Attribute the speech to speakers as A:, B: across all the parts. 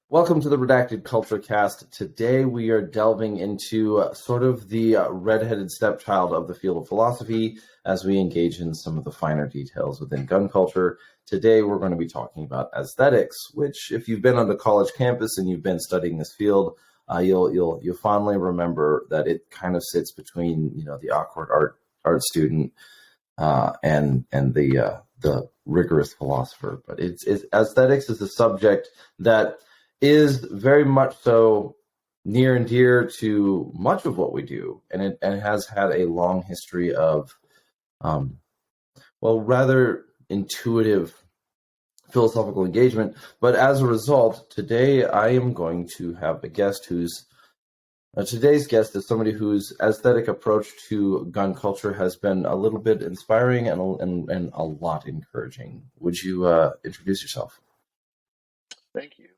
A: Welcome to the Redacted Culture Cast. Today we are delving into sort of the redheaded stepchild of the field of philosophy as we engage in some of the finer details within gun culture. Today we're going to be talking about aesthetics, which if you've been on the college campus and you've been studying this field, you'll fondly remember that it kind of sits between the awkward art student and the rigorous philosopher. But it's aesthetics is a subject that is very much so near and dear to much of what we do, and it has had a long history of, rather intuitive philosophical engagement. But as a result, today I am going to have a guest today's guest is somebody whose aesthetic approach to gun culture has been a little bit inspiring and a lot encouraging. Would you introduce yourself?
B: Thank you.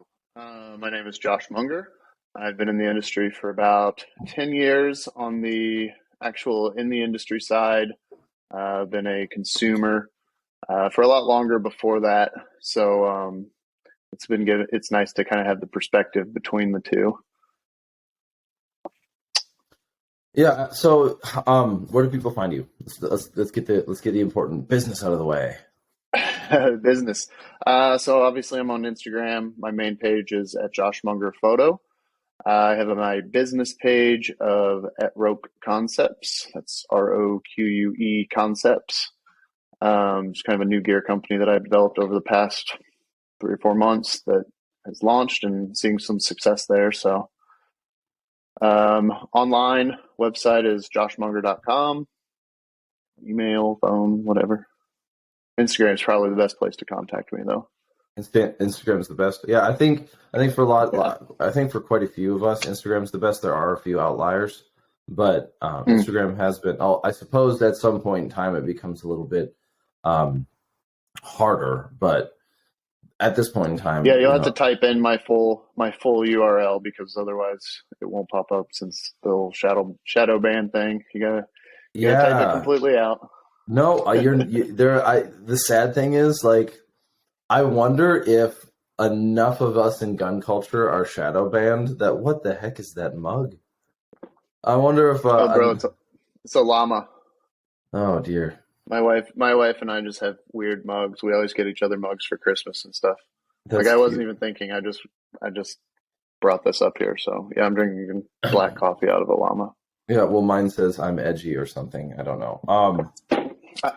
B: My name is Josh Munger. I've been in the industry for about 10 years on the in the industry side. I've been a consumer for a lot longer before that. So it's nice to kind of have the perspective between the two.
A: Yeah. So, where do people find you? Let's get the important business out of the way.
B: Business. So obviously I'm on Instagram. My main page is at Josh Munger Photo. I have my business page at Roque Concepts. That's ROQUE Concepts. It's kind of a new gear company that I've developed over the past 3 or 4 months that has launched and seeing some success there. So online website is joshmunger.com. Email, phone, whatever. Instagram is probably the best place to contact me, though.
A: Instagram is the best. Yeah, I think for I think for quite a few of us, Instagram is the best. There are a few outliers, but Instagram has been. I suppose at some point in time it becomes a little bit harder, but at this point in time,
B: yeah, you'll have to type in my full URL because otherwise it won't pop up since the little shadow ban thing. You gotta type it completely out.
A: No, the sad thing is, like, I wonder if enough of us in gun culture are shadow banned that what the heck is that mug? I wonder if
B: bro, it's a llama.
A: Oh dear.
B: My wife and I just have weird mugs. We always get each other mugs for Christmas and stuff.
A: That's
B: I
A: cute.
B: wasn't even thinking. I just brought this up here. So yeah, I'm drinking black coffee out of a llama.
A: Yeah, well, mine says I'm edgy or something. I don't know.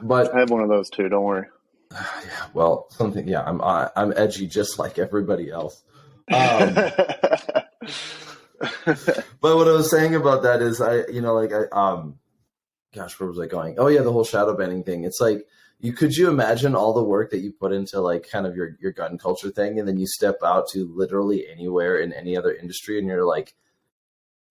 A: But
B: I have one of those too. Don't worry.
A: Yeah, well, something. Yeah, I'm edgy just like everybody else. But what I was saying about that is, gosh, where was I going? Oh yeah, the whole shadow banning thing. It's like, could you imagine all the work that you put into like kind of your gun culture thing, and then you step out to literally anywhere in any other industry, and you're like,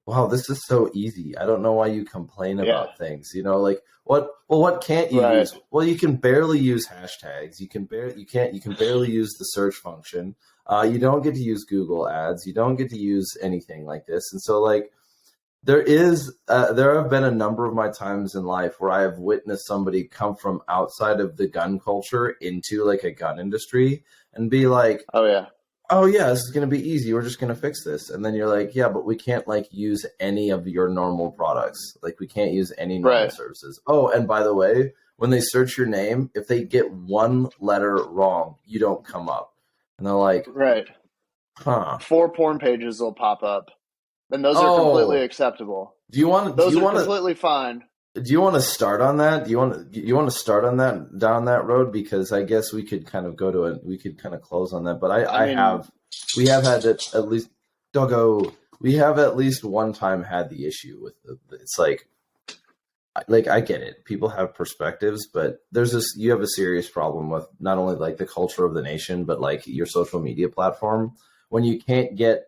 A: wow, this is so easy. I don't know why you complain about things. Like what can't you use? Well, you can barely use hashtags. You can barely use the search function. You don't get to use Google ads. You don't get to use anything like this. And so like there have been a number of my times in life where I have witnessed somebody come from outside of the gun culture into like a gun industry and be like, oh yeah, this is going to be easy. We're just going to fix this. And then you're like, yeah, but we can't like use any of your normal products. Like we can't use any normal services. Oh, and by the way, when they search your name, if they get one letter wrong, you don't come up. And they're like,
B: 4 porn pages will pop up. And those are completely acceptable. Those are completely fine.
A: Do you want to start on that? Do you want to start on that down that road? Because I guess we could kind of we could kind of close on that. But we have had at least Doggo. We have at least one time had the issue with it's like I get it. People have perspectives, but you have a serious problem with not only like the culture of the nation, but like your social media platform when you can't get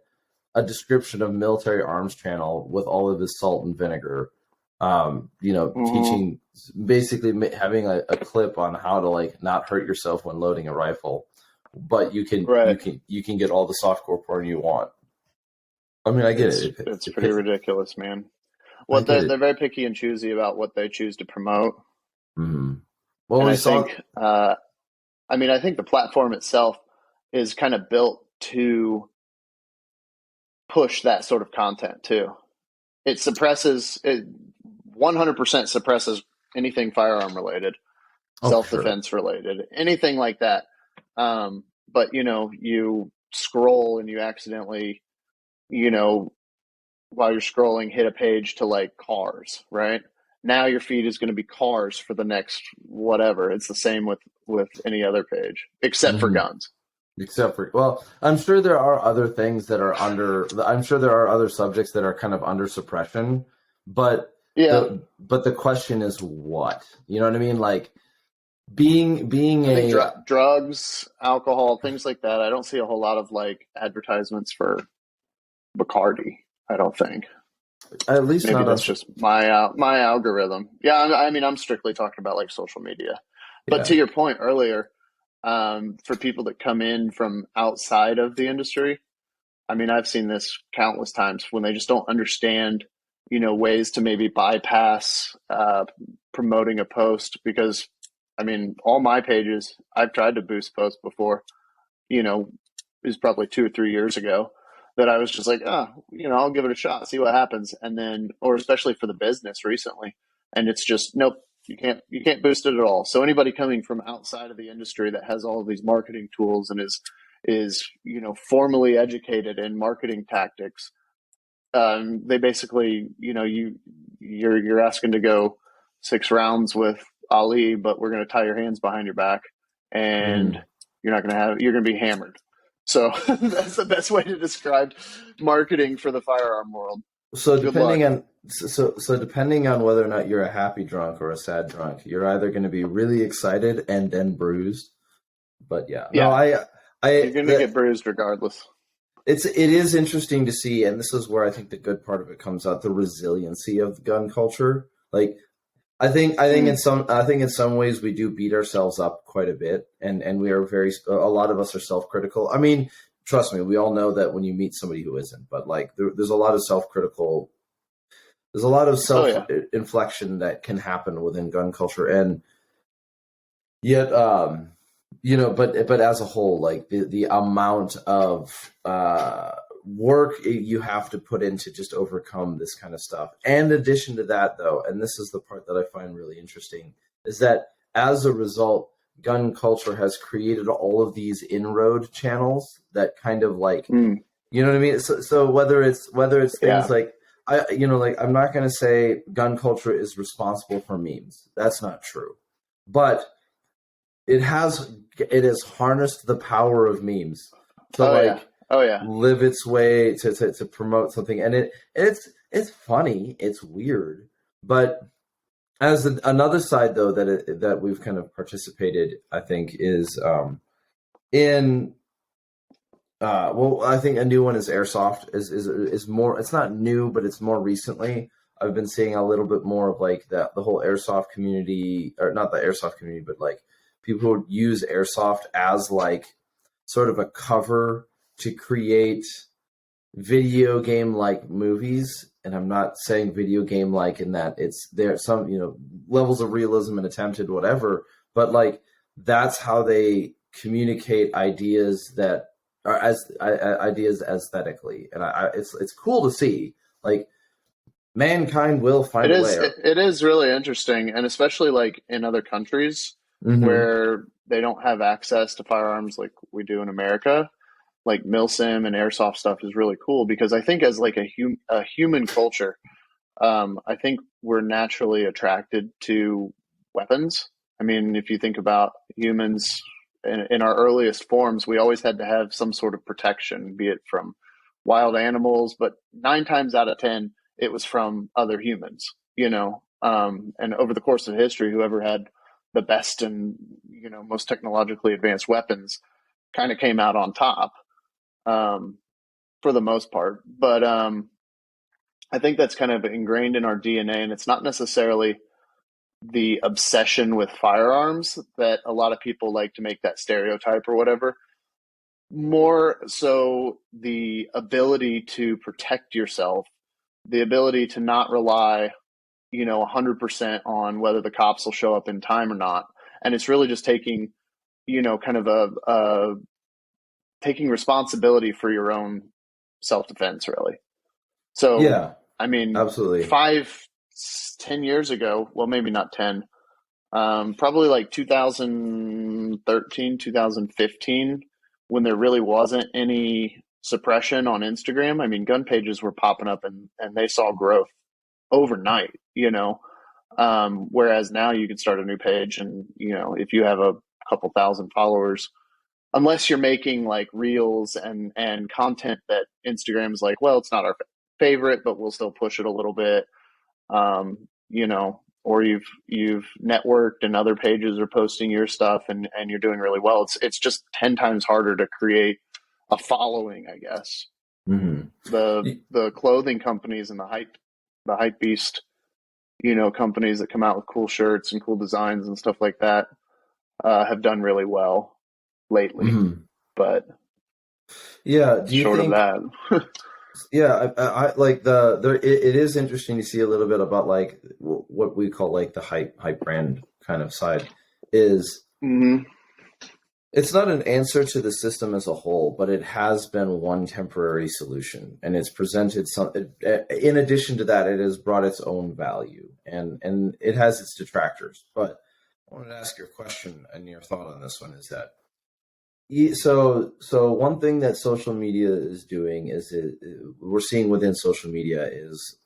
A: a description of Military Arms Channel with all of his salt and vinegar. Teaching, basically having a clip on how to like not hurt yourself when loading a rifle, but you can get all the softcore porn you want. I mean, I get it.
B: It's pretty ridiculous, man. They're very picky and choosy about what they choose to promote.
A: Mm-hmm.
B: Well, I think the platform itself is kind of built to push that sort of content too. It 100% suppresses anything firearm related,
A: Oh, for sure.
B: self-defense related, anything like that. But you scroll and you accidentally, you know, while you're scrolling, hit a page to like cars, right? Now your feed is going to be cars for the next whatever. It's the same with any other page, except for
A: Hmm.
B: guns.
A: Except for, well, I'm sure there are other things that are under, I'm sure there are other subjects that are kind of under suppression, but
B: Yeah,
A: the question is what? You know what I mean? Like being
B: I think
A: a,
B: drugs, alcohol, things like that. I don't see a whole lot of like advertisements for Bacardi. I don't think.
A: at least
B: Maybe
A: not on,
B: that's just my algorithm. Yeah, I mean, I'm strictly talking about like social media. But
A: yeah.
B: to your point earlier, for people that come in from outside of the industry, I mean, I've seen this countless times when they just don't understand, ways to maybe bypass promoting a post because, I mean, all my pages, I've tried to boost posts before, you know, it was probably 2 or 3 years ago that I was just like, I'll give it a shot, see what happens. And then, or especially for the business recently. And it's just, nope, you can't boost it at all. So anybody coming from outside of the industry that has all of these marketing tools and is formally educated in marketing tactics, they basically, you're asking to go 6 rounds with Ali, but we're going to tie your hands behind your back, and
A: Mhm.
B: you're going to be hammered. So that's the best way to describe marketing for the firearm world.
A: So
B: Good luck.
A: depending on whether or not you're a happy drunk or a sad drunk, you're either going to be really excited and then bruised. But yeah, no,
B: Yeah, you're going to
A: the
B: get bruised regardless.
A: it is interesting to see, and this is where I think the good part of it comes out, the resiliency of gun culture. Like
B: Mm.
A: I think in some ways we do beat ourselves up quite a bit, and we are a lot of us are self-critical. I mean, trust me, we all know that when you meet somebody who isn't, but like there's a lot of self-critical, there's a lot of
B: Oh
A: self
B: yeah.
A: inflection that can happen within gun culture, and yet, but as a whole, like the amount of work you have to put in to just overcome this kind of stuff. And in addition to that, though, and this is the part that I find really interesting, is that as a result, gun culture has created all of these inroad channels that kind of like,
B: Mm.
A: you know what I mean? So whether it's things
B: Yeah.
A: like like I'm not going to say gun culture is responsible for memes. That's not true, but it has harnessed the power of memes to
B: Oh yeah.
A: like
B: Oh yeah.
A: live its way to promote something, and it's funny, it's weird, but as another side though that we've kind of participated, I think, is in well, I think a new one is airsoft is more, it's not new, but it's more recently I've been seeing a little bit more of like the whole airsoft community, or not the airsoft community, but like people who use airsoft as like sort of a cover to create video game like movies. And I'm not saying video game like in that it's there some levels of realism and attempted whatever, but like that's how they communicate ideas that are as ideas aesthetically, and it's cool to see. Like mankind will
B: It
A: find a
B: is
A: way.
B: it, it is really interesting, and especially like in other countries
A: Mm-hmm.
B: where they don't have access to firearms like we do in America. Like milsim and airsoft stuff is really cool because I think as like a human culture, I think we're naturally attracted to weapons. I mean, if you think about humans in our earliest forms, we always had to have some sort of protection, be it from wild animals, but 9 times out of 10, it was from other humans, and over the course of history, whoever had the best and, most technologically advanced weapons kind of came out on top, um, for the most part. But I think that's kind of ingrained in our DNA, and it's not necessarily the obsession with firearms that a lot of people like to make that stereotype or whatever. More so, the ability to protect yourself, the ability to not rely, 100% on whether the cops will show up in time or not. And it's really just taking, kind of a taking responsibility for your own self-defense, really. So,
A: Yeah,
B: I mean,
A: absolutely.
B: 10 years ago, well, maybe not 10, probably like 2013, 2015, when there really wasn't any suppression on Instagram. I mean, gun pages were popping up and they saw growth overnight, whereas now you can start a new page and, if you have a couple thousand followers, unless you're making like reels and content that Instagram's like, well, it's not our favorite, but we'll still push it a little bit. Or you've networked and other pages are posting your stuff and you're doing really well. It's just 10 times harder to create a following, I guess.
A: Mm-hmm.
B: The clothing companies and the hype beast, companies that come out with cool shirts and cool designs and stuff like that, have done really well lately.
A: Mm-hmm.
B: But
A: yeah, do you
B: short
A: think?
B: of that,
A: Yeah, I like it is interesting to see a little bit about like what we call like the hype brand kind of side is.
B: mm-hmm.
A: It's not an answer to the system as a whole, but it has been one temporary solution, and it's presented some. In addition to that, it has brought its own value, and it has its detractors. But I wanted to ask your question and your thought on this one is that. So one thing that social media is doing is we're seeing within social media is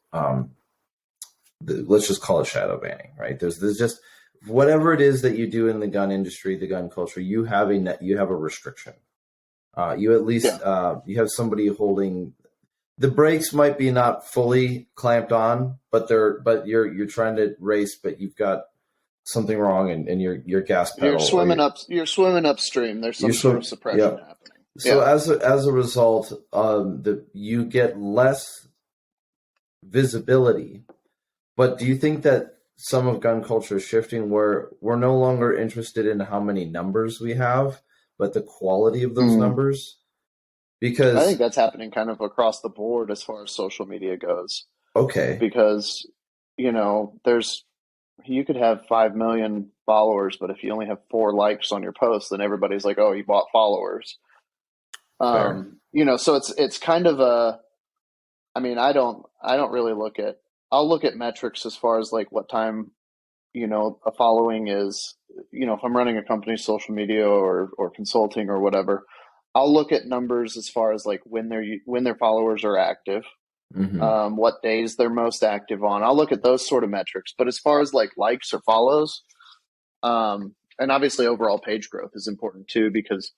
A: let's just call it shadow banning, right? There's just whatever it is that you do in the gun industry, the gun culture, you have a restriction. You at least you have somebody holding the brakes might be not fully clamped on, but you're trying to race, but you've got something wrong and your gas pedal.
B: You're swimming upstream. There's some sort of suppression happening.
A: So as a result, you get less visibility. But do you think that some of gun culture is shifting where we're no longer interested in how many numbers we have, but the quality of those numbers? Because
B: I think that's happening kind of across the board as far as social media goes.
A: Okay.
B: Because, you could have 5 million followers, but if you only have 4 likes on your post, then everybody's like, oh, you bought followers. So it's kind of I don't really I'll look at metrics as far as like what time, a following is, if I'm running a company's social media or consulting or whatever, I'll look at numbers as far as like when their followers are active, what days they're most active on. I'll look at those sort of metrics. But as far as like likes or follows, and obviously overall page growth is important too, because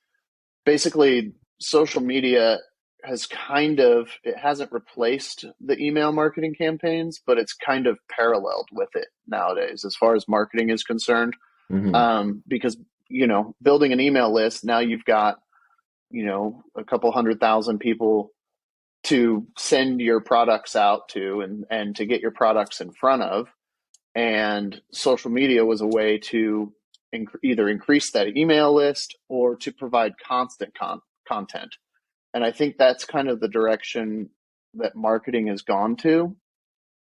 B: basically social media it hasn't replaced the email marketing campaigns, but it's kind of paralleled with it nowadays as far as marketing is concerned. Because, building an email list, now you've got, a couple 100,000 people to send your products out to and to get your products in front of. And social media was a way to either increase that email list or to provide constant content. And I think that's kind of the direction that marketing has gone to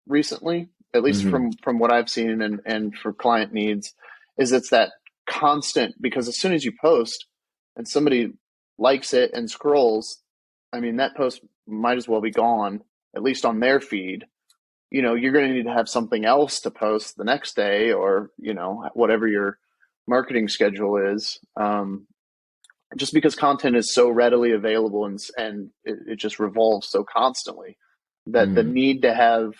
B: recently, at least from what I've seen and for client needs, is it's that constant, because as soon as you post and somebody likes it and scrolls, I mean, that post might as well be gone, at least on their feed. You're going to need to have something else to post the next day or, whatever your marketing schedule is. Just because content is so readily available and it just revolves so constantly that the need to have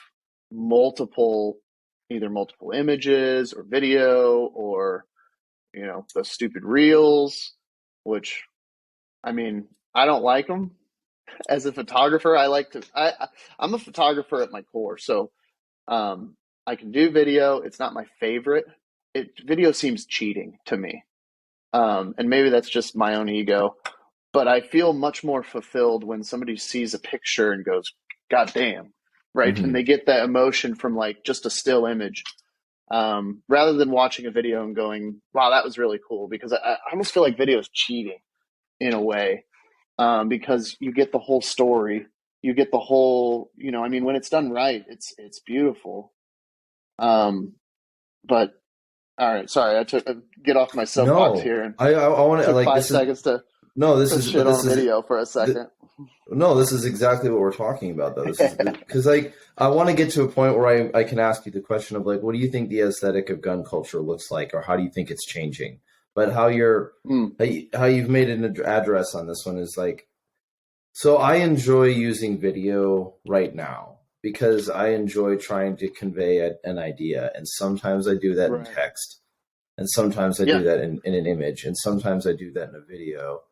B: either multiple images or video or, the stupid reels, which, I mean, I don't like them. As a photographer, I'm a photographer at my core. So I can do video. It's not my favorite. Video seems cheating to me. And maybe that's just my own ego, but I feel much more fulfilled when somebody sees a picture and goes, God damn, right? And they get that emotion from like just a still image, rather than watching a video and going, wow, that was really cool. Because I almost feel like video is cheating in a way, because you get the whole story, you get the whole, when it's done right, it's beautiful. But all right, sorry, I took get off my soapbox here. And
A: I want to
B: took
A: like
B: 5 seconds to
A: this is
B: shit on video for a second.
A: No, this is exactly what we're talking about, though. This is because, like, I want to get to a point where I can ask you the question of, like, what do you think the aesthetic of gun culture looks like, or how do you think it's changing? But
B: Mm,
A: how you've made an address on this one is like, so I enjoy using video right now because I enjoy trying to convey an idea, and sometimes I do that in
B: right.
A: text, and sometimes I
B: Yeah.
A: do that in an image, and sometimes I do that in a video.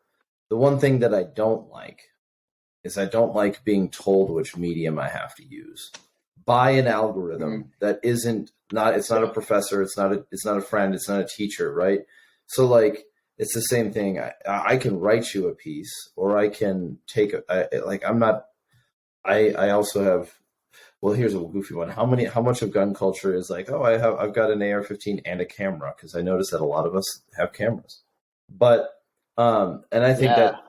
A: The one thing that I don't like is I don't like being told which medium I have to use by an
B: Mm,
A: algorithm that isn't not it's not a
B: yeah.
A: professor, it's not a friend, it's not a teacher, right? So like it's the same thing. I can write you a piece, or I can take like I'm not. I also have. Well, here's a goofy one. How much of gun culture is like, oh, I've got an AR-15 and a camera, because I notice that a lot of us have cameras, but and I think
B: Yeah.
A: that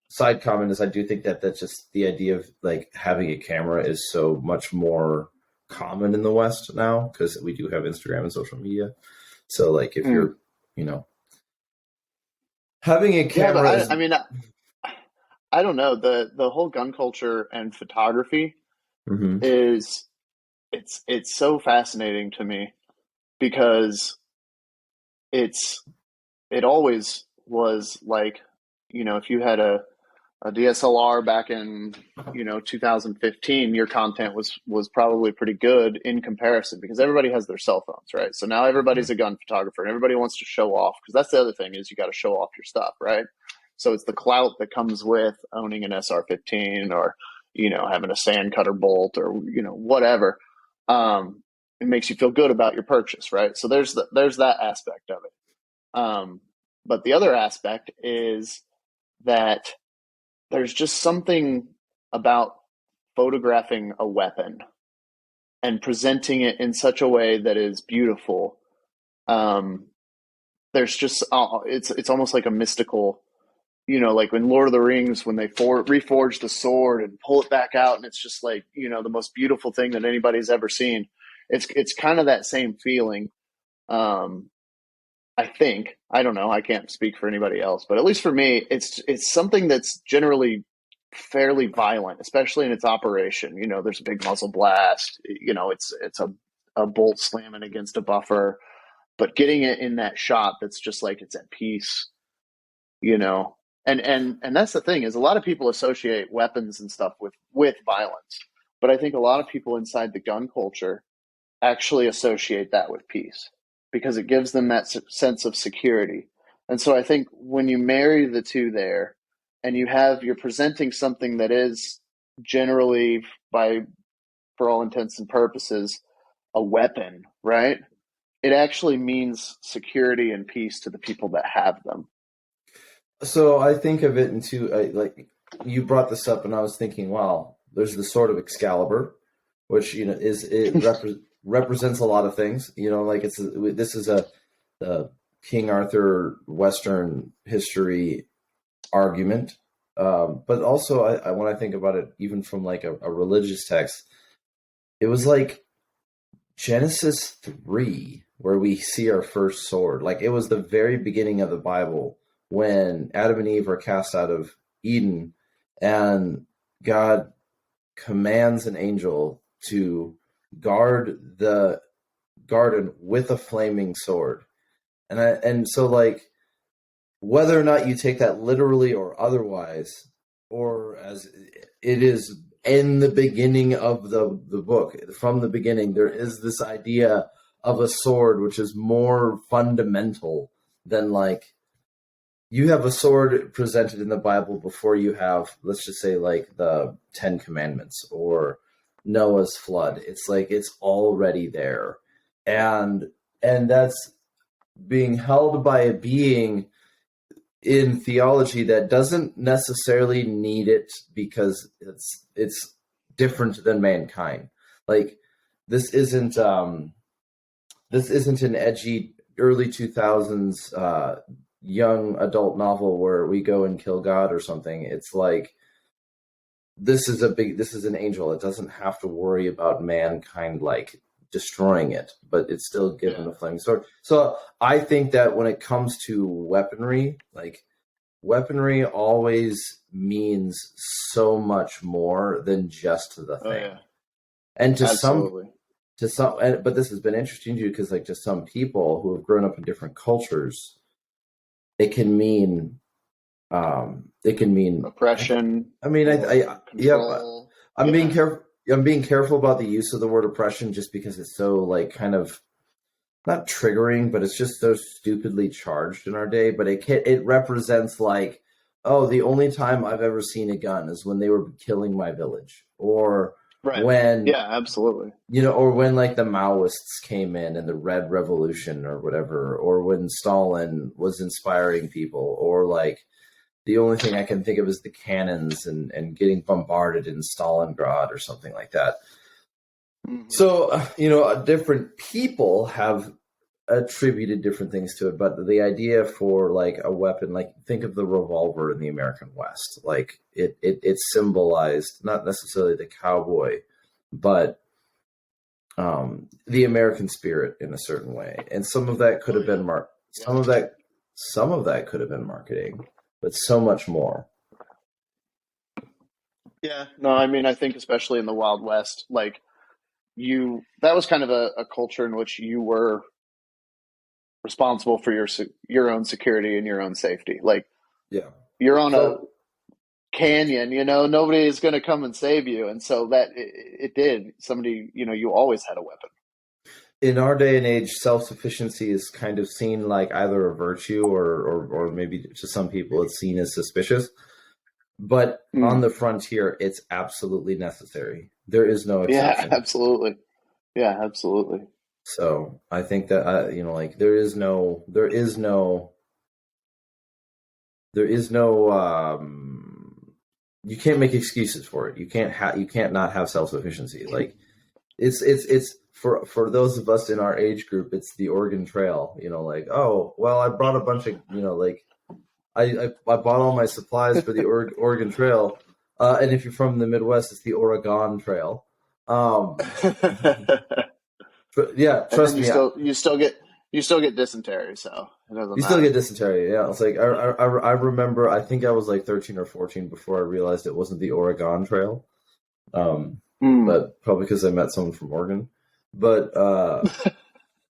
A: side comment is I do think that that's just the idea of like having a camera is so much more common in the West now because we do have Instagram and social media. So like if
B: Mm.
A: you're, you know, having a
B: Yeah, but
A: camera is
B: I mean, I don't know. The whole gun culture and photography
A: mhm.
B: is it's so fascinating to me because it's it always was like, if you had a DSLR back in 2015, your content was probably pretty good in comparison because everybody has their cell phones, right? So now everybody's a gun photographer and everybody wants to show off because that's the other thing is you got to show off your stuff, right? So it's the clout that comes with owning an SR-15 or having a sand cutter bolt or whatever. It makes you feel good about your purchase, right? So there's that aspect of it. But the other aspect is that there's just something about photographing a weapon and presenting it in such a way that is beautiful. Um, there's just it's almost like a mystical, like in Lord of the Rings when they reforge the sword and pull it back out, and it's just like the most beautiful thing that anybody's ever seen. It's kind of that same feeling. Um, I think I don't know. I can't speak for anybody else, but at least for me, it's something that's generally fairly violent, especially in its operation. There's a big muzzle blast. It's a bolt slamming against a buffer, but getting it in that shot that's just like it's at peace. You know, and that's the thing is a lot of people associate weapons and stuff with violence, but I think a lot of people inside the gun culture actually associate that with peace because it gives them that sense of security. And so I think when you marry the two there and you're presenting something that is generally for all intents and purposes a weapon, right? It actually means security and peace to the people that have them.
A: So I think of it in two like you brought this up and I was thinking, wow, there's the sword of Excalibur, which is represents a lot of things. Like this is the King Arthur Western history argument. But also, when I think about it, even from like a religious text, it was like Genesis 3 where we see our first sword. Like it was the very beginning of the Bible when Adam and Eve are cast out of Eden, and God commands an angel to guard the garden with a flaming sword. And so like whether or not you take that literally or otherwise, or as it is in the beginning of the book, from the beginning, there is this idea of a sword which is more fundamental than like you have a sword presented in the Bible before you have, let's just say, like the Ten Commandments or Noah's flood. It's like it's already there, and that's being held by a being in theology that doesn't necessarily need it because it's different than mankind. Like this isn't this isn't an edgy early 2000s young adult novel where we go and kill God or something. It's like this is an angel. It doesn't have to worry about mankind like destroying it, but it's still given
B: Yeah.
A: a flaming sword. So I think that when it comes to weaponry, like weaponry always means so much more than just the
B: Oh
A: thing.
B: yeah,
A: And
B: absolutely.
A: but this has been interesting to you because like to some people who have grown up in different cultures, it can mean
B: Oppression,
A: I mean yeah,
B: control.
A: I'm being
B: Yeah,
A: careful. I'm being careful about the use of the word oppression just because it's so like kind of not triggering, but it's just so stupidly charged in our day. But it represents like, oh, the only time I've ever seen a gun is when they were killing my village, or
B: right.
A: when
B: Yeah, absolutely.
A: or when like the Maoists came in and the Red Revolution or whatever, or when Stalin was inspiring people, or like the only thing I can think of is the cannons and getting bombarded in Stalingrad or something like that.
B: Hmm.
A: So, different people have attributed different things to it, but the idea for like a weapon, like think of the revolver in the American West, like it symbolized not necessarily the cowboy, but the American spirit in a certain way. And some of that could
B: Oh
A: have
B: yeah,
A: been
B: yeah,
A: some of that could have been marketing, but so much more.
B: yeah. No, I mean, I think especially in the Wild West, like that was kind of a culture in which you were responsible for your own security and your own safety. Like
A: Yeah.
B: you're on a
A: So
B: canyon, nobody is going to come and save you, and so that it did. Somebody, you always had a weapon.
A: in our day and age, self-sufficiency is kind of seen like either a virtue or maybe to some people it's seen as suspicious. But on
B: Mm.
A: the frontier, it's absolutely necessary. There is no
B: Yeah,
A: exception.
B: absolutely. Yeah, absolutely.
A: So I think that like there is no you can't make excuses for it. You can't not have self sufficiency. Like it's for those of us in our age group, it's the Oregon Trail. Like, oh well, I brought a bunch of like I bought all my supplies for the Oregon Trail, and if you're from the Midwest, it's the Oregon Trail. Um, yeah,
B: And
A: trust
B: then you
A: me,
B: still you still get dysentery, so it doesn't
A: you still
B: matter.
A: get dysentery. Yeah, it's like I remember. I think I was like 13 or 14 before I realized it wasn't the Oregon Trail. Um,
B: Mm.
A: but probably because I met someone from Oregon. But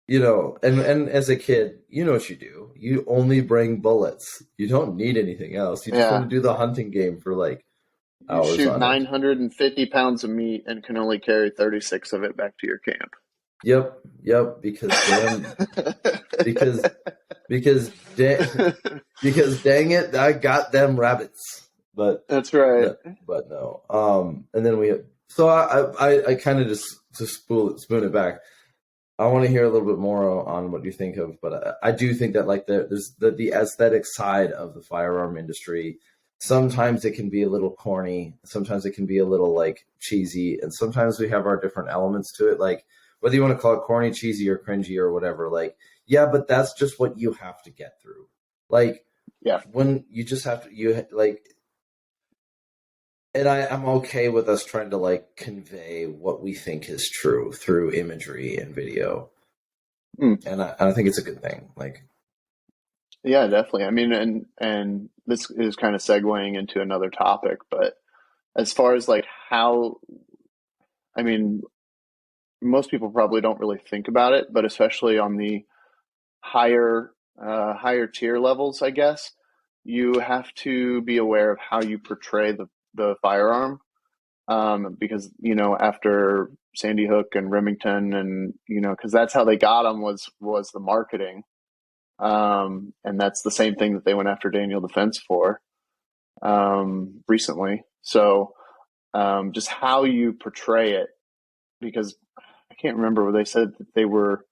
A: and as a kid, you know what you do. You only bring bullets. You don't need anything else. You just want
B: Yeah,
A: to do the hunting game for like
B: you
A: hours
B: shoot
A: on end.
B: 950 pounds of meat and can only carry 36 of it back to your camp.
A: Yep. Because because da- because dang it, I got them rabbits. But
B: That's right.
A: no, but no. And then so I kind of just to spoon it back. I want to hear a little bit more on what you think of, but I do think that like there's the aesthetic side of the firearm industry. Sometimes it can be a little corny. Sometimes it can be a little like cheesy, and sometimes we have our different elements to it. Like whether you want to call it corny, cheesy, or cringy or whatever. Like yeah, but that's just what you have to get through. Like
B: Yeah.
A: when you just have to like and I'm okay with us trying to like convey what we think is true through imagery and video,
B: Mm.
A: and I think it's a good thing. Like,
B: Yeah, definitely. I mean, and this is kind of segueing into another topic, but as far as like how, I mean, most people probably don't really think about it, but especially on the higher tier levels, I guess, you have to be aware of how you portray the firearm. Because after Sandy Hook and Remington, and because that's how they got them was the marketing, and that's the same thing that they went after Daniel Defense for recently. So just how you portray it, because I can't remember where they said that they were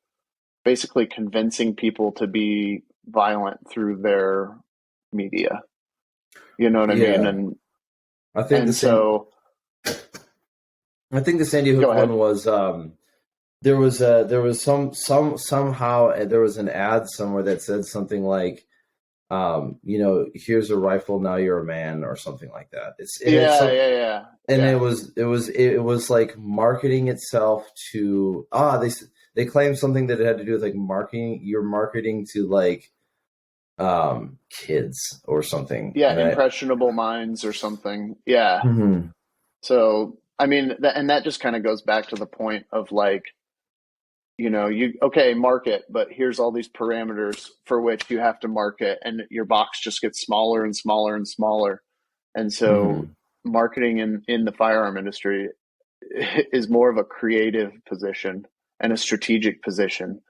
B: basically convincing people to be violent through their media. You know what I mean?
A: yeah,
B: And
A: I think the
B: and
A: same.
B: so
A: I think the Sandy Hook
B: go
A: one
B: ahead.
A: was there was somehow there was an ad somewhere that said something like here's a rifle, now you're a man, or something like that. It's
B: Yeah,
A: some
B: yeah, yeah,
A: and
B: yeah.
A: it was like marketing itself to they claimed something that it had to do with like marketing. You're marketing to like kids or something.
B: Yeah,
A: And
B: impressionable minds or something. Yeah.
A: Mhm.
B: So, I mean, and that just kind of goes back to the point of like, you okay, market, but here's all these parameters for which you have to market, and your box just gets smaller and smaller and smaller. And so,
A: Mhm.
B: marketing in the firearm industry is more of a creative position and a strategic position,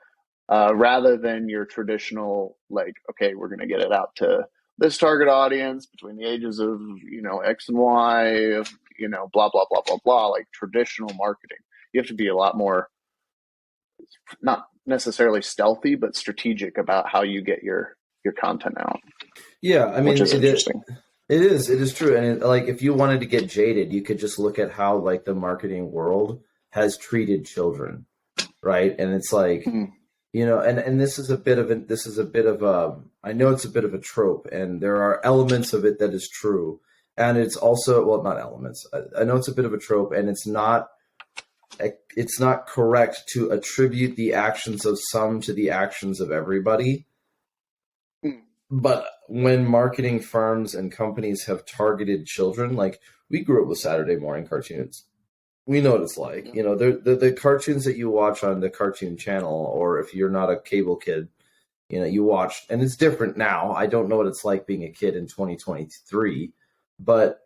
B: rather than your traditional, like, okay, we're going to get it out to this target audience between the ages of, X and Y, blah, blah, blah, blah, blah, like traditional marketing. You have to be a lot more, not necessarily stealthy, but strategic about how you get your content out,
A: Yeah, I
B: which
A: mean,
B: is interesting.
A: it is true. And like, if you wanted to get jaded, you could just look at how like the marketing world has treated children, right? And it's like,
B: Mm,
A: and this is a bit of a, I know it's a bit of a trope, and there are elements of it that is true. And it's also, well, not elements. I know it's a bit of a trope, and it's not correct to attribute the actions of some to the actions of everybody.
B: mm,
A: But when marketing firms and companies have targeted children, like we grew up with Saturday morning cartoons. We know what it's like.
B: yeah.
A: The cartoons that you watch on the Cartoon Channel, or if you're not a cable kid, you watch, and it's different now. I don't know what it's like being a kid in 2023, but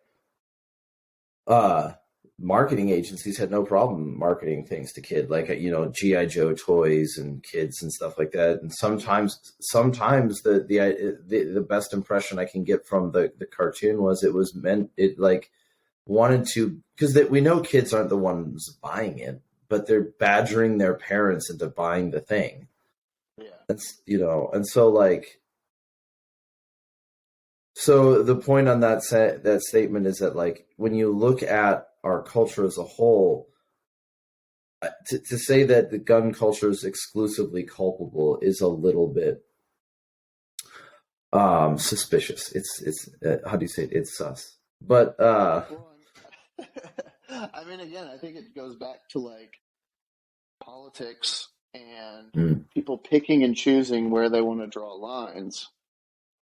A: uh marketing agencies had no problem marketing things to kid, like GI Joe toys and kids and stuff like that. And sometimes the best impression I can get from the cartoon was it was meant, it like wanted to, because we know kids aren't the ones buying it, but they're badgering their parents into buying the thing.
B: Yeah.
A: And so like, so the point on that statement is that, like, when you look at our culture as a whole, to say that the gun culture is exclusively culpable is a little bit suspicious. It's how do you say it? It's sus. But
B: Well, I mean, again, I think it goes back to like politics and
A: mm,
B: people picking and choosing where they want to draw lines.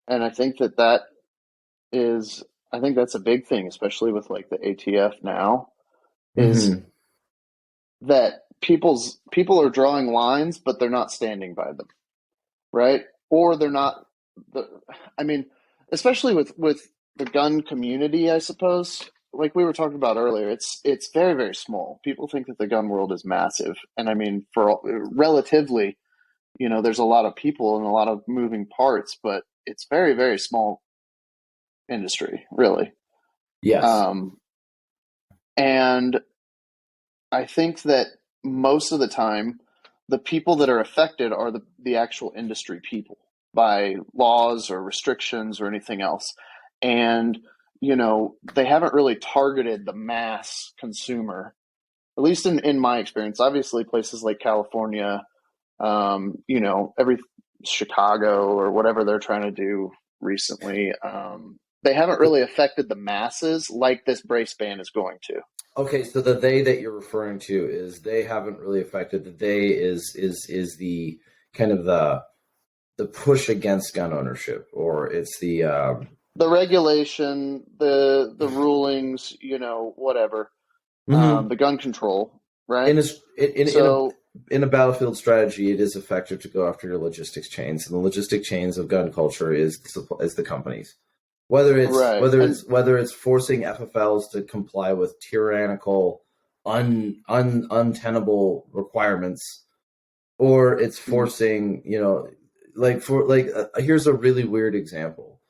B: And I think that's a big thing, especially with like the ATF now, is
A: mhm,
B: that people are drawing lines, but they're not standing by them, right? Or they're not the. I mean, especially with the gun community, I suppose. Like we were talking about earlier, it's very very small. People think that the gun world is massive, and I mean, for relatively, there's a lot of people and a lot of moving parts, but it's very very small industry, really.
A: yes,
B: Um, and I think that most of the time, the people that are affected are the actual industry people by laws or restrictions or anything else. And, they haven't really targeted the mass consumer, at least in my experience. Obviously, places like California, every Chicago or whatever they're trying to do recently, they haven't really affected the masses like this brace ban is going to.
A: okay. So the they that you're referring to is they haven't really affected. The they is the kind of the push against gun ownership, or it's the
B: The regulation, the rulings, whatever,
A: mhm.
B: the gun control, right?
A: in a
B: So
A: in a battlefield strategy, it is effective to go after your logistics chains, and the logistic chains of gun culture is the companies.
B: right, and
A: Whether it's forcing FFLs to comply with tyrannical, untenable requirements, or it's
B: mm,
A: forcing, like, here's a really weird example.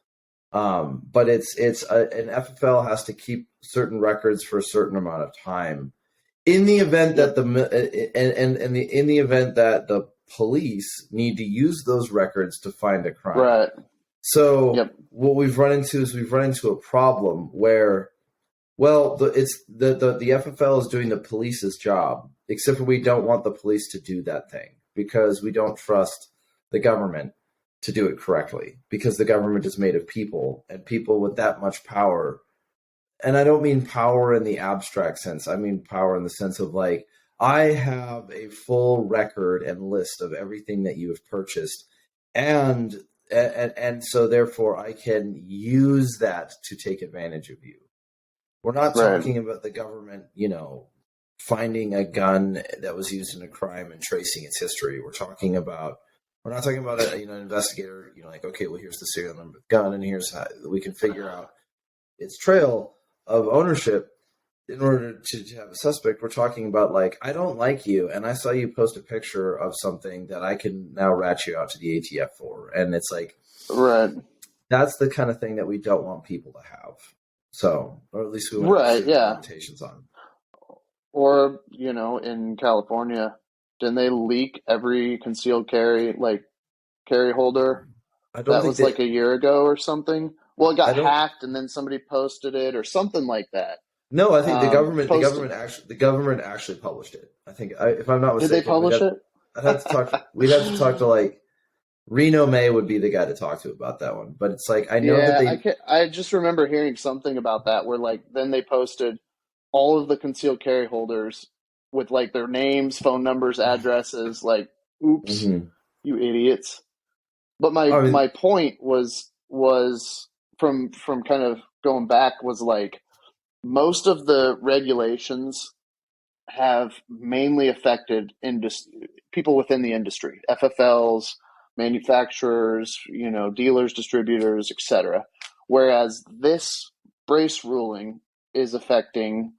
A: But an FFL has to keep certain records for a certain amount of time. In the event
B: yep,
A: that in the event that the police need to use those records to find a crime.
B: right,
A: So
B: yep,
A: what we've run into a problem where, well, the FFL is doing the police's job, except for we don't want the police to do that thing because we don't trust the government to do it correctly, because the government is made of people, and people with that much power, and I don't mean power in the abstract sense. I mean power in the sense of, like, I have a full record and list of everything that you have purchased, and and so therefore I can use that to take advantage of you. We're not
B: Right.
A: talking about the government, finding a gun that was used in a crime and tracing its history. We're not talking about an investigator, like, okay, well, here's the serial number of the gun, and here's how we can figure out its trail of ownership in order to have a suspect. We're talking about, like, I don't like you, and I saw you post a picture of something that I can now rat you out to the ATF for. And it's like,
B: Right.
A: that's the kind of thing that we don't want people to have. So, or at least we want to have
B: Right.
A: certain
B: Yeah.
A: limitations on.
B: Or, in California, didn't they leak every concealed carry holder?
A: I don't
B: That
A: think
B: was
A: that
B: like a year ago or something. Well, it
A: I
B: got
A: don't.
B: hacked and then somebody posted it or something like that.
A: No, I think
B: Posted.
A: the government actually published it. I think, if I'm not
B: Did they
A: mistaken,
B: publish it?
A: we'd have to talk to, like, Reno May would be the guy to talk to about that one. But it's like, I know that
B: Yeah,
A: they.
B: I just remember hearing something about that where like then they posted all of the concealed carry holders with like their names, phone numbers, addresses, like oops,
A: Mhm.
B: you idiots. But my
A: I mean,
B: my point was from kind of going back was like most of the regulations have mainly affected people within the industry, FFLs, manufacturers, dealers, distributors, etc. Whereas this brace ruling is affecting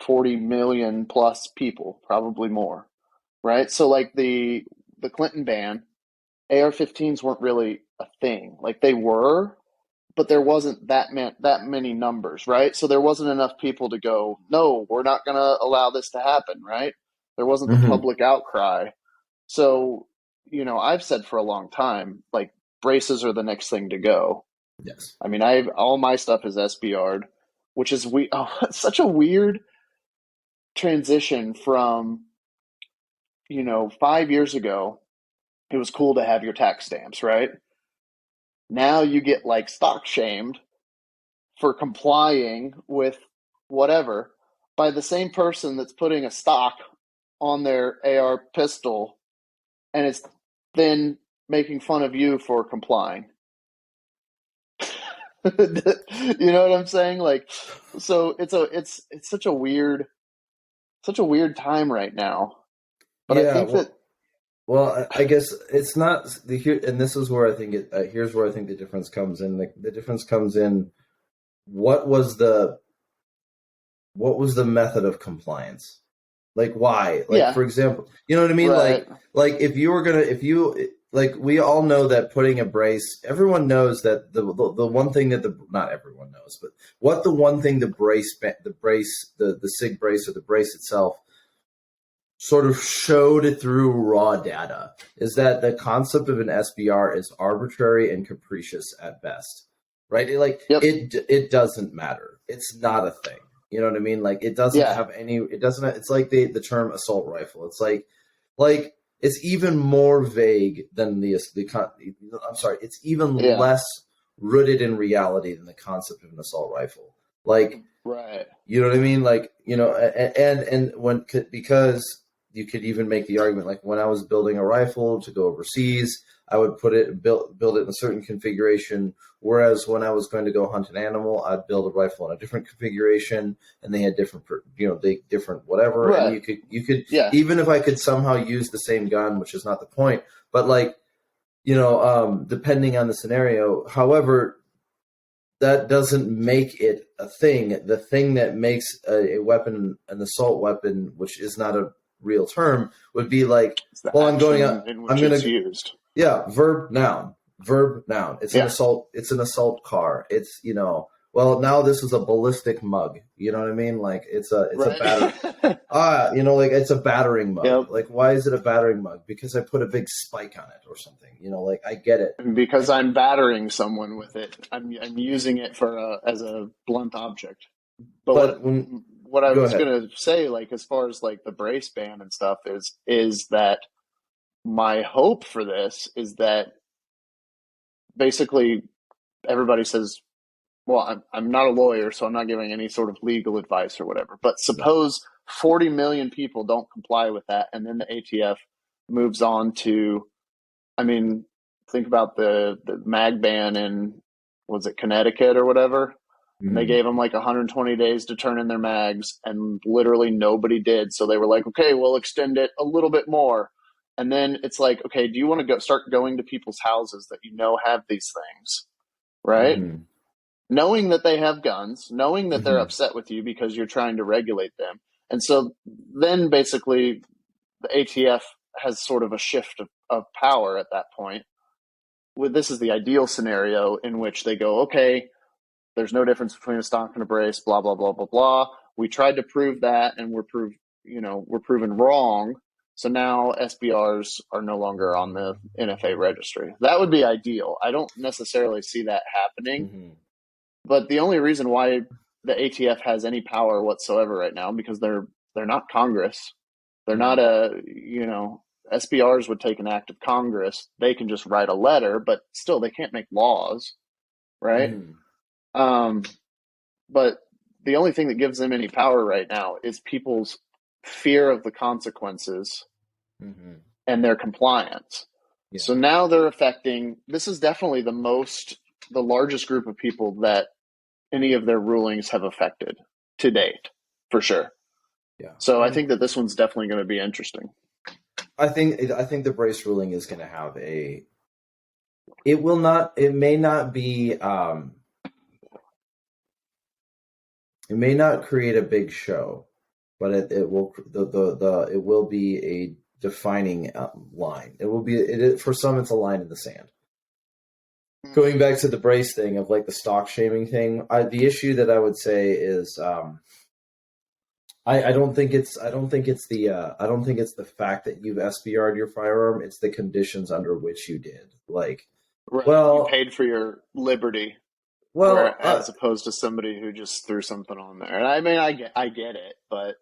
B: 40 million plus people, probably more, right? So like the Clinton ban, AR-15s weren't really a thing. Like they were, but there wasn't that many numbers, right? So there wasn't enough people to go, no, we're not going to allow this to happen, right? There wasn't the
A: mhm.
B: public outcry. So, I've said for a long time, like braces are the next thing to go.
A: Yes.
B: I mean, I've all my stuff is SBR'd, which is it's such a weird transition from, 5 years ago, it was cool to have your tax stamps, right? Now you get like stock shamed for complying with whatever by the same person that's putting a stock on their AR pistol and it's then making fun of you for complying. You know what I'm saying? Like, so it's such a weird time right now. But I
A: Yeah.
B: think that
A: Well, I guess it's not the here, and this is where I think here's where I think the difference comes in. The difference comes in what was the method of compliance? Like, why? Like,
B: yeah,
A: for example, you know what I mean?
B: right,
A: Like if you were gonna, if you like, we all know that putting a brace. Everyone knows that the one thing that not everyone knows, but what the one thing the SIG brace or the brace itself sort of showed through raw data is that the concept of an SBR is arbitrary and capricious at best, right?
B: yep,
A: It doesn't matter. It's not a thing. You know what I mean? Like it doesn't
B: yeah,
A: have any. It doesn't. It's like the term assault rifle. It's like it's even more vague than I'm sorry. It's even
B: yeah,
A: less rooted in reality than the concept of an assault rifle. Like,
B: right,
A: you know what I mean? Like, and when, because you could even make the argument, like when I was building a rifle to go overseas, I would build it in a certain configuration. Whereas when I was going to go hunt an animal, I'd build a rifle in a different configuration, and they had different, different whatever. And
B: right,
A: you could,
B: yeah,
A: even if I could somehow use the same gun, which is not the point, but like, depending on the scenario. However, that doesn't make it a thing. The thing that makes a weapon an assault weapon, which is not a real term, would be like,
B: it's the
A: well,
B: action in
A: I'm
B: which
A: gonna,
B: it's used.
A: yeah, verb noun. It's an
B: Yeah,
A: assault. It's an assault car. It's well, now this is a ballistic mug. You know what I mean? Like it's a batter.
B: right.
A: Like it's a battering mug.
B: Yep.
A: Like, why is it a battering mug? Because I put a big spike on it or something. Like, I get it.
B: And because I'm battering someone with it, I'm using it as a blunt object. But
A: But when
B: what I
A: go
B: was
A: ahead.
B: gonna say, like as far as like the brace ban and stuff, is that my hope for this is that basically everybody says, well, I'm not a lawyer, so I'm not giving any sort of legal advice or whatever. But
A: No.
B: suppose 40 million people don't comply with that, and then the ATF moves on to, I mean, think about the mag ban in, was it Connecticut or whatever? And they
A: Mhm.
B: gave them like 120 days to turn in their mags, and literally nobody did. So they were like, okay, we'll extend it a little bit more. And then it's like, okay, do you want to start going to people's houses that you know have these things, right?
A: Mhm.
B: Knowing that they have guns, knowing that they're
A: Mhm.
B: upset with you because you're trying to regulate them. And so then basically the ATF has sort of a shift of power at that point. This is the ideal scenario in which they go, okay, there's no difference between a stock and a brace, blah, blah, blah, blah, blah. We tried to prove that and we're proven wrong. So now SBRs are no longer on the NFA registry. That would be ideal. I don't necessarily see that happening.
A: Mhm.
B: But the only reason why the ATF has any power whatsoever right now, because they're not Congress. They're not
A: Mhm.
B: SBRs would take an act of Congress. They can just write a letter, but still they can't make laws, right?
A: Mhm.
B: Um, but the only thing that gives them any power right now is people's fear of the consequences
A: Mhm.
B: and their compliance. So
A: Yeah.
B: now they're affecting, this is definitely the largest group of people that any of their rulings have affected to date, for sure.
A: Yeah.
B: So I
A: And
B: think that this one's definitely going to be interesting.
A: I think the brace ruling is going to have a. It will not. It may not be. It may not create a big show, but it will. The it will be a defining line. It will be. For some, it's a line in the sand. Going back to the brace thing of like the stock shaming thing, the issue that I would say is. I don't think it's I don't think it's the fact that you've SBR'd your firearm. It's the conditions under which you did. Like,
B: Right. You
A: well,
B: paid for your liberty,
A: well,
B: where as opposed to somebody who just threw something on there. And I mean, I get it, but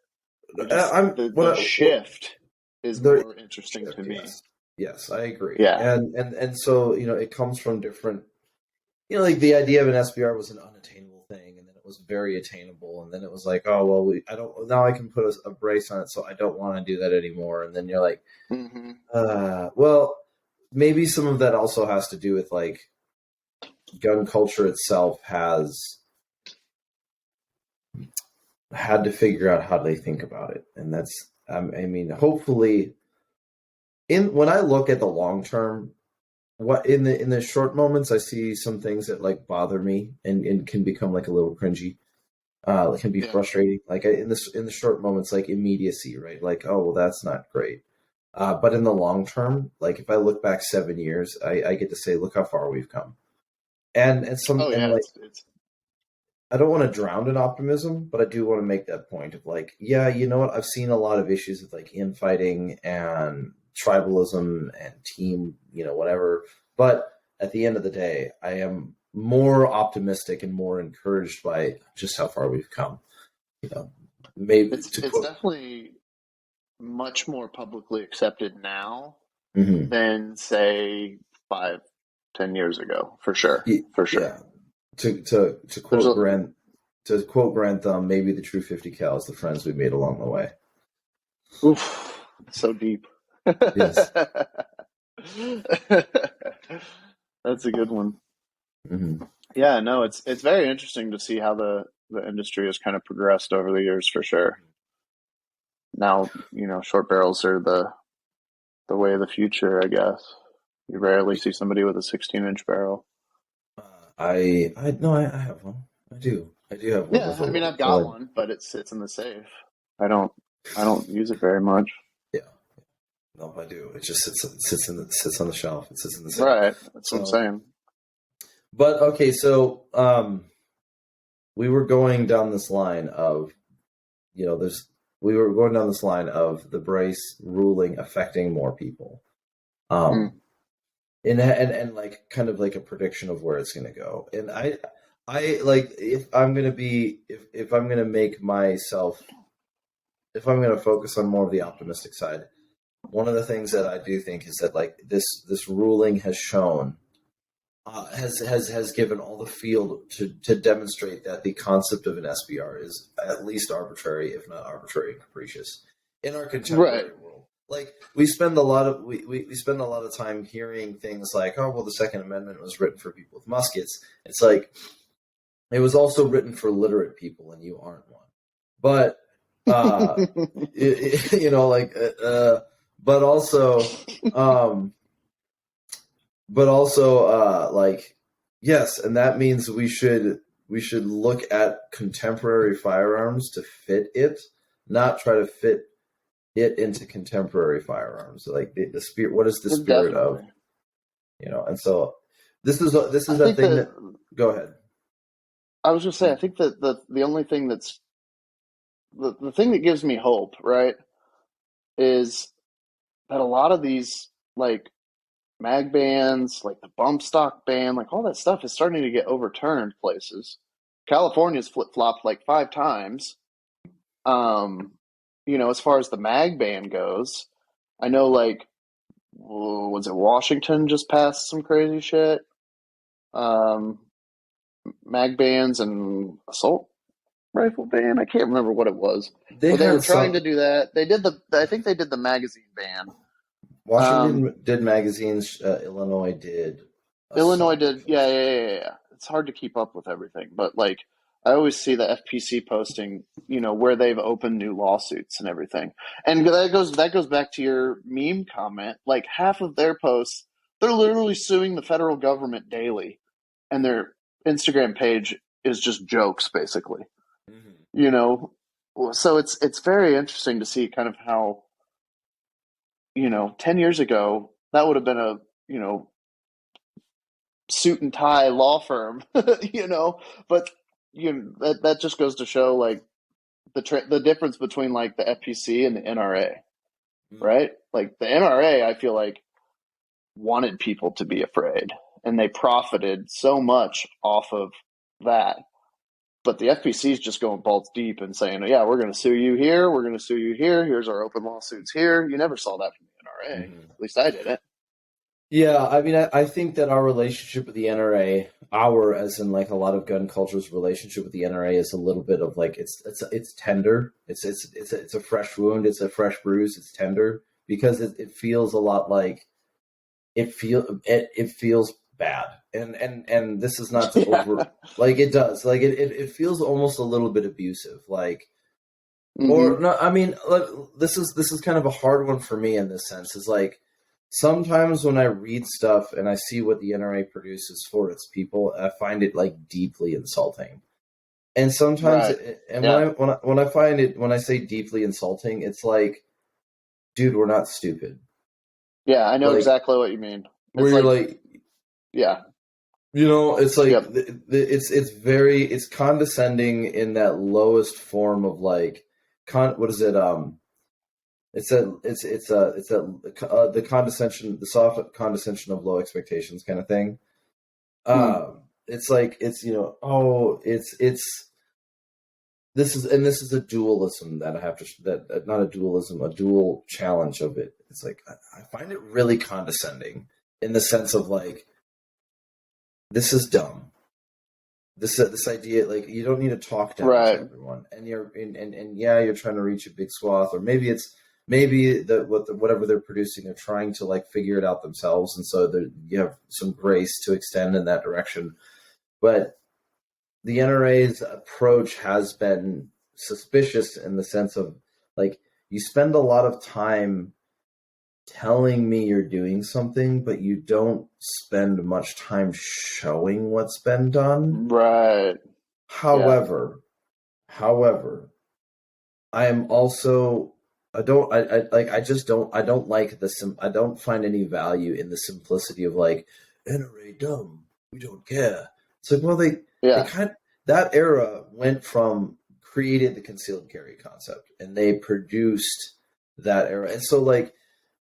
B: it just
A: I'm
B: the shift is
A: there
B: more interesting
A: shift.
B: to me.
A: Yes, yes, I agree.
B: Yeah.
A: And so it comes from different. Like the idea of an SBR was an unattainable thing, and then it was very attainable, and then it was like, oh well, I don't now I can put a brace on it, so I don't want to do that anymore. And then you're like,
B: Mm-hmm.
A: well, maybe some of that also has to do with like gun culture itself has had to figure out how they think about it, and that's I mean, hopefully, in when I look at the long term, what in the short moments, I see some things that like bother me and can become like a little cringy. It can be
B: Yeah.
A: frustrating. Like in the short moments, like immediacy, right? Like, oh well, that's not great. But in the long term, like if I look back 7 years, I get to say, look how far we've come.
B: Oh
A: And
B: yeah.
A: like
B: It's
A: I don't want to drown in optimism, but I do want to make that point of like, yeah, you know what? I've seen a lot of issues with like infighting and tribalism and team, whatever. But at the end of the day, I am more optimistic and more encouraged by just how far we've come. You know, maybe
B: it's
A: to
B: it's
A: quote.
B: definitely much more publicly accepted now
A: Mhm.
B: than say 5, 10 years ago, for sure. For sure.
A: Yeah, to
B: There's
A: quote
B: a
A: Grand Thumb, maybe the true 50 cal is the friends we made along the way.
B: oof, so deep.
A: Yes.
B: That's a good one.
A: Hmm.
B: Yeah, no, it's very interesting to see how the industry has kind of progressed over the years for sure. Now, short barrels are the way of the future, I guess. You rarely see somebody with a 16-inch barrel.
A: I no, I have one. I do have one
B: Yeah,
A: with a
B: I mean,
A: little
B: I've got
A: solid.
B: one, but it sits in the safe. I don't I don't use it very much.
A: Yeah, no, I do. It just sits on the shelf. It sits in the safe.
B: Right, that's what I'm
A: So,
B: saying.
A: but okay, so we were going down this line of there's we were going down this line of the brace ruling affecting more people.
B: Mm.
A: Um, and like kind of like a prediction of where it's going to go. And I like if I'm going to make myself if I'm going to focus on more of the optimistic side, one of the things that I do think is that like this ruling has shown has given all the field to demonstrate that the concept of an SBR is at least arbitrary, if not arbitrary and capricious, in our
B: Right.
A: contemporary world. like we spend a lot of we spend a lot of time hearing things like, oh well, the Second Amendment was written for people with muskets. It's like it was also written for literate people, and you aren't one. But you know, like but also um, like yes, and that means we should look at contemporary firearms to fit it, not try to fit it into contemporary firearms. Like the spirit, what is the spirit
B: Definitely.
A: of, you know? And so this is a
B: think
A: thing
B: that
A: that. Go ahead.
B: I was just say I think that the only thing that's the thing that gives me hope, right, is that a lot of these like mag bans, like the bump stock ban, like all that stuff is starting to get overturned places. California's flip flopped like 5 times. Um, as far as the mag ban goes, I know like was it Washington just passed some crazy shit? Um, mag bans and assault rifle ban. I can't remember what it was, but they were trying to do that. They did I think they did the magazine ban.
A: Washington did magazines. Illinois did.
B: Illinois did. Yeah. It's hard to keep up with everything, but like I always see the FPC posting, where they've opened new lawsuits and everything. And that goes back to your meme comment. Like half of their posts, they're literally suing the federal government daily, and their Instagram page is just jokes, basically. So it's very interesting to see kind of how 10 years ago that would have been a suit and tie law firm, but that just goes to show like the difference between like the FPC and the NRA, right? Like the NRA, I feel like wanted people to be afraid, and they profited so much off of that. But the FPC is just going balls deep and saying, yeah, we're going to sue you here. We're going to sue you here. Here's our open lawsuits here. You never saw that from the NRA. At least I didn't.
A: Yeah, I mean, I think that our relationship with the NRA, as in like a lot of gun culture's relationship with the NRA, is a little bit of like it's tender. It's a fresh wound. It's a fresh bruise. It's tender because it feels a lot like it feels bad. And this is not to over like it does like it feels almost a little bit abusive, like or no, I mean this is kind of a hard one for me in this sense. Is like sometimes when I read stuff and I see what the NRA produces for its people, I find it like deeply insulting. And sometimes when I find it, when I say deeply insulting, it's like, dude, we're not stupid.
B: Yeah, I know exactly what you mean.
A: Where you're like,
B: yeah.
A: It's like it's condescending in that lowest form of like what is it? The condescension, the soft condescension of low expectations kind of thing. It's like this is a dualism that I have to not a dualism, a dual challenge of it. It's like I find it really condescending in the sense of like, this is dumb. This idea, like, you don't need to talk down to everyone, and you're trying to reach a big swath, or maybe whatever they're producing, they're trying to like figure it out themselves, and so you have some grace to extend in that direction. But the NRA's approach has been suspicious in the sense of like, you spend a lot of time telling me you're doing something, but you don't spend much time showing what's been done.
B: Right.
A: However, I am also I don't find any value in the simplicity of like, NRA dumb, we don't care. It's like, well, they that era went from created the concealed carry concept, and they produced that era, and so like,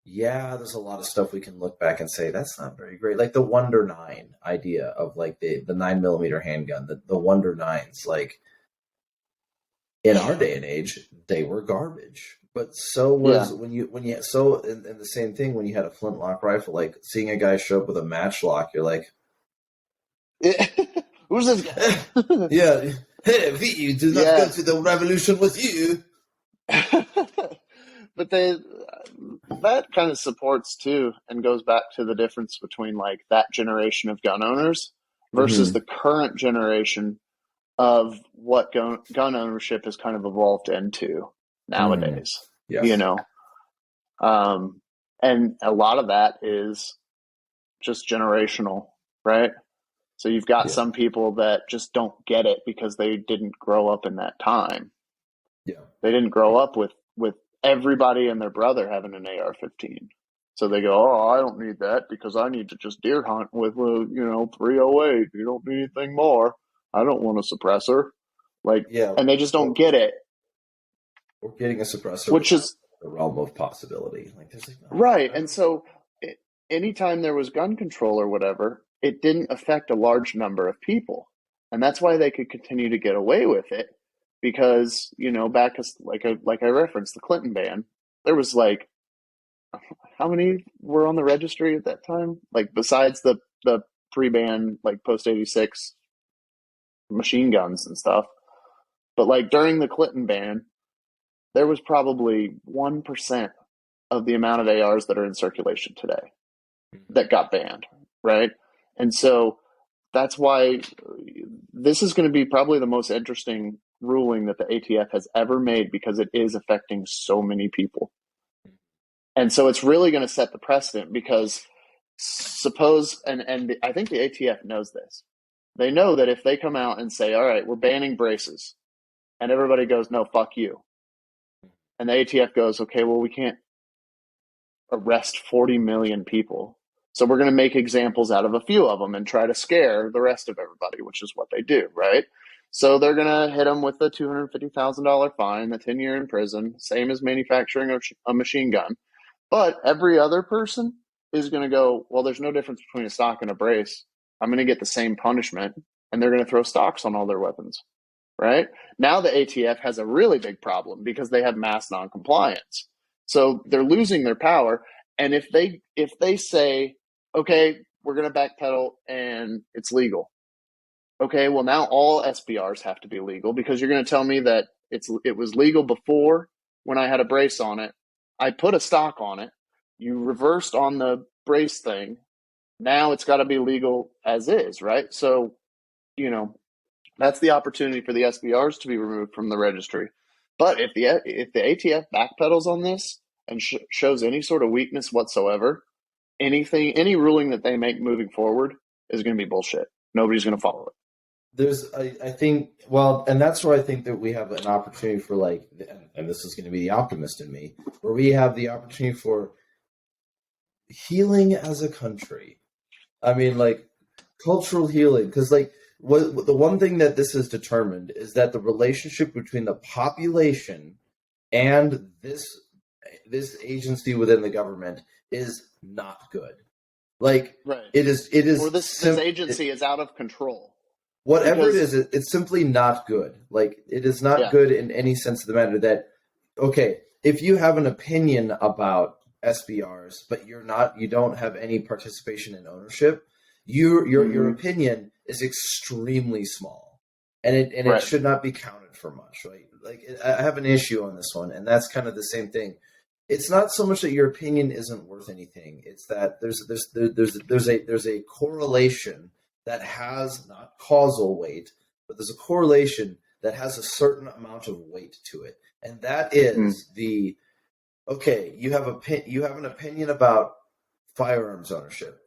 A: yeah, there's a lot of stuff we can look back and say that's not very great. Like the Wonder 9 idea of like the 9mm handgun, the Wonder 9s, like in our day and age, they were garbage. But so was when you and the same thing when you had a flintlock rifle, like seeing a guy show up with a matchlock, you're like,
B: who's this guy?
A: Yeah. Hey, V, do not go to the revolution with you.
B: but that kind of supports too, and goes back to the difference between like that generation of gun owners versus
A: Hmm.
B: the current generation of what gun ownership has kind of evolved into
A: Hmm.
B: nowadays. You
A: Yes.
B: know, and a lot of that is just generational, right? So you've got
A: Yeah.
B: some people that just don't get it because they didn't grow up in that time.
A: Yeah.
B: They didn't grow up with everybody and their brother having an AR-15. So they go, "Oh, I don't need that because I need to just deer hunt with 308. You don't need anything more. I don't want a suppressor." Like,
A: Yeah.
B: and they just don't
A: Or,
B: get it,
A: or getting a suppressor was
B: which
A: not
B: is
A: the realm of possibility. Like, there's like, no,
B: right.
A: I
B: And
A: don't.
B: so anytime there was gun control or whatever, it didn't affect a large number of people. And that's why they could continue to get away with it because, back as like I referenced the Clinton ban, there was like how many were on the registry at that time? Like besides the pre-ban like post 86 machine guns and stuff. But like during the Clinton ban, there was probably 1% of the amount of ARs that are in circulation today that got banned, right? And so that's why this is going to be probably the most interesting ruling that the ATF has ever made because it is affecting so many people. And so it's really going to set the precedent because suppose, and I think the ATF knows this. They know that if they come out and say, all right, we're banning braces, and everybody goes, no, fuck you. And the ATF goes, okay, well, we can't arrest 40 million people. So we're going to make examples out of a few of them and try to scare the rest of everybody, which is what they do, right? So they're going to hit them with the $250,000 fine, the 10-year in prison, same as manufacturing a machine gun. But every other person is going to go, well, there's no difference between a stock and a brace. I'm going to get the same punishment. And they're going to throw stocks on all their weapons, right? Now the ATF has a really big problem because they have mass noncompliance. So they're losing their power. And if they say, okay, we're going to backpedal and it's legal. Okay, well now all SBRs have to be legal because you're going to tell me that it was legal before when I had a brace on it. I put a stock on it. You reversed on the brace thing. Now it's got to be legal as is, right? So, you know, that's the opportunity for the SBRs to be removed from the registry. But if the ATF backpedals on this and shows any sort of weakness whatsoever, any ruling that they make moving forward is going to be bullshit. Nobody's going to follow it.
A: I think, well, and that's where I think that we have an opportunity for like, and this is going to be the optimist in me, where we have the opportunity for healing as a country. I mean, like cultural healing, because like the one thing that this has determined is that the relationship between the population and this agency within the government is not good. Like
B: Right.
A: it is
B: Or this agency is out of control.
A: whatever it
B: Because
A: is, it's simply not good. Like it is not
B: yeah,
A: good in any sense of the matter. That okay, if you have an opinion about SBRs, but you don't have any participation in ownership, your
B: mm-hmm.
A: opinion is extremely small, and it
B: Right.
A: should not be counted for much, right? Like I have an issue on this one, and that's kind of the same thing. It's not so much that your opinion isn't worth anything; it's that there's a correlation that has not causal weight, but there's a correlation that has a certain amount of weight to it, and that
B: Mm.
A: is the okay. You have an opinion about firearms ownership,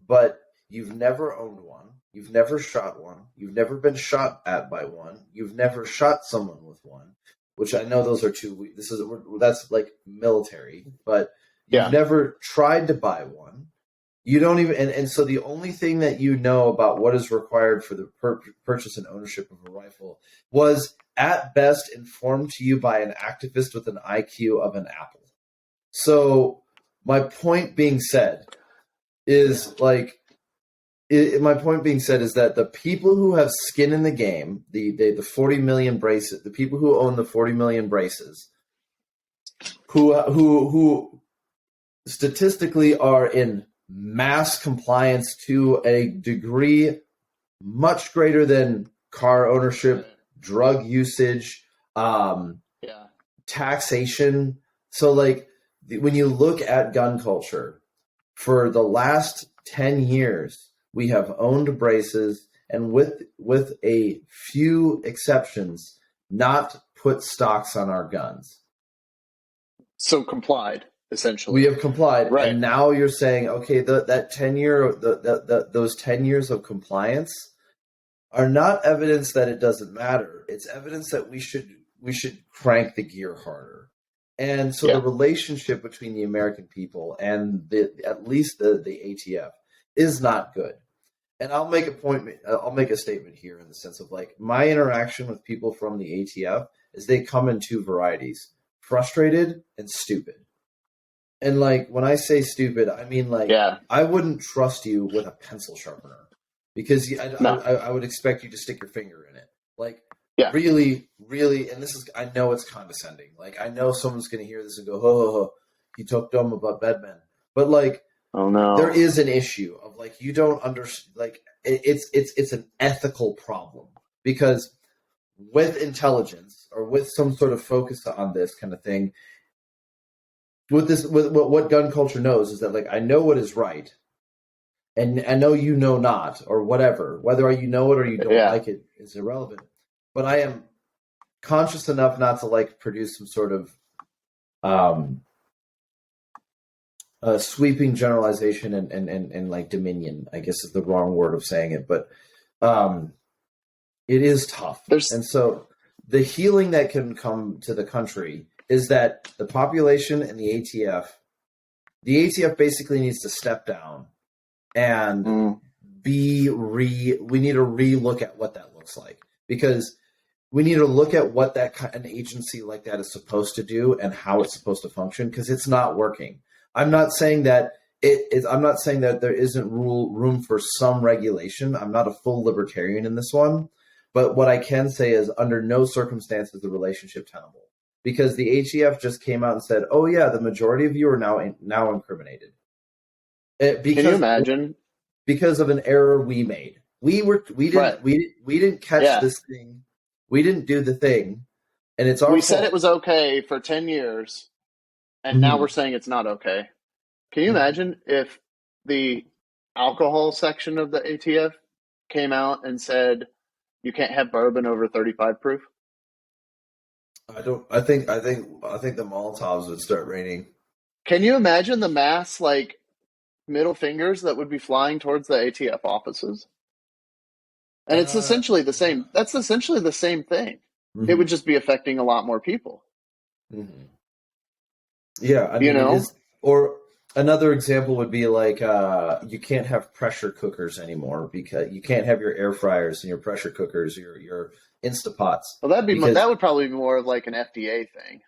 A: but you've never owned one. You've never shot one. You've never been shot at by one. You've never shot someone with one, which I know those are two. That's like military, but you've
B: Yeah.
A: never tried to buy one. You don't even, and so the only thing that you know about what is required for the purchase and ownership of a rifle was at best informed to you by an activist with an IQ of an apple. So my point being said
B: Yeah.
A: is like, my point being said is that the people who have skin in the game, the 40 million braces, the people who own the 40 million braces, who statistically are in mass compliance to a degree much greater than car ownership,
B: Right.
A: drug usage,
B: Yeah.
A: taxation, So like when you look at gun culture, for the last 10 years, we have owned braces and with a few exceptions, not put stocks on our guns.
B: So complied,
A: We
B: essentially.
A: have complied,
B: Right.
A: and now you're saying, okay, that 10 year, those 10 years of compliance are not evidence that it doesn't matter. It's evidence that we should crank the gear harder. And so the
B: Yeah.
A: relationship between the American people and at least the ATF is not good. And I'll make a statement here in the sense of like my interaction with people from the ATF is they come in two varieties: frustrated and stupid. And like when I say stupid, I mean like
B: Yeah.
A: I wouldn't trust you with a pencil sharpener because
B: No.
A: I would expect you to stick your finger in it. Like
B: Yeah.
A: really, really, and this is I know it's condescending. Like I know someone's going to hear this and go, "Ho ho ho, he talked dumb about bedmen," but like
B: Oh
A: there
B: no.
A: is an issue of like you don't understand. Like it's an ethical problem because with intelligence or with some sort of focus on this kind of thing, with what gun culture knows is that like I know what is right, and I know you know not, or whatever. Whether you know it or you don't
B: Yeah.
A: like it is irrelevant. But I am conscious enough not to like produce some sort of um, sweeping generalization and like dominion. I guess is the wrong word of saying it, but um, it is tough.
B: There's
A: And so the healing that can come to the country is that the population and the ATF basically needs to step down and
B: mm,
A: we need to relook at what that looks like, because we need to look at what an agency like that is supposed to do and how it's supposed to function, because it's not working. I'm not saying that I'm not saying that there isn't room for some regulation. I'm not a full libertarian in this one, but what I can say is under no circumstances is the relationship tenable, because the ATF just came out and said, "Oh yeah, the majority of you are now incriminated."
B: can you
A: Because
B: imagine?
A: of an error we made.
B: Right.
A: We didn't catch
B: Yeah.
A: this thing. We didn't do the thing, and it's our
B: We said it
A: fault.
B: was okay for 10 years, and now we're
A: Mhm.
B: saying it's not okay. Can you
A: Mhm.
B: imagine if the alcohol section of the ATF came out and said you can't have bourbon over 35 proof?
A: I don't. I think the Molotovs would start raining.
B: Can you imagine the mass like middle fingers that would be flying towards the ATF offices? And it's
A: Uh,
B: essentially the same. That's essentially the same thing. It would
A: mhm.
B: just be affecting a lot more people,
A: Mhm. Yeah, I
B: you
A: mean it
B: know?
A: is. Or another example would be like you can't have pressure cookers anymore, because you can't have your air fryers and your pressure cookers, your Instapots,
B: Well,
A: because
B: that would probably be more of like an FDA thing,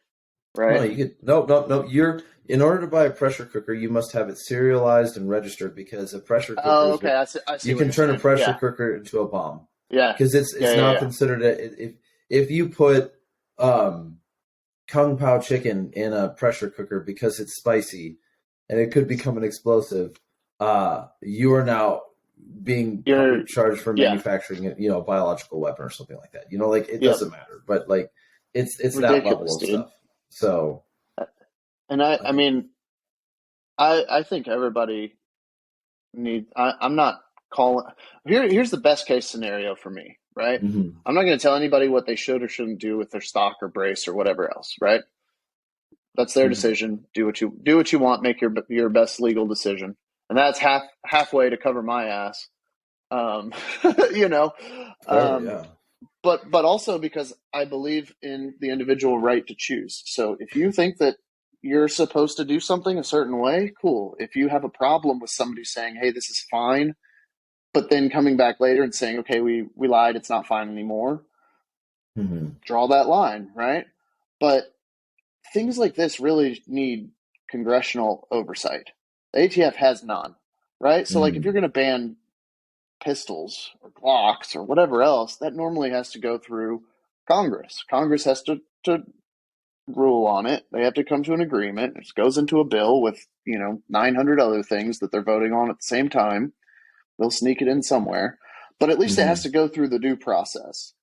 A: no,
B: right?
A: you could no. You're in order to buy a pressure cooker, you must have it serialized and registered, because a pressure cooker
B: Oh,
A: is
B: okay. I see
A: you
B: what
A: can
B: you're
A: turn a
B: saying.
A: pressure
B: Yeah,
A: cooker into a bomb,
B: yeah,
A: because it's
B: yeah, yeah,
A: now
B: yeah.
A: considered if you put um, kung pao chicken in a pressure cooker because it's spicy and it could become an explosive. You are now being
B: You're,
A: charged for
B: yeah,
A: manufacturing, a biological weapon or something like that. Like it
B: yep.
A: doesn't matter, but like it's that level
B: Ridiculous,
A: of
B: dude.
A: stuff. So
B: And
A: I
B: I
A: think.
B: mean, I think everybody I'm not calling. Here's the best case scenario for me, right?
A: Mhm.
B: I'm not going to tell anybody what they should or shouldn't do with their stock or brace or whatever else, right? That's their
A: Mhm.
B: decision. Do what you want. Make your best legal decision, and that's halfway to cover my ass. Um, you know,
A: Fair,
B: um,
A: yeah.
B: but also because I believe in the individual right to choose. So if you think that you're supposed to do something a certain way, cool. If you have a problem with somebody saying, "Hey, this is fine," but then coming back later and saying, "Okay, we lied. It's not fine anymore,"
A: Mhm.
B: draw that line, right? But things like this really need congressional oversight. The ATF has none, right? So, like, if you're
A: Mhm.
B: going to ban pistols or Glocks or whatever else, that normally has to go through Congress. Congress has to rule on it. They have to come to an agreement. It goes into a bill with 900 other things that they're voting on at the same time. They'll sneak it in somewhere, but at least it has
A: Mhm.
B: to go through the due process.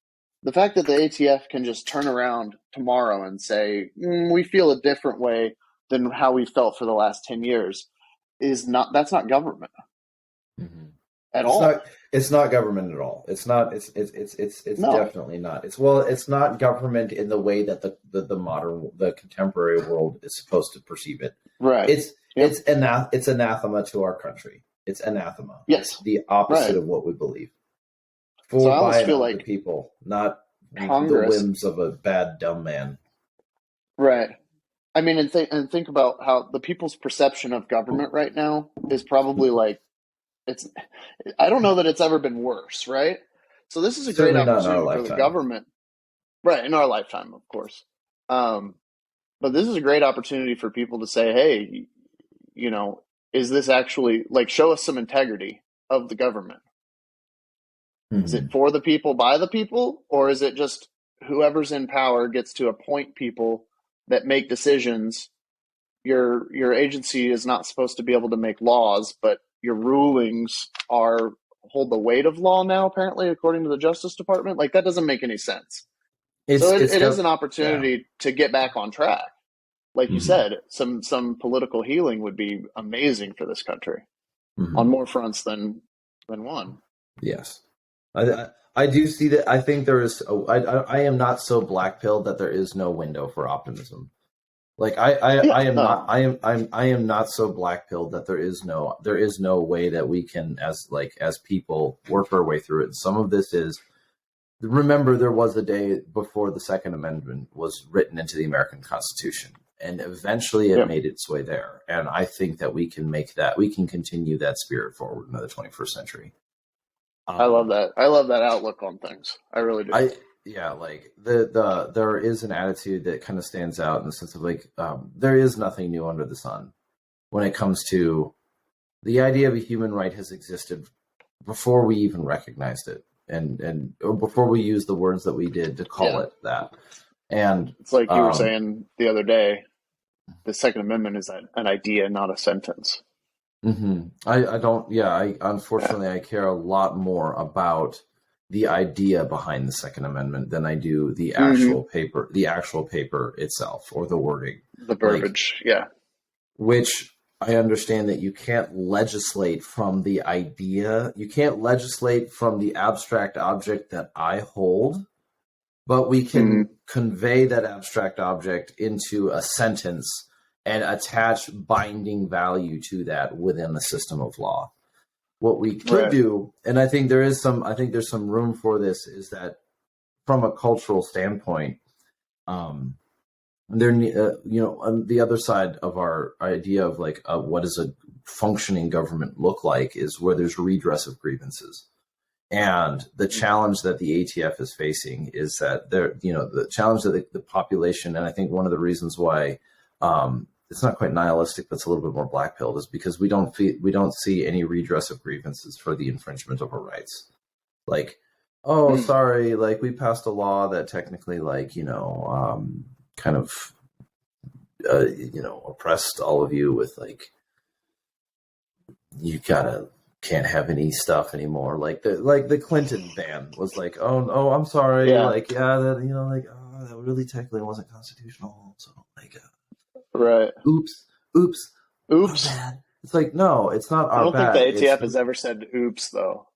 B: the fact that the ATF can just turn around tomorrow and say, we feel a different way than how we felt for the last 10 years that's not government
A: Mm-hmm.
B: at
A: It's
B: all.
A: not. It's not government at all. It's not. It's
B: No.
A: definitely not. It's not government in the way that the contemporary world is supposed to perceive it.
B: Right.
A: It's
B: Yep.
A: it's anathema to our country. It's anathema. It's
B: Yes.
A: the opposite
B: Right.
A: of what we believe.
B: So I
A: For by
B: almost
A: and
B: feel
A: of the
B: like
A: people, not the
B: Congress,
A: whims of a bad dumb man.
B: right. I mean, and think about how the people's perception of government right now is probably like, it's, I don't know that it's ever been worse, right? So this is a great
A: Certainly not in our
B: opportunity for the
A: lifetime.
B: government, right, in our lifetime, of course. Um, but this is a great opportunity for people to say, hey, you know, is this actually like show us some integrity of the government? Is
A: Mm-hmm.
B: it for the people, by the people, or is it just whoever's in power gets to appoint people that make decisions? Your agency is not supposed to be able to make laws, but your rulings are hold the weight of law now, apparently, according to the Justice Department. Like that doesn't make any sense. So
A: It's
B: it is an
A: yeah.
B: opportunity to get back on track. Like you
A: Mm-hmm.
B: said, some political healing would be amazing for this country on
A: Mm-hmm.
B: more fronts than one.
A: Yes, I do see that. I think there is. I am not so black pilled that there is no window for optimism. Like
B: Yeah,
A: I am not.
B: no,
A: I am not so black pilled that there is no way that we can as people work our way through it. And some of this is, remember, there was a day before the Second Amendment was written into the American Constitution, and eventually it
B: yeah,
A: made its way there. And I think that we can continue that spirit forward into the 21st century.
B: I love
A: Um,
B: that. I love that outlook on things. I really do.
A: I yeah, like there is an attitude that kind of stands out in the sense of like there is nothing new under the sun when it comes to the idea of a human right has existed before we even recognized it, and or before we used the words that we did to call
B: Yeah,
A: it that. And
B: it's like you were
A: um,
B: saying the other day. The Second Amendment is an idea, not a sentence.
A: I don't. Yeah, I
B: Yeah.
A: unfortunately I care a lot more about the idea behind the Second Amendment than I do
B: Mm-hmm.
A: the actual paper itself or the wording.
B: The
A: Like,
B: verbiage. Yeah.
A: which I understand that you can't legislate from the idea, you can't legislate from the abstract object that I hold, but we can
B: Mm-hmm.
A: convey that abstract object into a sentence and attach binding value to that within the system of law. What we could
B: Right.
A: do, and I think there's some room for this, is that from a cultural standpoint, um, there, on the other side of our idea of like what does a functioning government look like is where there's redress of grievances. And the challenge that the ATF is facing is that the challenge that the population, and I think one of the reasons why it's not quite nihilistic, but it's a little bit more black pilled, is because we don't see any redress of grievances for the infringement of our rights. Like, oh,
B: Mm.
A: sorry, like we passed a law that technically, like, kind of, oppressed all of you with like you can't have any stuff anymore. Like the Clinton ban was like, oh, I'm sorry,
B: Yeah.
A: like yeah, that like that really technically wasn't constitutional. So like,
B: Right.
A: oops, oops, our
B: Oops.
A: bad. It's like no, it's not
B: I
A: our
B: don't think the
A: bad. It's
B: ATF has ever said oops, though.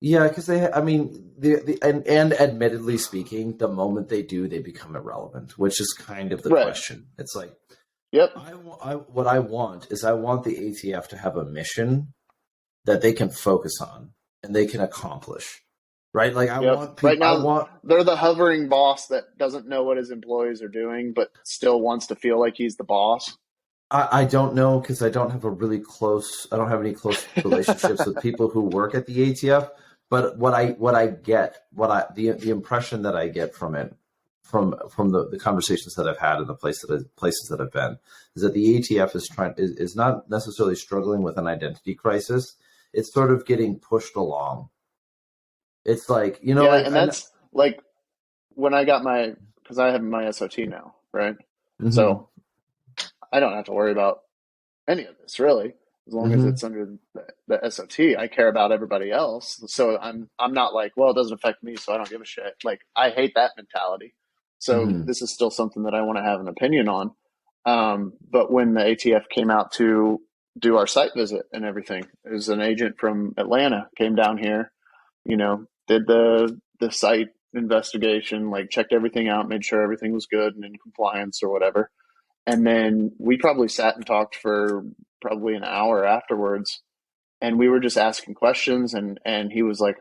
A: yeah, because I mean, and admittedly speaking, the moment they do, they become irrelevant, which is kind of the
B: Right.
A: question. It's like
B: Yep.
A: what I want is I want the ATF to have a mission that they can focus on and they can accomplish, right? Like
B: Yep. Right
A: I
B: now,
A: want,
B: they're the hovering boss that doesn't know what his employees are doing, but still wants to feel like he's the boss.
A: I don't know because I don't have I don't have any close relationships with people who work at the ATF. But the impression that I get from it, from the conversations that I've had and the places that I've been, is that the ATF is not necessarily struggling with an identity crisis. It's sort of getting pushed along. It's like,
B: Yeah,
A: like
B: and that's like when I got because I have my SOT now, right?
A: mm-hmm,
B: So I don't have to worry about any of this really. As long as
A: Mm-hmm.
B: it's under the SOT, I care about everybody else. So I'm not like, well, it doesn't affect me, so I don't give a shit. Like, I hate that mentality. So
A: Mm-hmm.
B: this is still something that I want to have an opinion on. But when the ATF came out to do our site visit and everything, it was an agent from Atlanta came down here, did the site investigation, like checked everything out, made sure everything was good and in compliance or whatever. And then we probably sat and talked for probably an hour afterwards, and we were just asking questions, and he was like,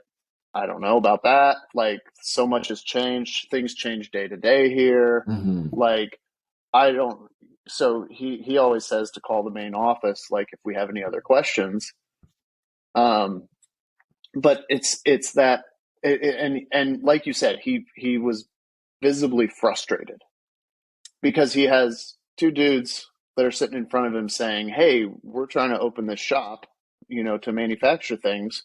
B: I don't know about that. Like, so much has changed. Things change day to day here.
A: Mm-hmm.
B: Like, I don't. So he always says to call the main office, like, if we have any other questions. But it's that, and like you said, he was visibly frustrated because he has two dudes that are sitting in front of him saying, "Hey, we're trying to open this shop, to manufacture things.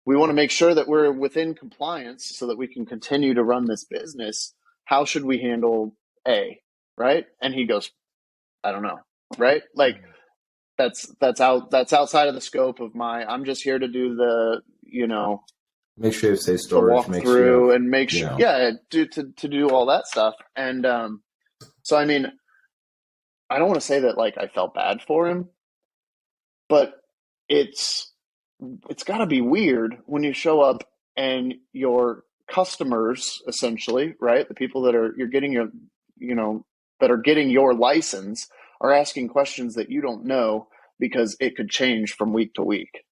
B: We want to make sure that we're within compliance so that we can continue to run this business. How should we handle A?" Right? And he goes, "I don't know." Right? Like, that's outside of the scope of my. I'm just here to do
A: Make sure you have safe
B: the
A: storage. Make sure you
B: walkthrough
A: have,
B: and make
A: you
B: sure,
A: know.
B: yeah, to do all that stuff. And so I mean, I don't want to say that like I felt bad for him, but it's it's got to be weird when you show up and your customers, essentially, right, the people that are you're getting your you know that are getting your license, are asking questions that you don't know because it could change from week to week.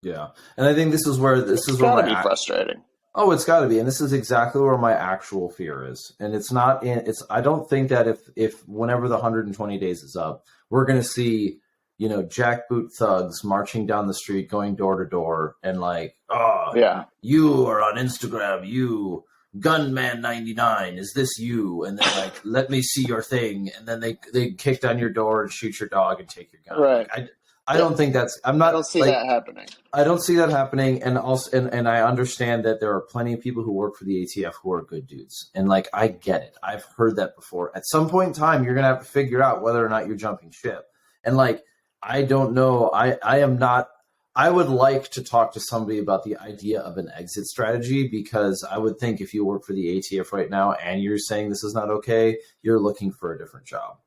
A: Yeah, and I think this
B: It's
A: is where
B: got to
A: my
B: be frustrating.
A: oh, it's got to be, and this is exactly where my actual fear is, and it's not in. It's I don't think that if whenever the 120 days is up, we're going to see jackboot thugs marching down the street, going door to door, and like, oh,
B: Yeah,
A: you are on Instagram, you gunman 99, is this you? And then like, let me see your thing, and then they kick down your door and shoot your dog and take your gun.
B: right.
A: Like I
B: Yeah,
A: don't think that's. I'm
B: I
A: not
B: don't see
A: like
B: that happening.
A: I don't see that happening, and also, and I understand that there are plenty of people who work for the ATF who are good dudes, and like I get it. I've heard that before. At some point in time, you're gonna have to figure out whether or not you're jumping ship, and like I don't know. I am not. I would like to talk to somebody about the idea of an exit strategy, because I would think if you work for the ATF right now and you're saying this is not okay, you're looking for a different job.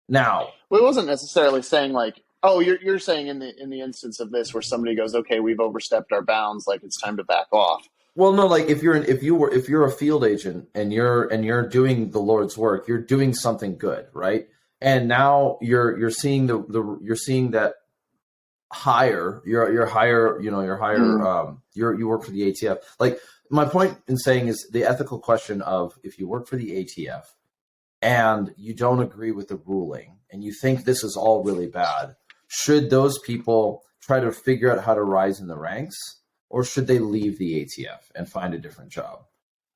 A: Now,
B: Well, it wasn't necessarily saying like, oh, you're saying in the instance of this where somebody goes, okay, we've overstepped our bounds, like it's time to back off.
A: well, no, like if you're a field agent and you're doing the Lord's work, you're doing something good, right? And now you're seeing the you're seeing that higher, you're higher, you're higher,
B: Mm,
A: you work for the ATF. Like, my point in saying is the ethical question of, if you work for the ATF and you don't agree with the ruling and you think this is all really bad, should those people try to figure out how to rise in the ranks, or should they leave the ATF and find a different job?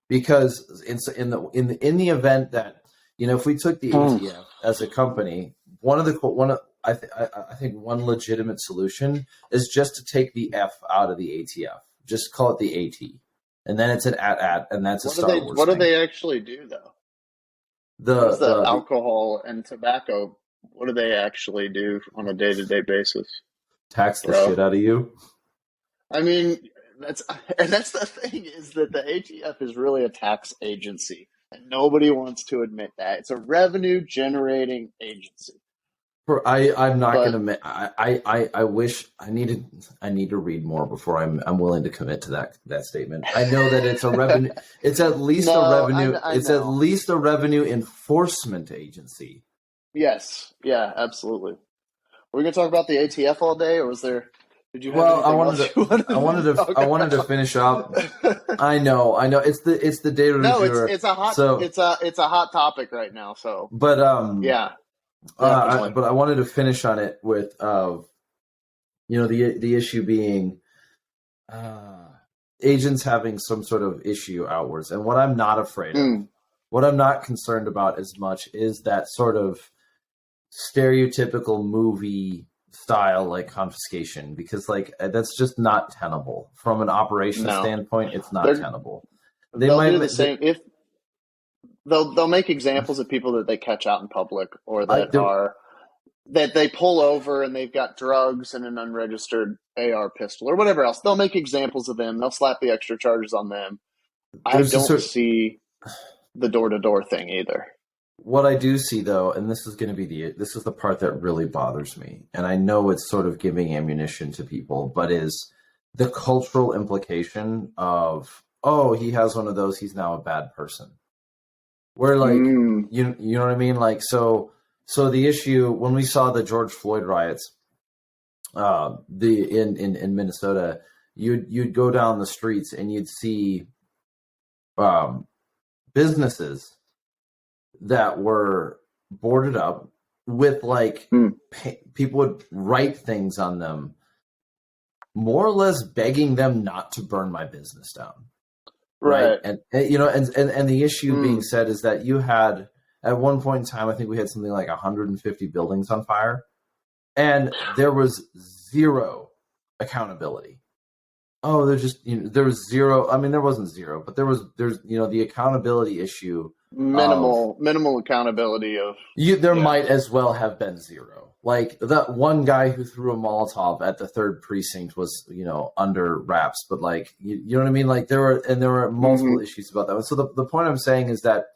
A: Because in the event that, if we took the
B: mm.
A: ATF as a company, one of the one of I think one legitimate solution is just to take the F out of the ATF. Just call it the AT, and then it's an at, and that's a Star Wars
B: What do
A: thing.
B: they actually do though? What
A: The
B: is the
A: the
B: alcohol and tobacco? What do they actually do on a day to day basis,
A: tax the
B: bro?
A: shit out of you.
B: I mean, that's the thing, is that the ATF is really a tax agency, and nobody wants to admit that. It's a revenue generating agency.
A: I'm not
B: But
A: gonna. I wish I need to read more before I'm willing to commit to that statement. I know that it's a revenue. It's at least a
B: no,
A: revenue.
B: I
A: It's at
B: know.
A: least a revenue enforcement agency.
B: Yes, yeah, absolutely. We're we gonna talk about the ATF all day, or was there? Did you have
A: Well,
B: anything else you wanted to talk
A: I wanted to
B: about?
A: finish up. I know. It's the data
B: No,
A: reviewer. So,
B: it's a hot topic right now. So
A: but
B: yeah, definitely.
A: but I wanted to finish on it with the issue being uh agents having some sort of issue outwards, and what I'm not afraid of,
B: Mm,
A: what I'm not concerned about as much, is that sort of stereotypical movie style, like confiscation, because like that's just not tenable from an operations
B: no,
A: standpoint. It's not
B: they're
A: tenable. They
B: they'll
A: might
B: do the same if they'll make examples of people that they catch out in public or
A: I
B: that
A: there,
B: are that they pull over and they've got drugs and an unregistered AR pistol or whatever else. They'll make examples of them. They'll slap the extra charges on them. I
A: There's a
B: don't
A: certain
B: see the door-to-door thing either.
A: what I do see though, and this is going to be this is the part that really bothers me, and I know it's sort of giving ammunition to people, but is the cultural implication of, oh, he has one of those, he's now a bad person. Where like you know what I mean? Like so the issue when we saw the George Floyd riots, the in Minnesota, you'd go down the streets and you'd see businesses that were boarded up with like people would write things on them, more or less begging them not to burn my business down. Right. And you know, and the issue being said is that you had at one point in time, I think we had something like 150 buildings on fire, and there was zero accountability. Oh, there's just, you know, there was zero. I mean, there wasn't zero, but there's, you know, the accountability issue.
B: Minimal accountability of
A: there might as well have been zero. Like that one guy who threw a Molotov at the 3rd precinct was, you know, under wraps, but like, you know what I mean? Like there were multiple issues about that. So the point I'm saying is that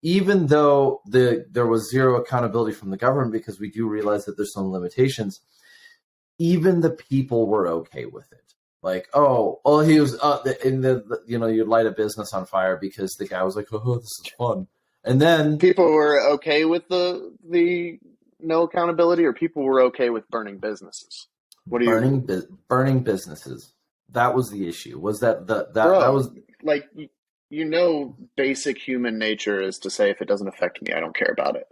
A: even though there was zero accountability from the government, because we do realize that there's some limitations, even the people were okay with it. Like, oh, he was in the you know, you light a business on fire because the guy was like, oh, this is fun. And then
B: people were okay with the no accountability, or people were okay with burning businesses. What do you
A: burning businesses? That was the issue. Was that that was
B: like, you know, basic human nature is to say, if it doesn't affect me, I don't care about it.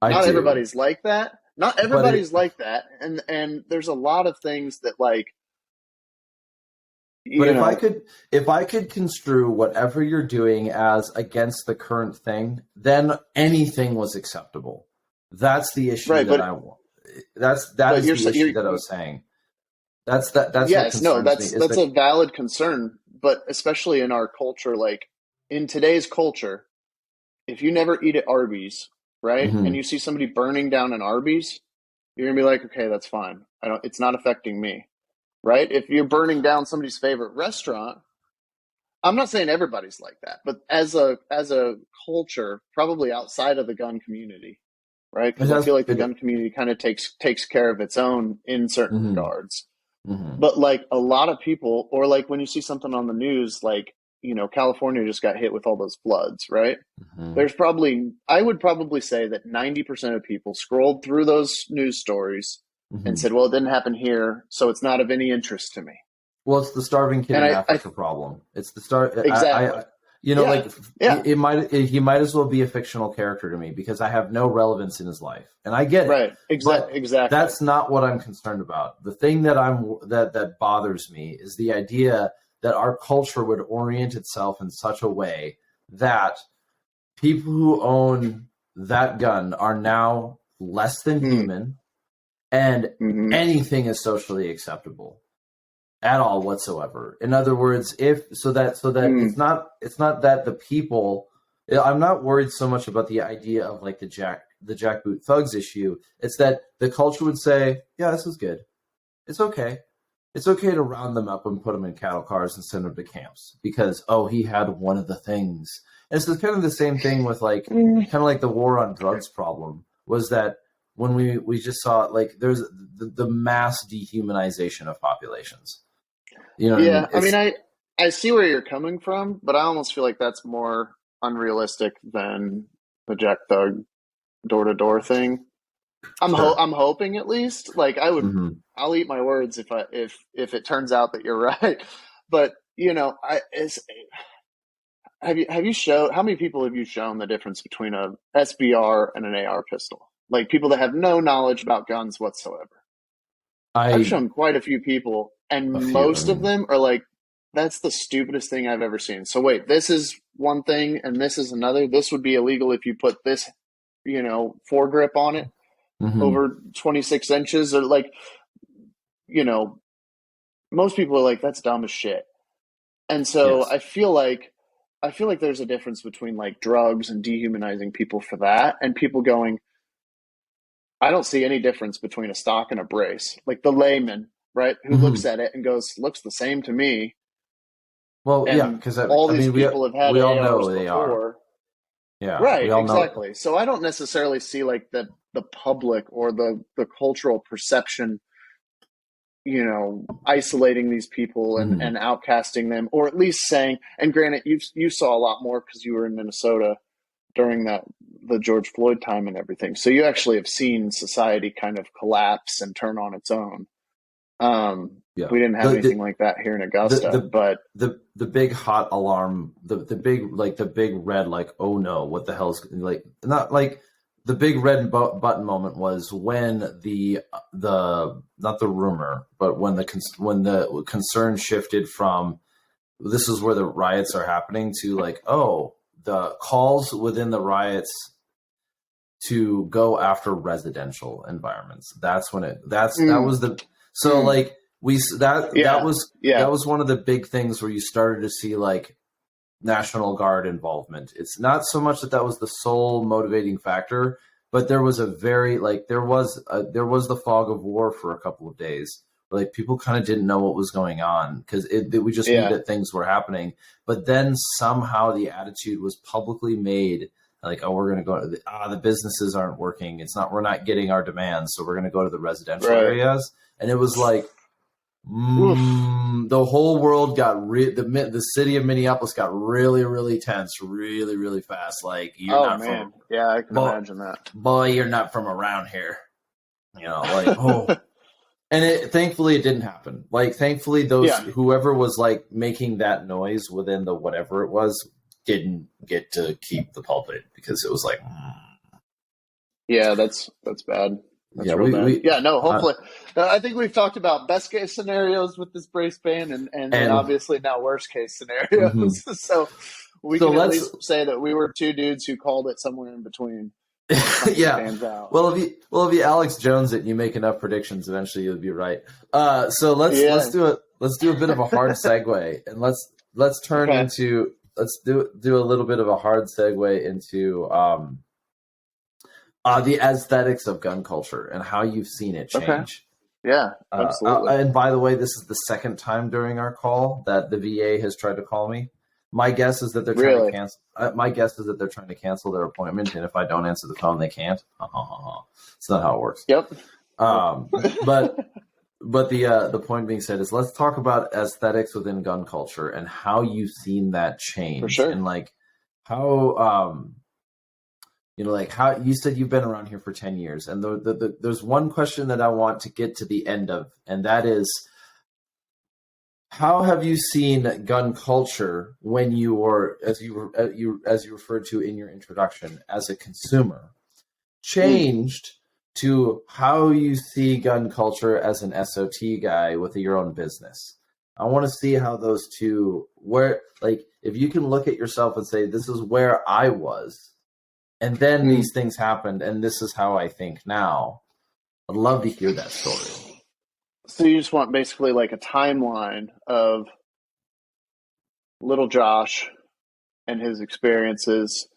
B: Not everybody's like that. Not everybody's like that, and there's a lot of things that like.
A: But if I could construe whatever you're doing as against the current thing, then anything was acceptable. That's the issue that I want. That is the issue that I was saying. That's
B: yes, no, that's a valid concern, but especially in our culture, like in today's culture, if you never eat at Arby's, right, and you see somebody burning down an Arby's, you're gonna be like, okay, that's fine. It's not affecting me. Right? If you're burning down somebody's favorite restaurant, I'm not saying everybody's like that, but as a culture, probably outside of the gun community, right? Because I feel like the gun community kind of takes care of its own in certain regards. But like a lot of people, or like when you see something on the news, like, you know, California just got hit with all those floods, right? I would probably say that 90% of people scrolled through those news stories and said, well, it didn't happen here, so it's not of any interest to me.
A: Well, it's the starving kid in Africa problem. It's the
B: exactly.
A: You know, he might as well be a fictional character to me because I have no relevance in his life, and I get it.
B: Right, exactly.
A: That's not what I'm concerned about. The thing that that bothers me is the idea that our culture would orient itself in such a way that people who own that gun are now less than human. And anything is socially acceptable at all whatsoever. In other words, it's not that the people. I'm not worried so much about the idea of like the jackboot thugs issue. It's that the culture would say, yeah, this is good. It's okay. It's okay to round them up and put them in cattle cars and send them to camps because, oh, he had one of the things. And it's kind of the same thing with like kind of like the war on drugs problem was that. When we just saw like there's the mass dehumanization of populations. You know what I mean?
B: I mean, I see where you're coming from, but I almost feel like that's more unrealistic than the Jack Thug door-to-door thing. I'm hoping at least. Like I'll eat my words if it turns out that you're right. But you know, how many people have you shown the difference between a SBR and an AR pistol? Like people that have no knowledge about guns whatsoever. I've shown quite a few people, and most of them are like, that's the stupidest thing I've ever seen. So wait, this is one thing and this is another. This would be illegal if you put this, you know, foregrip on it over 26 inches or like, you know, most people are like, that's dumb as shit. And so I feel like there's a difference between like drugs and dehumanizing people for that and people going, I don't see any difference between a stock and a brace. Like the layman, right, who looks
A: Mhm.
B: at it and goes, looks the same to me.
A: Well, yeah,
B: And
A: because
B: all
A: I
B: these
A: mean,
B: people have had
A: we all
B: ARs
A: know they are.
B: before.
A: Yeah, we
B: Right,
A: all know.
B: exactly. So I don't necessarily see like the public or the cultural perception, isolating these people
A: Mhm.
B: and outcasting them, or at least saying, and granted, you saw a lot more because you were in Minnesota during the George Floyd time and everything. So you actually have seen society kind of collapse and turn on its own.
A: Yeah.
B: We didn't have
A: The
B: anything like that here in
A: the
B: Augusta,
A: the
B: but
A: the big hot alarm, the big, like the big red, like, oh no, what the hell's, like, not like the big red button moment was when the not the rumor, but when when the concern shifted from this is where the riots are happening to, like, oh, the calls within the riots to go after residential environments. That's when that
B: mm,
A: was the, so
B: mm,
A: like that
B: yeah, yeah,
A: was one of the big things where you started to see like National Guard involvement. It's not so much that was the sole motivating factor, but there was a very, like, there was the fog of war for a couple of days. Like people kind of didn't know what was going on because we just knew
B: yeah,
A: that things were happening. But then somehow the attitude was publicly made, like, oh, we're going to go to the businesses aren't working. We're not getting our demands, so we're going to go to the residential
B: right.
A: areas. And it was like,
B: Oof.
A: the whole world got the city of Minneapolis got really, really tense, really, really fast. Like, you're
B: Oh
A: not from,
B: man, yeah, I can
A: boy,
B: imagine that.
A: you're not from around here. Like, oh. And thankfully it didn't happen. Like, thankfully
B: Yeah,
A: whoever was like making that noise within the whatever it was didn't get to keep the pulpit, because it was like,
B: yeah, that's bad.
A: yeah,
B: That's real bad. Yeah, no,
A: uh,
B: hopefully. I think we've talked about best case scenarios with this brace ban and then
A: and
B: obviously now worst case
A: mhm.
B: scenarios. So we
A: So
B: can at
A: let's,
B: least say that we were two dudes who called it somewhere in between and something
A: yeah.
B: pans out.
A: If you Alex Jones it and you make enough predictions, eventually you'll be right. So
B: Yeah.
A: let's do a bit of a hard segue, and let's turn
B: Okay.
A: into, let's do a little bit of a hard segue into the aesthetics of gun culture and how you've seen it
B: Okay.
A: change.
B: Yeah, absolutely.
A: And by the way, this is the second time during our call that the VA has tried to call me. My guess is that they're trying to
B: Really.
A: cancel. My guess is that they're trying to cancel their appointment, and if I don't answer the phone, they can't. It's not how it works.
B: Yep. Yep.
A: But the point being said is, let's talk about aesthetics within gun culture and how you've seen that
B: For
A: change,
B: sure.
A: and like how like how you said you've been around here for 10 years, and there's one question that I want to get to the end of, and that is, how have you seen gun culture when you were, as you referred to in your introduction, as a consumer,
B: Mm.
A: changed to how you see gun culture as an SOT guy with your own business? I want to see how those two, where, like, if you can look at yourself and say, this is where I was, and then
B: Mm.
A: these things happened, and this is how I think now. I'd love to hear that story.
B: So you just want basically like a timeline of little Josh and his experiences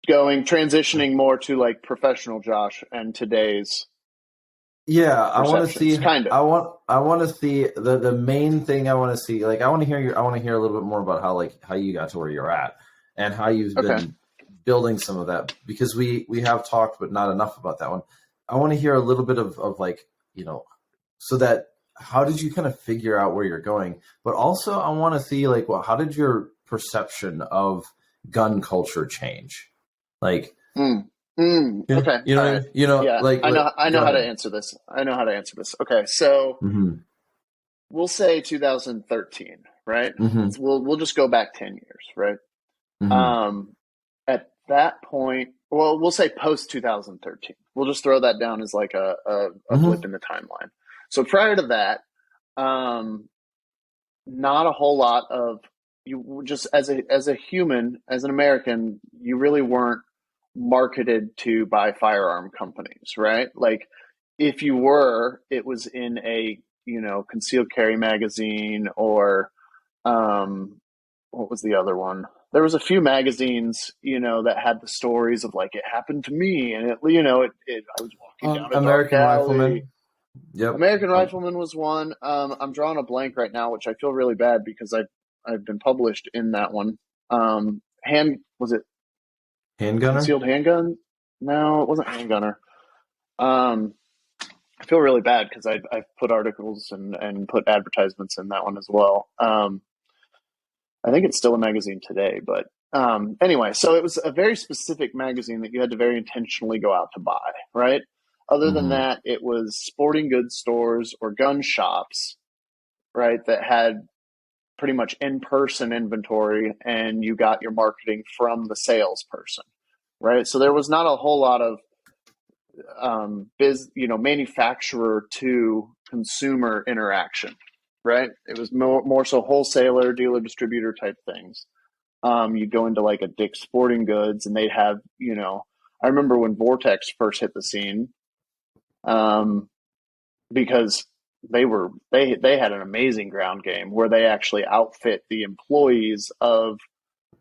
B: transitioning more to like professional Josh and today's
A: Yeah, I want to
B: perceptions,
A: see.
B: kind of.
A: I want to see the main thing. I want to see, like, I want to hear a little bit more about how you got to where you're at, and how you've
B: Okay.
A: been building some of that, because we have talked, but not enough about that one. I want to hear a little bit of like, so that, how did you kind of figure out where you're going? But also I want to see, like, well, how did your perception of gun culture change? Like,
B: Mm. Mm. Okay. All right. Yeah, I know
A: go
B: how to
A: ahead.
B: answer this. I know how to answer this. Okay. So
A: Mm-hmm.
B: we'll say 2013, right?
A: Mm-hmm.
B: We'll just go back 10 years, right?
A: Mm-hmm.
B: Um, at that point, well, we'll say post 2013. We'll just throw that down as like a blip
A: Mm-hmm.
B: in the timeline. So prior to that, um, not a whole lot of, you just as a human, as an American, you really weren't marketed to by firearm companies, right? Like if you were, it was in a, concealed carry magazine or what was the other one? there was a few magazines, that had the stories of like, it happened to me. And I was walking down a dark
A: American
B: alley.
A: Rifleman. Yep.
B: American Rifleman was one. I'm drawing a blank right now, which I feel really bad because I've been published in that one. Was it
A: Handgunner.
B: Concealed Handgun? No, it wasn't Handgunner. Um, I feel really bad because I've put articles and put advertisements in that one as well. I think it's still a magazine today, but anyway, so it was a very specific magazine that you had to very intentionally go out to buy, right? Other than
A: Mm-hmm.
B: that, it was sporting goods stores or gun shops, right, that had pretty much in-person inventory, and you got your marketing from the salesperson, right? So there was not a whole lot of manufacturer to consumer interaction, right? It was more so wholesaler, dealer, distributor type things. You'd go into like a Dick's Sporting Goods, and they'd have, I remember when Vortex first hit the scene, because they had an amazing ground game where they actually outfit the employees of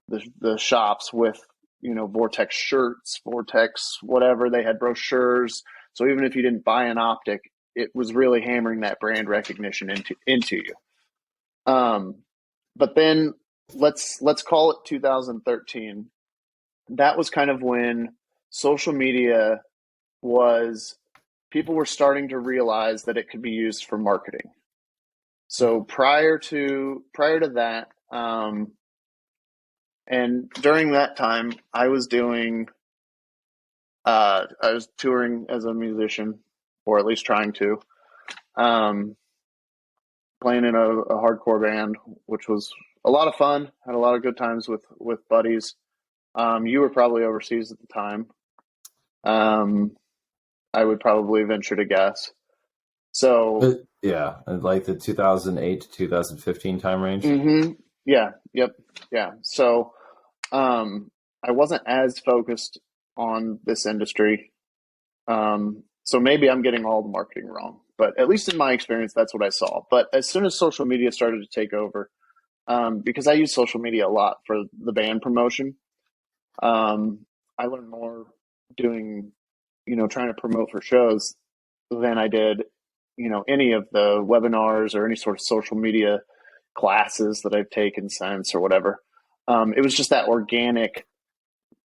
B: the shops with Vortex shirts, Vortex whatever. They had brochures, so even if you didn't buy an optic, it was really hammering that brand recognition into you. But then let's call it 2013. That was kind of when social media was, people were starting to realize that it could be used for marketing. So prior to that, and during that time, I was touring as a musician, or at least trying to, playing in a hardcore band, which was a lot of fun. Had a lot of good times with buddies. You were probably overseas at the time. I would probably venture to guess. So
A: yeah, like the 2008 to 2015 time range.
B: mm-hmm, yeah, yep, yeah. So I wasn't as focused on this industry. So maybe I'm getting all the marketing wrong, but at least in my experience, that's what I saw. But as soon as social media started to take over, because I use social media a lot for the band promotion, I learned more doing, trying to promote for shows than I did, any of the webinars or any sort of social media classes that I've taken since or whatever. It was just that organic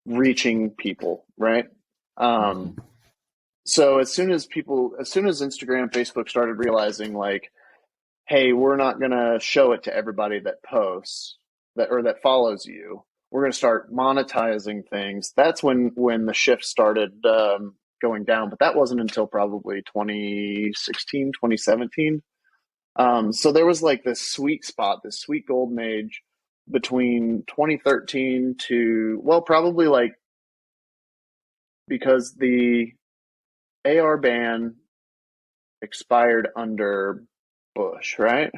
B: reaching people, right?
A: Mm-hmm.
B: So as soon as Instagram, Facebook started realizing like, hey, we're not going to show it to everybody that posts that follows you. We're going to start monetizing things. That's when the shift started going down. But that wasn't until probably 2016, 2017. So there was like this sweet spot, this sweet golden age between 2013 to, well, probably like, because the AR ban expired under Bush, right?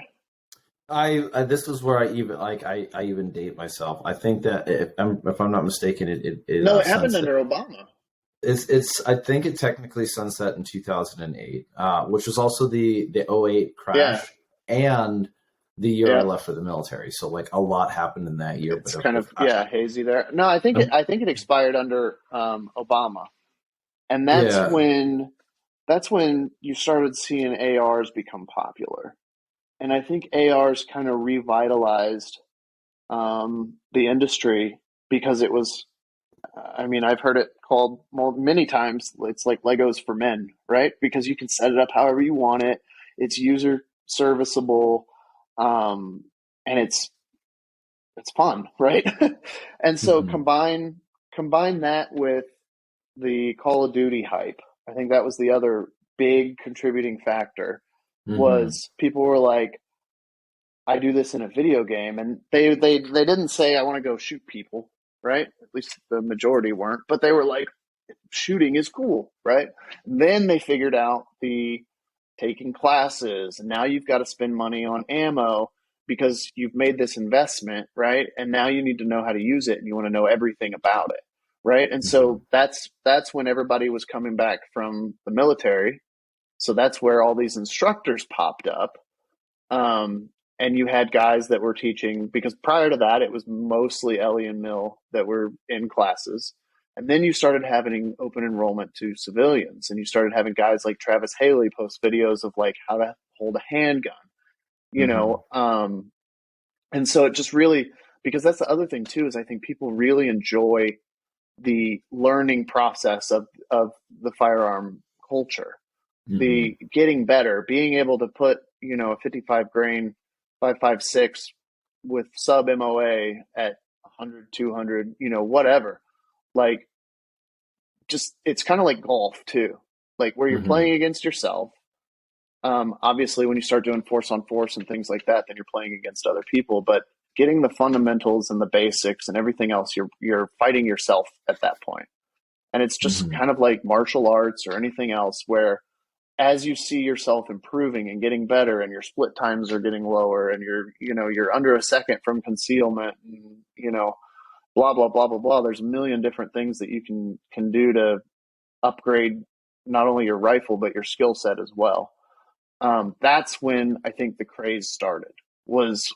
A: I this was where I even I even date myself. I think that if I'm not mistaken, it
B: No, it happened
A: sunset.
B: under Obama.
A: It's I think it technically sunset in 2008, which was also the '08 crash
B: Yeah,
A: and the year I
B: yeah.
A: left for the military. So like a lot happened in that year. But
B: It's kind of, yeah, hazy there. No, I think it expired under Obama, and
A: yeah.
B: that's when you started seeing ARs become popular, and I think ARs kind of revitalized the industry because it was. I mean, I've heard it called many times. It's like Legos for men, right? Because you can set it up however you want it. It's user serviceable, and it's fun, right? And so
A: Mm-hmm.
B: combine that with the Call of Duty hype. I think that was the other big contributing factor.
A: Mm-hmm.
B: Was people were like, I do this in a video game, and they didn't say I want to go shoot people, right? At least the majority weren't, but they were like, shooting is cool, right? Then they figured out the taking classes, and now you've got to spend money on ammo because you've made this investment, right? And now you need to know how to use it, and you want to know everything about it, right? And
A: Mm-hmm.
B: so that's when everybody was coming back from the military. So that's where all these instructors popped up. and you had guys that were teaching, because prior to that, it was mostly Ellie and Mill that were in classes. And then you started having open enrollment to civilians, and you started having guys like Travis Haley post videos of like how to hold a handgun, you
A: Mm-hmm.
B: know? And so it just really, because that's the other thing too, is I think people really enjoy the learning process of the firearm culture,
A: Mm-hmm.
B: the getting better, being able to put, you know, a 55 grain 5.56 with sub MOA at 100, 200, you know, whatever. Like, just, it's kind of like golf too, like where you're
A: Mm-hmm.
B: playing against yourself. Obviously, when you start doing force on force and things like that, then you're playing against other people. But getting the fundamentals and the basics and everything else, you're fighting yourself at that point. And it's just
A: Mm-hmm.
B: kind of like martial arts or anything else, where as you see yourself improving and getting better, and your split times are getting lower, and you're under a second from concealment, and blah blah blah blah blah. There's a million different things that you can do to upgrade not only your rifle but your skill set as well. That's when I think the craze started. Was,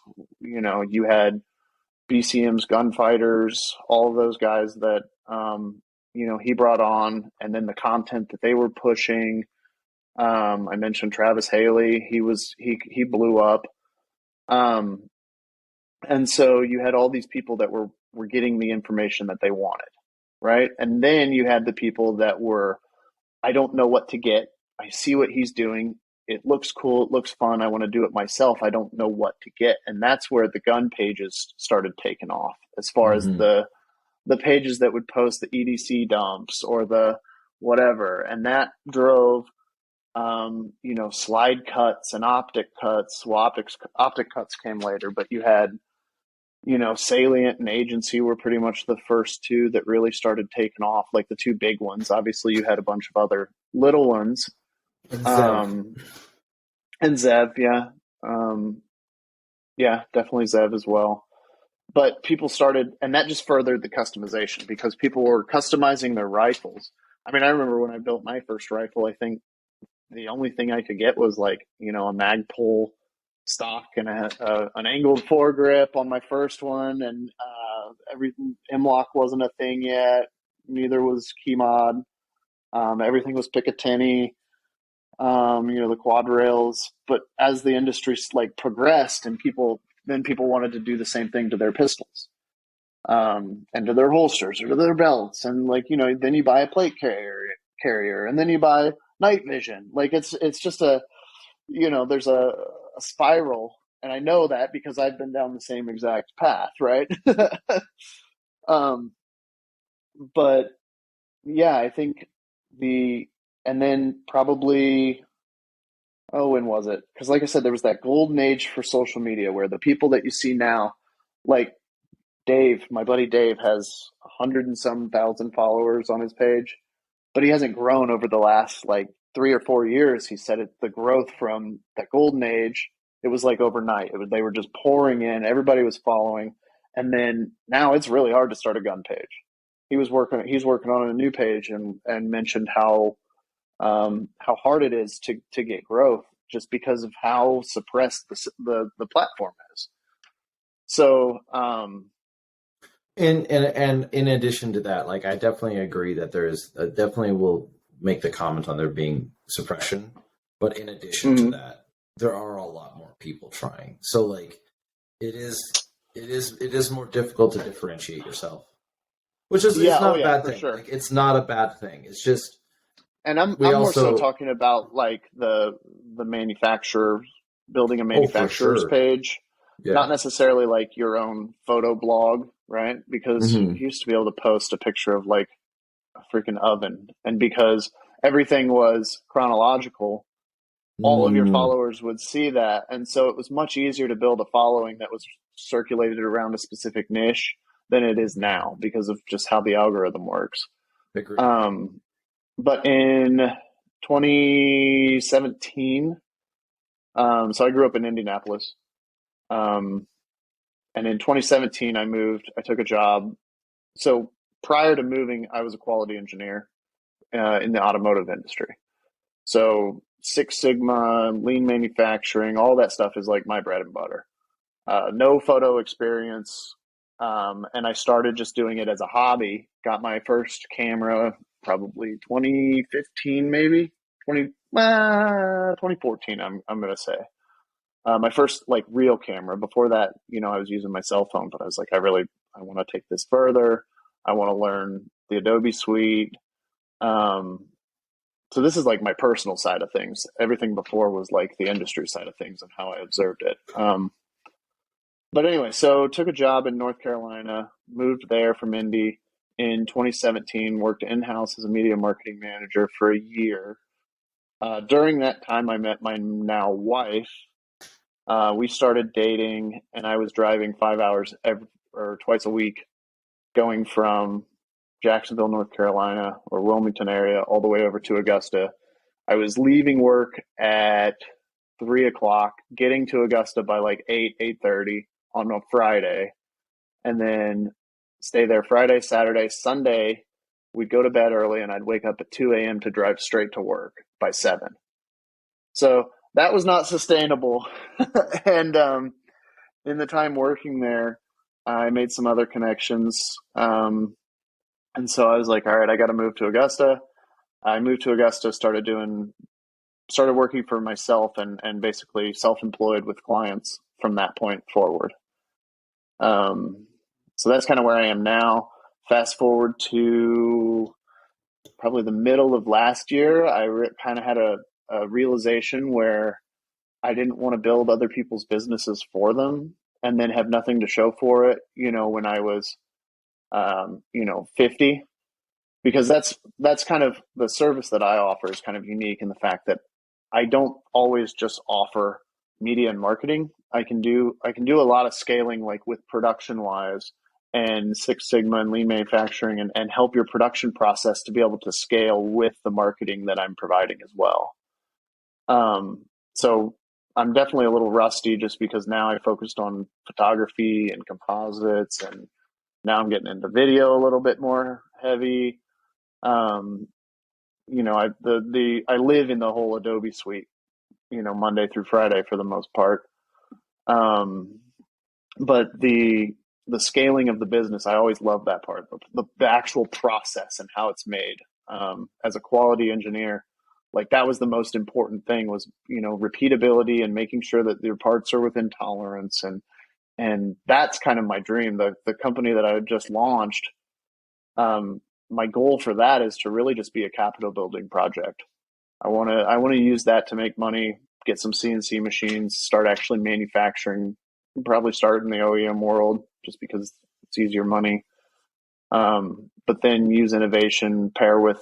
B: you had BCM's gunfighters, all of those guys that he brought on, and then the content that they were pushing. I mentioned Travis Haley. He blew up. Um, and so you had all these people that were getting the information that they wanted, right? And then you had the people that were, I don't know what to get. I see what he's doing. It looks cool. It looks fun. I want to do it myself. I don't know what to get. And that's where the gun pages started taking off, as far as
A: Mm-hmm.
B: the pages that would post the EDC dumps or the whatever. And that drove slide cuts and optic cuts. Well, optic cuts came later, but you had, Salient and Agency were pretty much the first two that really started taking off, like the two big ones. Obviously, you had a bunch of other little ones,
A: And Zev.
B: um, and Zev, yeah, um, yeah, definitely Zev as well. But people started, and that just furthered the customization, because people were customizing their rifles. I mean, I remember when I built my first rifle, I think the only thing I could get was like, a Magpul stock and an angled foregrip on my first one, and every M-Lock wasn't a thing yet. Neither was Keymod. Everything was Picatinny. The quad rails. But as the industry like progressed, and people wanted to do the same thing to their pistols, and to their holsters or to their belts, and like then you buy a plate carrier, and then you buy night vision. Like it's just there's a spiral, and I know that because I've been down the same exact path, right? um, but yeah, I think and then probably, oh, when was it? Because like I said, there was that golden age for social media where the people that you see now, like Dave, my buddy Dave, has 100 and some thousand followers on his page, but he hasn't grown over the last like 3 or 4 years. He said the growth from that golden age, it was like overnight. They were just pouring in. Everybody was following, and then now it's really hard to start a gun page. He's working on a new page, and mentioned how hard it is to get growth, just because of how suppressed the platform is. So
A: And in addition to that, like I definitely agree that there is definitely will make the comment on there being suppression, but in addition to
B: mhm.
A: that, there are a lot more people trying. So like it is it is more difficult to differentiate yourself, which is it's
B: Yeah, oh
A: not a
B: yeah,
A: bad
B: for
A: thing.
B: sure.
A: Like it's not a bad thing. It's just
B: And I'm
A: we
B: I'm more so
A: also
B: talking about like the manufacturer, building a
A: oh for
B: manufacturer's
A: sure
B: page, not
A: yeah
B: necessarily like your own photo blog, right? Because you
A: hmm
B: used to be able to post a picture of like a freaking oven, and because everything was chronological, all of your
A: mm,
B: followers would see that, and so it was much easier to build a following that was circulated around a specific niche than it is now, because of just how the algorithm works.
A: agreed.
B: Um, but in 2017, so I grew up in Indianapolis. Um, and in 2017, I moved, I took a job. So prior to moving, I was a quality engineer in the automotive industry. So Six Sigma, lean manufacturing, all that stuff is like my bread and butter. no photo experience. And I started just doing it as a hobby. Got my first camera probably 2015, maybe 2014. I'm gonna say my first like real camera. Before that, I was using my cell phone, but I was like, I want to take this further. I want to learn the Adobe suite. Um, so this is like my personal side of things. Everything before was like the industry side of things and how I observed it. But anyway, so took a job in North Carolina, moved there from Indy in 2017, worked in-house as a media marketing manager for a year. During that time, I met my now wife. We started dating, and I was driving 5 hours or twice a week, going from Jacksonville, North Carolina, or Wilmington area, all the way over to Augusta. I was leaving work at 3 o'clock, getting to Augusta by like 8:30 on a Friday, and then stay there Friday, Saturday, Sunday. We'd go to bed early, and I'd wake up at 2 a.m. to drive straight to work by 7. So that was not sustainable. And in the time working there, I made some other connections. And so I was like, all right, I got to move to Augusta. I moved to Augusta, started working for myself and basically self-employed with clients from that point forward. So that's kind of where I am now. Fast forward to probably the middle of last year, I kind of had a realization where I didn't want to build other people's businesses for them and then have nothing to show for it, when I was, 50, because that's kind of the service that I offer is kind of unique in the fact that I don't always just offer media and marketing. I can do a lot of scaling, like with production wise and Six Sigma and lean manufacturing, and help your production process to be able to scale with the marketing that I'm providing as well. So I'm definitely a little rusty just because now I focused on photography and composites, and now I'm getting into video a little bit more heavy. Um, I live in the whole Adobe suite, Monday through Friday for the most part. Um, but the scaling of the business, I always love that part, the actual process and how it's made. As a quality engineer, like that was the most important thing was, repeatability and making sure that your parts are within tolerance. And that's kind of my dream. The company that I just launched, my goal for that is to really just be a capital building project. I want to use that to make money, get some CNC machines, start actually manufacturing, probably start in the OEM world just because it's easier money. But then use innovation, pair with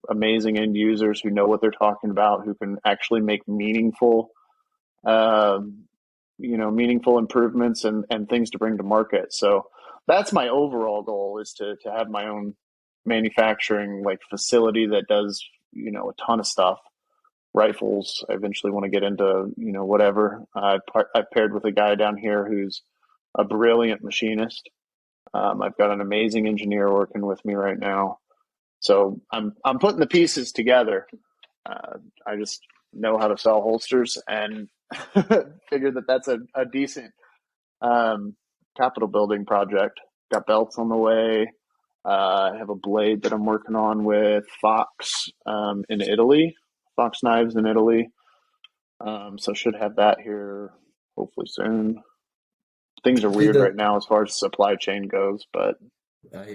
B: amazing end users who know what they're talking about, who can actually make meaningful improvements and things to bring to market. So that's my overall goal, is to have my own manufacturing like facility that does, a ton of stuff. Rifles, I eventually want to get into, whatever. I've paired with a guy down here who's a brilliant machinist. I've got an amazing engineer working with me right now. So I'm putting the pieces together. I just know how to sell holsters and figured that that's a decent capital building project. Got belts on the way. I have a blade that I'm working on with Fox in Italy, Fox knives in Italy. So should have that here hopefully soon. Things are
A: See
B: weird right
A: that,
B: now as far as supply chain goes, but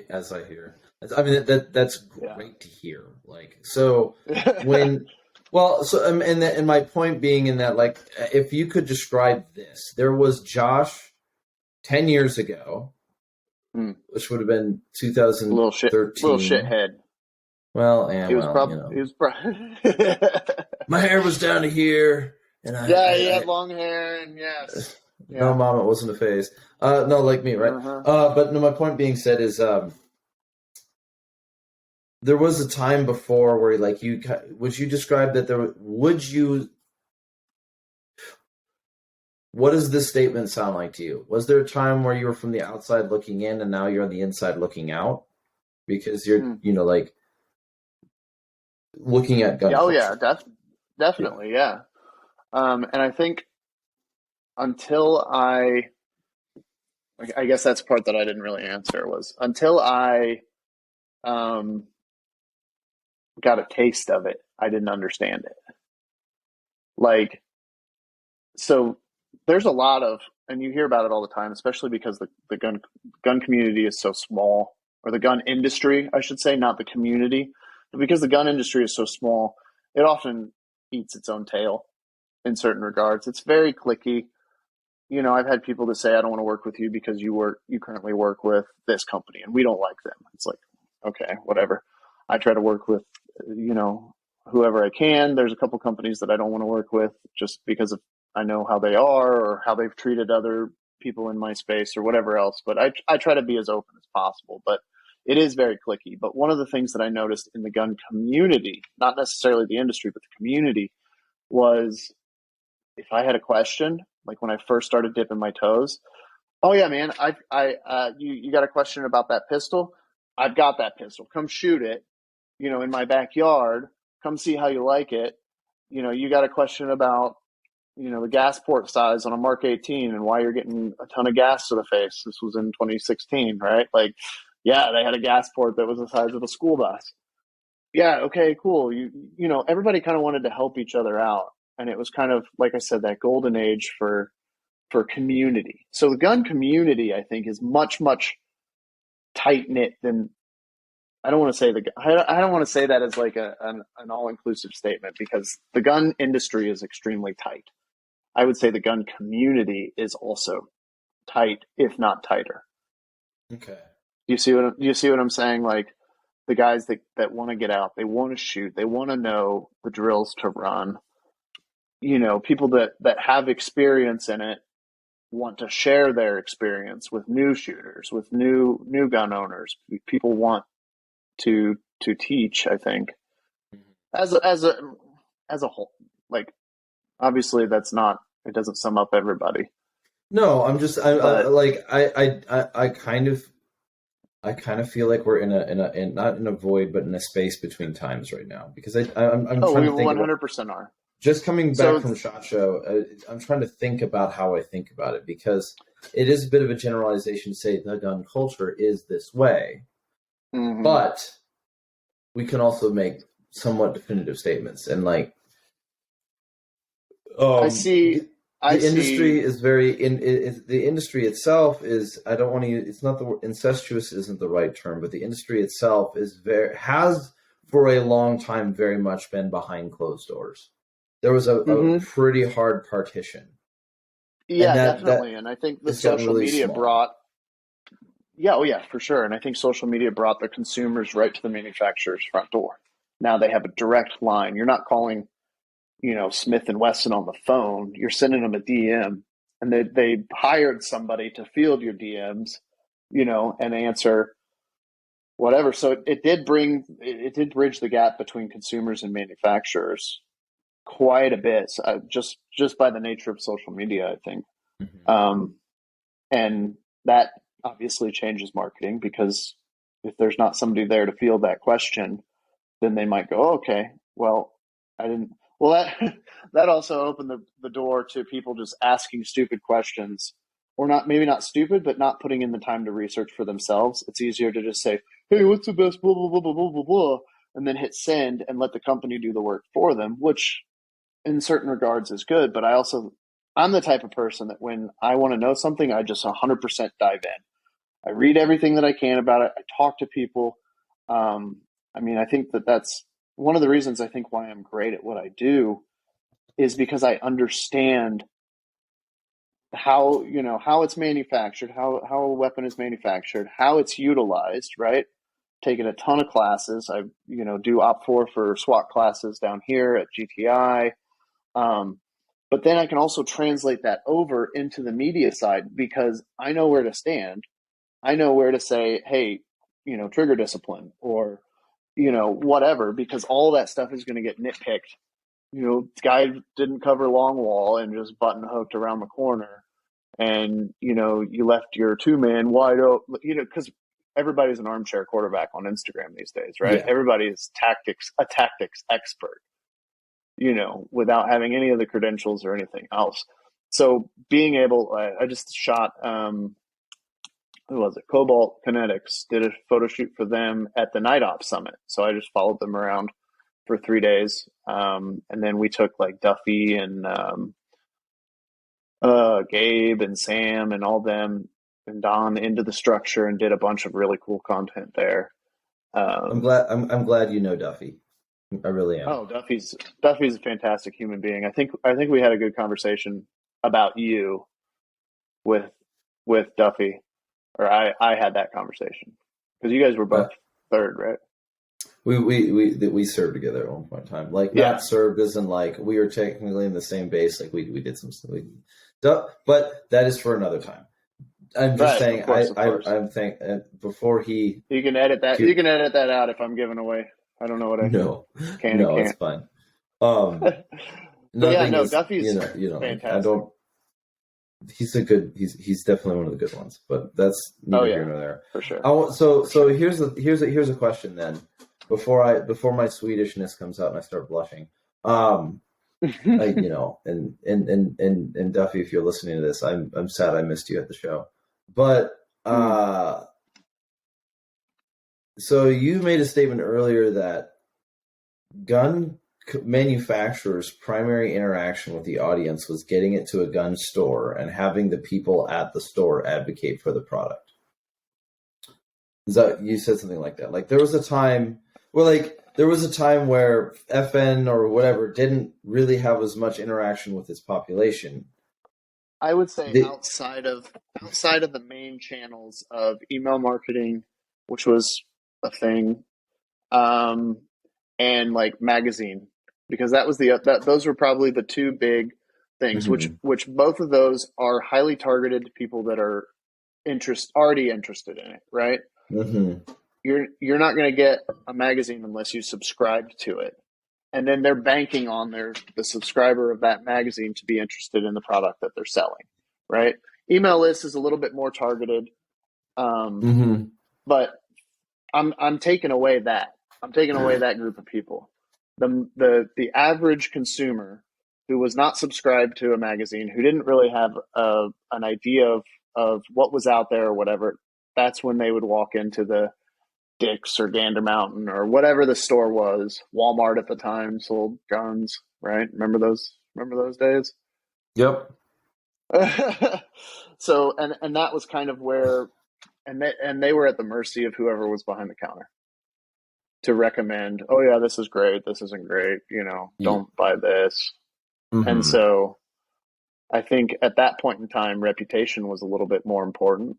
A: as I hear. I mean that's
B: yeah.
A: great to hear. Like so when well so and my point being in that, like, if you could describe this, there was Josh 10 years ago,
B: Hmm.
A: which would have been
B: Little
A: 2013.
B: shithead.
A: Well,
B: He was probably
A: my hair was down to here, and
B: yeah, he had long hair, and yes.
A: no,
B: Yeah.
A: mom, it wasn't a phase. No, like me, right?
B: Uh-huh.
A: But no, my point being said is, there was a time before where, like, would you describe that what does this statement sound like to you? Was there a time where you were from the outside looking in, and now you're on the inside looking out? Because you're,
B: Hmm.
A: like, looking at gun
B: Yeah, oh yeah,
A: culture. Yeah.
B: definitely, yeah. And I think until I guess that's the part that I didn't really answer, was until I um, got a taste of it, I didn't understand it. Like, so there's a lot of, and you hear about it all the time, especially because the gun community is so small, or the gun industry, I should say, not the community, but because the gun industry is so small, it often eats its own tail in certain regards. It's very cliquey. You know, I've had people that say, I don't want to work with you because you currently work with this company and we don't like them. It's like, okay, whatever. I try to work with, you know, whoever I can. There's a couple companies that I don't want to work with just because of I know how they are or how they've treated other people in my space or whatever else. But I try to be as open as possible. But it is very cliquey. But one of the things that I noticed in the gun community, not necessarily the industry, but the community, was if I had a question, like when I first started dipping my toes, oh yeah, man, you got a question about that pistol? I've got that pistol. Come shoot it, you know, in my backyard. Come see how you like it. You know, you got a question about, you know, the gas port size on a Mark 18 and why you're getting a ton of gas to the face. This was in 2016, right? Like, yeah, they had a gas port that was the size of a school bus. Yeah, okay, cool. You know, everybody kind of wanted to help each other out, and it was kind of like I said, that golden age for community. So the gun community, I think, is much tight knit than I don't want to say I don't want to say that as like an all inclusive statement, because the gun industry is extremely tight. I would say the gun community is also tight, if not tighter.
A: Okay.
B: You see what I'm saying? Like the guys that want to get out, they want to shoot, they want to know the drills to run. You know, people that have experience in it want to share their experience with new shooters, with new gun owners. People want to teach, I think, as a whole. Like obviously that's not, it doesn't sum up everybody,
A: No, I'm just I
B: but
A: like I kind of feel like we're in not in a void, but in a space between times right now because I'm
B: oh,
A: trying
B: we
A: to think about
B: 100% are.
A: just coming back
B: So
A: from SHOT Show. I'm trying to think about how I think about it because it is a bit of a generalization to say the gun culture is this way,
B: mhm.
A: but we can also make somewhat definitive statements and like
B: I
A: um
B: see I
A: the industry
B: see
A: is very the industry itself is I don't want to use it's not the word incestuous isn't the right term, but the industry itself is very has for a long time very much been behind closed doors. There was a
B: mhm.
A: pretty hard partition, and
B: Yeah,
A: that
B: definitely. And I think the
A: it's gotten
B: social
A: really
B: media
A: small.
B: brought, yeah, oh yeah, for sure. And I think social media brought the consumers right to the manufacturer's front door. Now they have a direct line. You're not calling, you know, Smith and Wesson on the phone. You're sending them a DM, and they hired somebody to field your DMs, you know, and answer whatever. So it did bridge the gap between consumers and manufacturers quite a bit. So, just by the nature of social media, I think.
A: Mhm.
B: Um, and that obviously changes marketing, because if there's not somebody there to field that question, then they might go, oh, okay, well, I didn't. Well, that that also opened the door to people just asking stupid questions, or not, maybe not stupid, but not putting in the time to research for themselves. It's easier to just say, hey, what's the best blah blah blah blah blah blah blah, and then hit send and let the company do the work for them, which in certain regards is good. But I'm the type of person that when I want to know something, I just 100% dive in. I read everything that I can about it. I talk to people. I mean, I think that's one of the reasons I think why I'm great at what I do is because I understand how, you know, how it's manufactured, how a weapon is manufactured, how it's utilized, right? Taken a ton of classes. I, you know, do OPT4 for SWAT classes down here at GTI. Um, but then I can also translate that over into the media side, because I know where to stand. I know where to say, hey, you know, trigger discipline, or, you know, whatever, because all that stuff is going to get nitpicked. You know, this guy didn't cover long wall and just button hooked around the corner. And, you know, you left your two man wide open, you know, because everybody's an armchair quarterback on Instagram these days, right?
A: Yeah.
B: Everybody's a tactics expert, you know, without having any of the credentials or anything else. So being able, I just shot, who was it? Cobalt Kinetics did a photo shoot for them at the Night Ops Summit. So I just followed them around for 3 days. And then we took like Duffy and Gabe and Sam and all them and Don into the structure and did a bunch of really cool content there.
A: I'm glad you know Duffy. I really am.
B: Oh, Duffy's a fantastic human being. I think we had a good conversation about you with Duffy, or I had that conversation because you guys were both third, right?
A: We served together at one point in time. Like
B: Yeah.
A: not served as in like we were technically in the same base. Like we did some stuff. But that is for another time. I'm just saying. I'm thinking before he.
B: You can edit that. You can edit that out if I'm giving away. I don't know what I can.
A: No, it's fine.
B: Duffy's fantastic.
A: I don't. He's he's definitely one of the good ones, but that's neither here nor there.
B: For sure.
A: So here's a question then. Before my Swedishness comes out and I start blushing. And Duffy, if you're listening to this, I'm sad I missed you at the show. But so you made a statement earlier that gun manufacturers' primary interaction with the audience was getting it to a gun store and having the people at the store advocate for the product. Is that, you said something like that? Like there was a time where FN or whatever didn't really have as much interaction with its population.
B: I would say outside of the main channels of email marketing, which was a thing, and like magazine, because that was those were probably the two big things, which both of those are highly targeted to people that are already interested in it, right?
A: Mm-hmm.
B: You're not going to get a magazine unless you subscribed to it, and then they're banking on the subscriber of that magazine to be interested in the product that they're selling, right? Email list is a little bit more targeted, but I'm taking away that. I'm taking away that group of people. The average consumer who was not subscribed to a magazine, who didn't really have an idea of what was out there or whatever, that's when they would walk into the Dick's or Gander Mountain or whatever the store was. Walmart at the time sold guns, right? Remember those days?
A: Yep.
B: So and that was kind of where and they were at the mercy of whoever was behind the counter to recommend, oh yeah, this is great, this isn't great, don't buy this. And so I think at that point in time, reputation was a little bit more important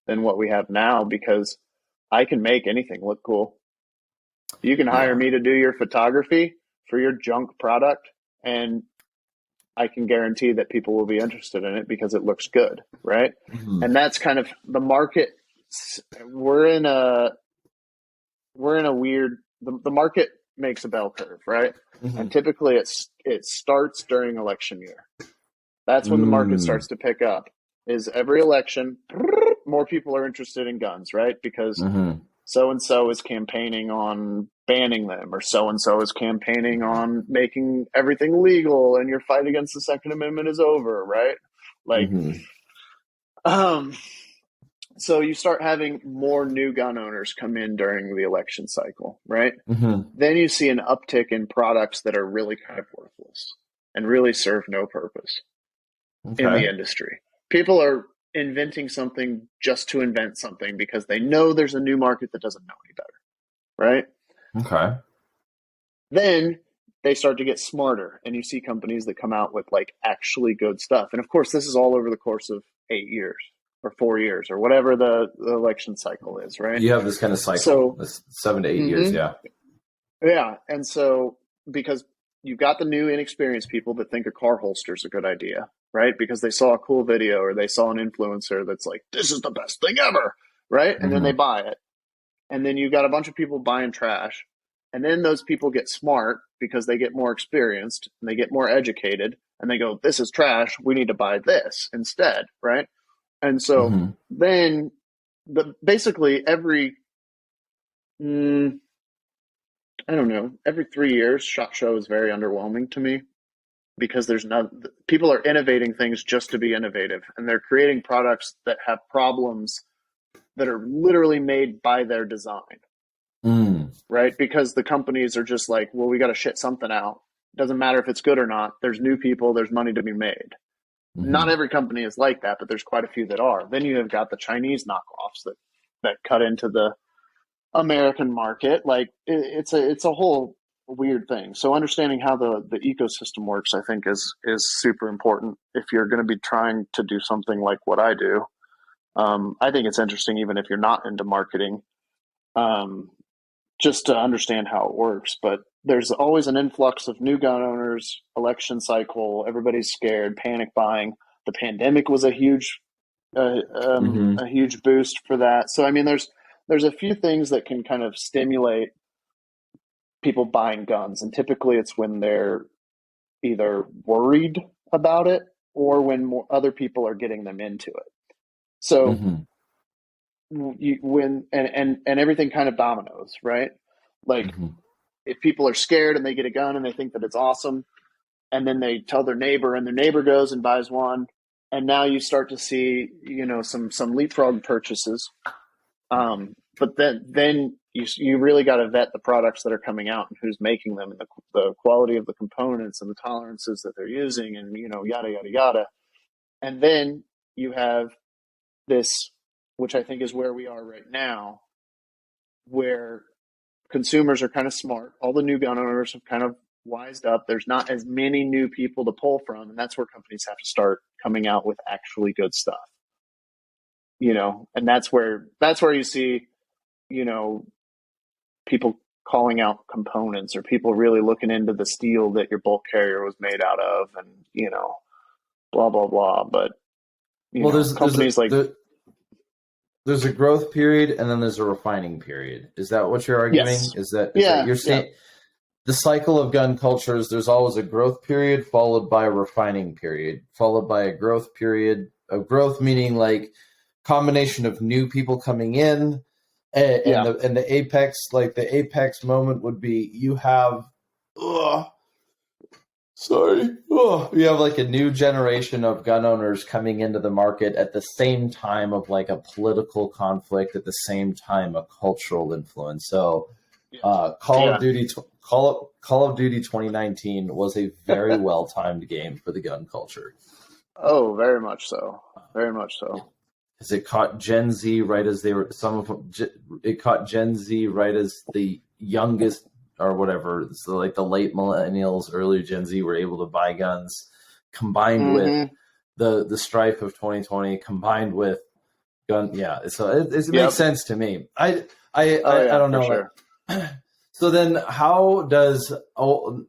B: than what we have now, because I can make anything look cool. You can hire me to do your photography for your junk product, and I can guarantee that people will be interested in it because it looks good, right? And that's kind of the market. We're in a weird. The market makes a bell curve, right? And typically it starts during election year. That's when the market starts to pick up. Is every election, more people are interested in guns, right? Because so-and-so is campaigning on banning them, or so-and-so is campaigning on making everything legal, and your fight against the Second Amendment is over, right? Like, so you start having more new gun owners come in during the election cycle, right? Then you see an uptick in products that are really kind of worthless and really serve no purpose in the industry. People are inventing something just to invent something because they know there's a new market that doesn't know any better, right?
A: Okay.
B: Then they start to get smarter, and you see companies that come out with like actually good stuff. And of course, this is all over the course of 8 years or 4 years or whatever the election cycle is, right?
A: You have this kind of cycle, this 7 to 8 years, yeah.
B: Yeah, and so because you've got the new inexperienced people that think a car holster is a good idea, right? Because they saw a cool video or they saw an influencer that's like, this is the best thing ever, right? And then they buy it. And then you've got a bunch of people buying trash. And then those people get smart because they get more experienced and they get more educated, and they go, this is trash, we need to buy this instead, right? And so then basically every, I don't know, every 3 years, SHOT Show is very underwhelming to me because people are innovating things just to be innovative, and they're creating products that have problems that are literally made by their design. Right? Because the companies are just like, well, we got to shit something out. Doesn't matter if it's good or not. There's new people, there's money to be made. Not every company is like that, but there's quite a few that are. Then you have got the Chinese knockoffs that cut into the American market. Like it's a whole weird thing. So understanding how the ecosystem works, I think, is super important if you're going to be trying to do something like what I do. I think it's interesting, even if you're not into marketing, just to understand how it works. But there's always an influx of new gun owners, election cycle, everybody's scared, panic buying. The pandemic was a huge boost for that. So I mean, there's a few things that can kind of stimulate people buying guns, and typically it's when they're either worried about it or when other people are getting them into it. So and everything kind of dominoes, right? Like if people are scared and they get a gun and they think that it's awesome, and then they tell their neighbor, and their neighbor goes and buys one, and now you start to see, some leapfrog purchases. But then you really got to vet the products that are coming out and who's making them, and the quality of the components and the tolerances that they're using, and yada yada yada. And then you have this, which I think is where we are right now, where consumers are kind of smart. All the new gun owners have kind of wised up. There's not as many new people to pull from, and that's where companies have to start coming out with actually good stuff. And that's where you see, people calling out components, or people really looking into the steel that your bolt carrier was made out of, and blah blah blah. But
A: there's a growth period, and then there's a refining period. Is that what you're arguing?
B: Yes.
A: Is that you're saying the cycle of gun cultures? There's always a growth period followed by a refining period, followed by a growth period. A growth meaning like combination of new people coming in, and the apex, like the apex moment would be you have you have like a new generation of gun owners coming into the market at the same time of like a political conflict, at the same time a cultural influence. So Call of Duty 2019 was a very well timed game for the gun culture.
B: Oh, very much so. Very much so.
A: Because it caught Gen Z right as they were, it caught Gen Z right as the youngest or whatever. So like the late millennials, early Gen Z were able to buy guns, combined with the strife of 2020, combined with gun. Yeah. So it makes sense to me. I don't know.
B: Sure.
A: So then how does old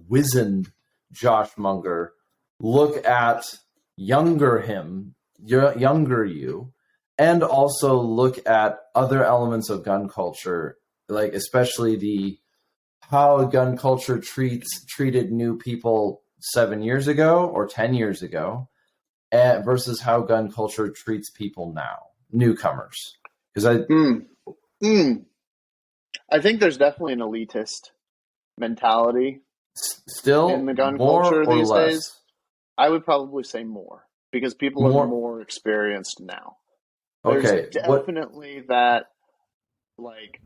A: wizened Josh Munger look at younger you, and also look at other elements of gun culture, like especially how gun culture treated new people 7 years ago or 10 years ago, versus how gun culture treats people now, newcomers? Because
B: I think there's definitely an elitist mentality
A: still
B: in the gun
A: more
B: culture
A: or
B: these
A: less?
B: days. I would probably say more, because people are more experienced now. There's definitely that, like,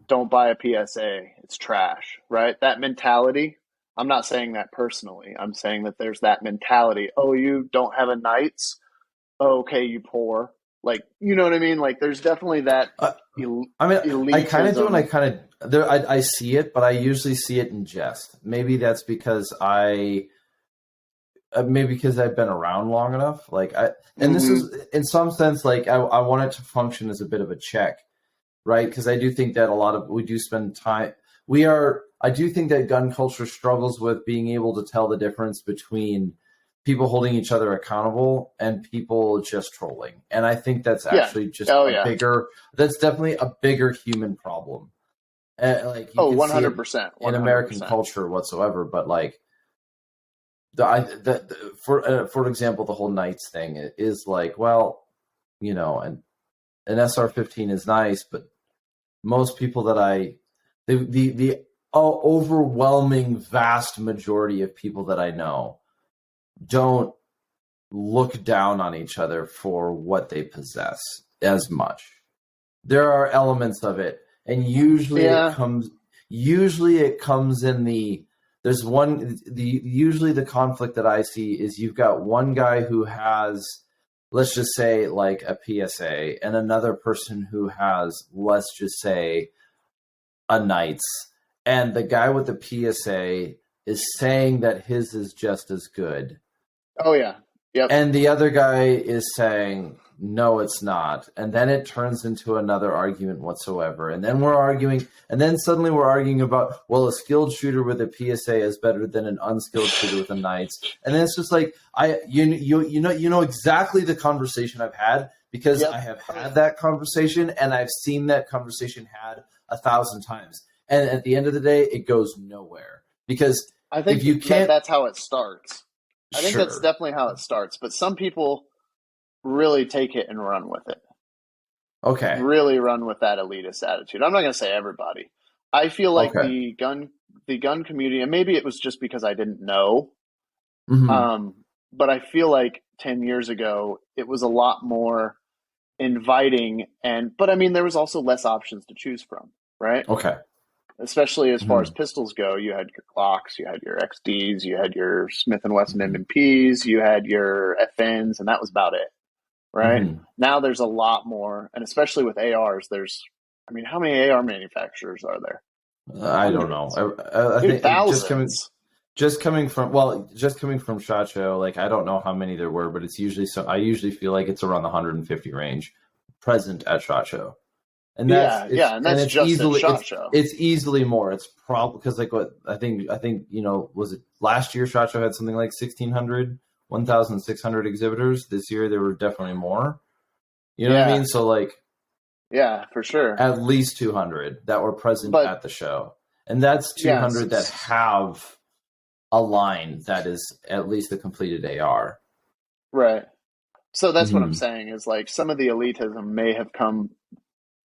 B: don't buy a PSA, it's trash, right? That mentality. I'm not saying that personally. I'm saying that there's that mentality. Oh, you don't have a Knights? Oh, okay, you poor. Like, you know what I mean? Like, there's definitely that.
A: I kind of do, and I see it, but I usually see it in jest. Maybe that's because because I've been around long enough. This is in some sense, like I want it to function as a bit of a check, right? Because I do think that we do spend time. I do think that gun culture struggles with being able to tell the difference between people holding each other accountable and people just trolling. And I think that's actually just that's definitely a bigger human problem. Like you can
B: 100%,
A: see it in American culture whatsoever, but like for example, the whole Knights thing is like, well, an SR-15 is nice, but most people that the overwhelming vast majority of people that I know don't look down on each other for what they possess as much. There are elements of it, and usually it comes in usually the conflict that I see is you've got one guy who has, let's just say, like a PSA, and another person who has, let's just say, a Knights, and the guy with the PSA is saying that his is just as good.
B: Oh yeah. Yep.
A: And the other guy is saying, no, it's not. And then it turns into another argument whatsoever. And then we're arguing, and then suddenly we're arguing about, well, a skilled shooter with a PSA is better than an unskilled shooter with a Knights. And then it's just like, you know exactly the conversation I've had, because I have had that conversation and I've seen that conversation had 1,000 times. And at the end of the day, it goes nowhere, because
B: I think
A: if you can't,
B: that's how it starts. I think that's definitely how it starts. But some people really take it and run with it.
A: Okay.
B: Really run with that elitist attitude. I'm not going to say everybody. I feel like the gun community, and maybe it was just because I didn't know, but I feel like 10 years ago, it was a lot more inviting. But I mean, there was also less options to choose from, right?
A: Okay.
B: Especially as far as pistols go, you had your Glocks, you had your XDs, you had your Smith & Wesson M&Ps, you had your FNs, and that was about it, right? Now there's a lot more, and especially with ARs, how many AR manufacturers are there?
A: I don't know. I think
B: thousands.
A: Just coming from SHOT Show, like, I don't know how many there were, but it's usually I usually feel like it's around the 150 range present at SHOT Show. And that's just easily,
B: SHOT Show.
A: It's easily more. It's probably because, like, what I think, was it last year SHOT Show had something like 1,600 exhibitors. This year there were definitely more. You know what I mean? So, like,
B: yeah, for sure,
A: at least 200 that were present at the show, and that's 200 that have a line that is at least a completed AR.
B: Right. So that's what I'm saying is, like, some of the elitism may have come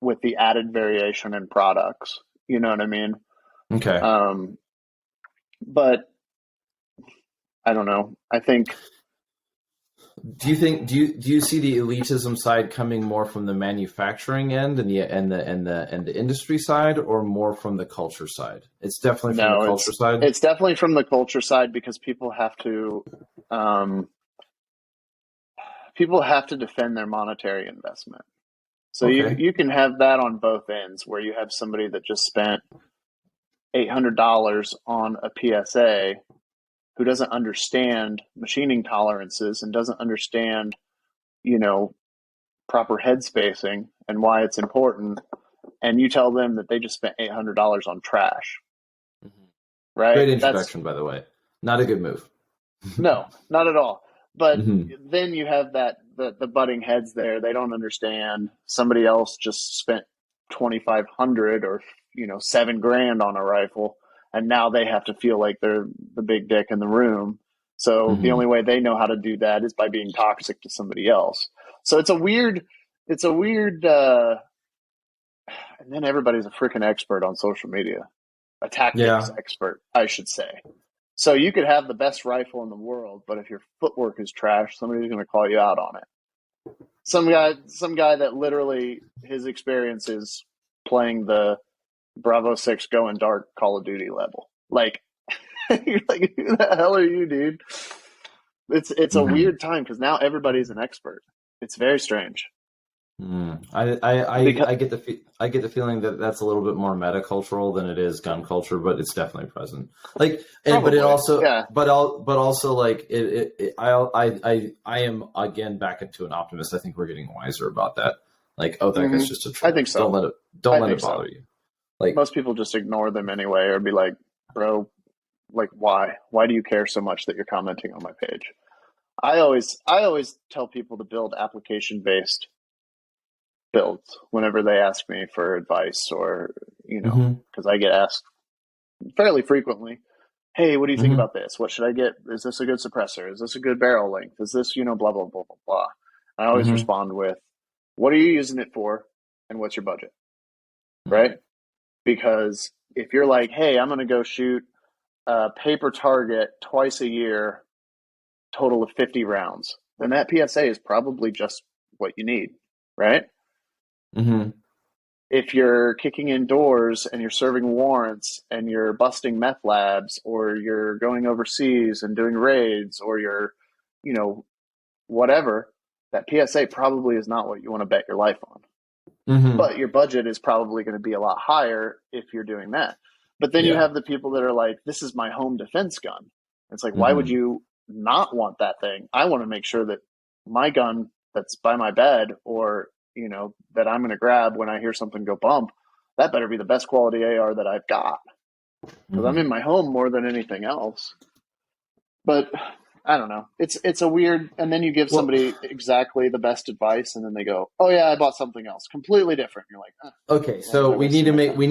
B: with the added variation in products. You know what I mean?
A: Okay.
B: But I don't know. I think.
A: Do you see the elitism side coming more from the manufacturing end and the industry side, or more from the culture side? It's definitely from the culture side.
B: It's definitely from the culture side, because people have to defend their monetary investment. So you can have that on both ends, where you have somebody that just spent $800 on a PSA who doesn't understand machining tolerances and doesn't understand, proper head spacing and why it's important. And you tell them that they just spent $800 on trash. Right?
A: Great introduction, by the way. Not a good move.
B: No, not at all. But then you have the butting heads there. They don't understand. Somebody else just spent $2,500 or $7,000 on a rifle, and now they have to feel like they're the big dick in the room. So the only way they know how to do that is by being toxic to somebody else. So it's a weird, and then everybody's a freaking expert on social media, a tactics expert, I should say. So you could have the best rifle in the world, but if your footwork is trash, somebody's going to call you out on it. Some guy that literally his experience is playing the Bravo 6 Going Dark Call of Duty level. Like, you're like, who the hell are you, dude? It's a weird time, because now everybody's an expert. It's very strange.
A: I get the feeling that that's a little bit more metacultural than it is gun culture, but it's definitely present. Like, but it also, but also, like, I am again back into an optimist. I think we're getting wiser about that. Like, that guy's just a troll.
B: I think so.
A: Don't let it bother you. Like,
B: most people just ignore them anyway, or be like, bro, like, why do you care so much that you're commenting on my page? I always tell people to build application-based builds whenever they ask me for advice, or, because I get asked fairly frequently, hey, what do you think about this? What should I get? Is this a good suppressor? Is this a good barrel length? Is this, blah, blah, blah, blah, blah. I always respond with, what are you using it for? And what's your budget? Right? Because if you're like, hey, I'm going to go shoot a paper target twice a year, total of 50 rounds, then that PSA is probably just what you need, right?
A: Mm-hmm.
B: If you're kicking indoors and you're serving warrants and you're busting meth labs, or you're going overseas and doing raids, or you're, you know, whatever, that PSA probably is not what you want to bet your life on.
A: Mm-hmm.
B: But your budget is probably going to be a lot higher if you're doing that. But then you
A: Yeah.
B: have the people that are like, this is my home defense gun. It's like, why would
A: Mm-hmm.
B: you not want that thing? I want to make sure that my gun that's by my bed, or, that I'm going to grab when I hear something go bump, that better be the best quality AR that I've got, because I'm
A: Mm-hmm.
B: in my home more than anything else. But I don't know. It's a weird, and then you give
A: Well,
B: somebody exactly the best advice, and then they go, "Oh yeah, I bought something else, completely different." You're like,
A: okay,
B: why did
A: so
B: I waste my time?
A: we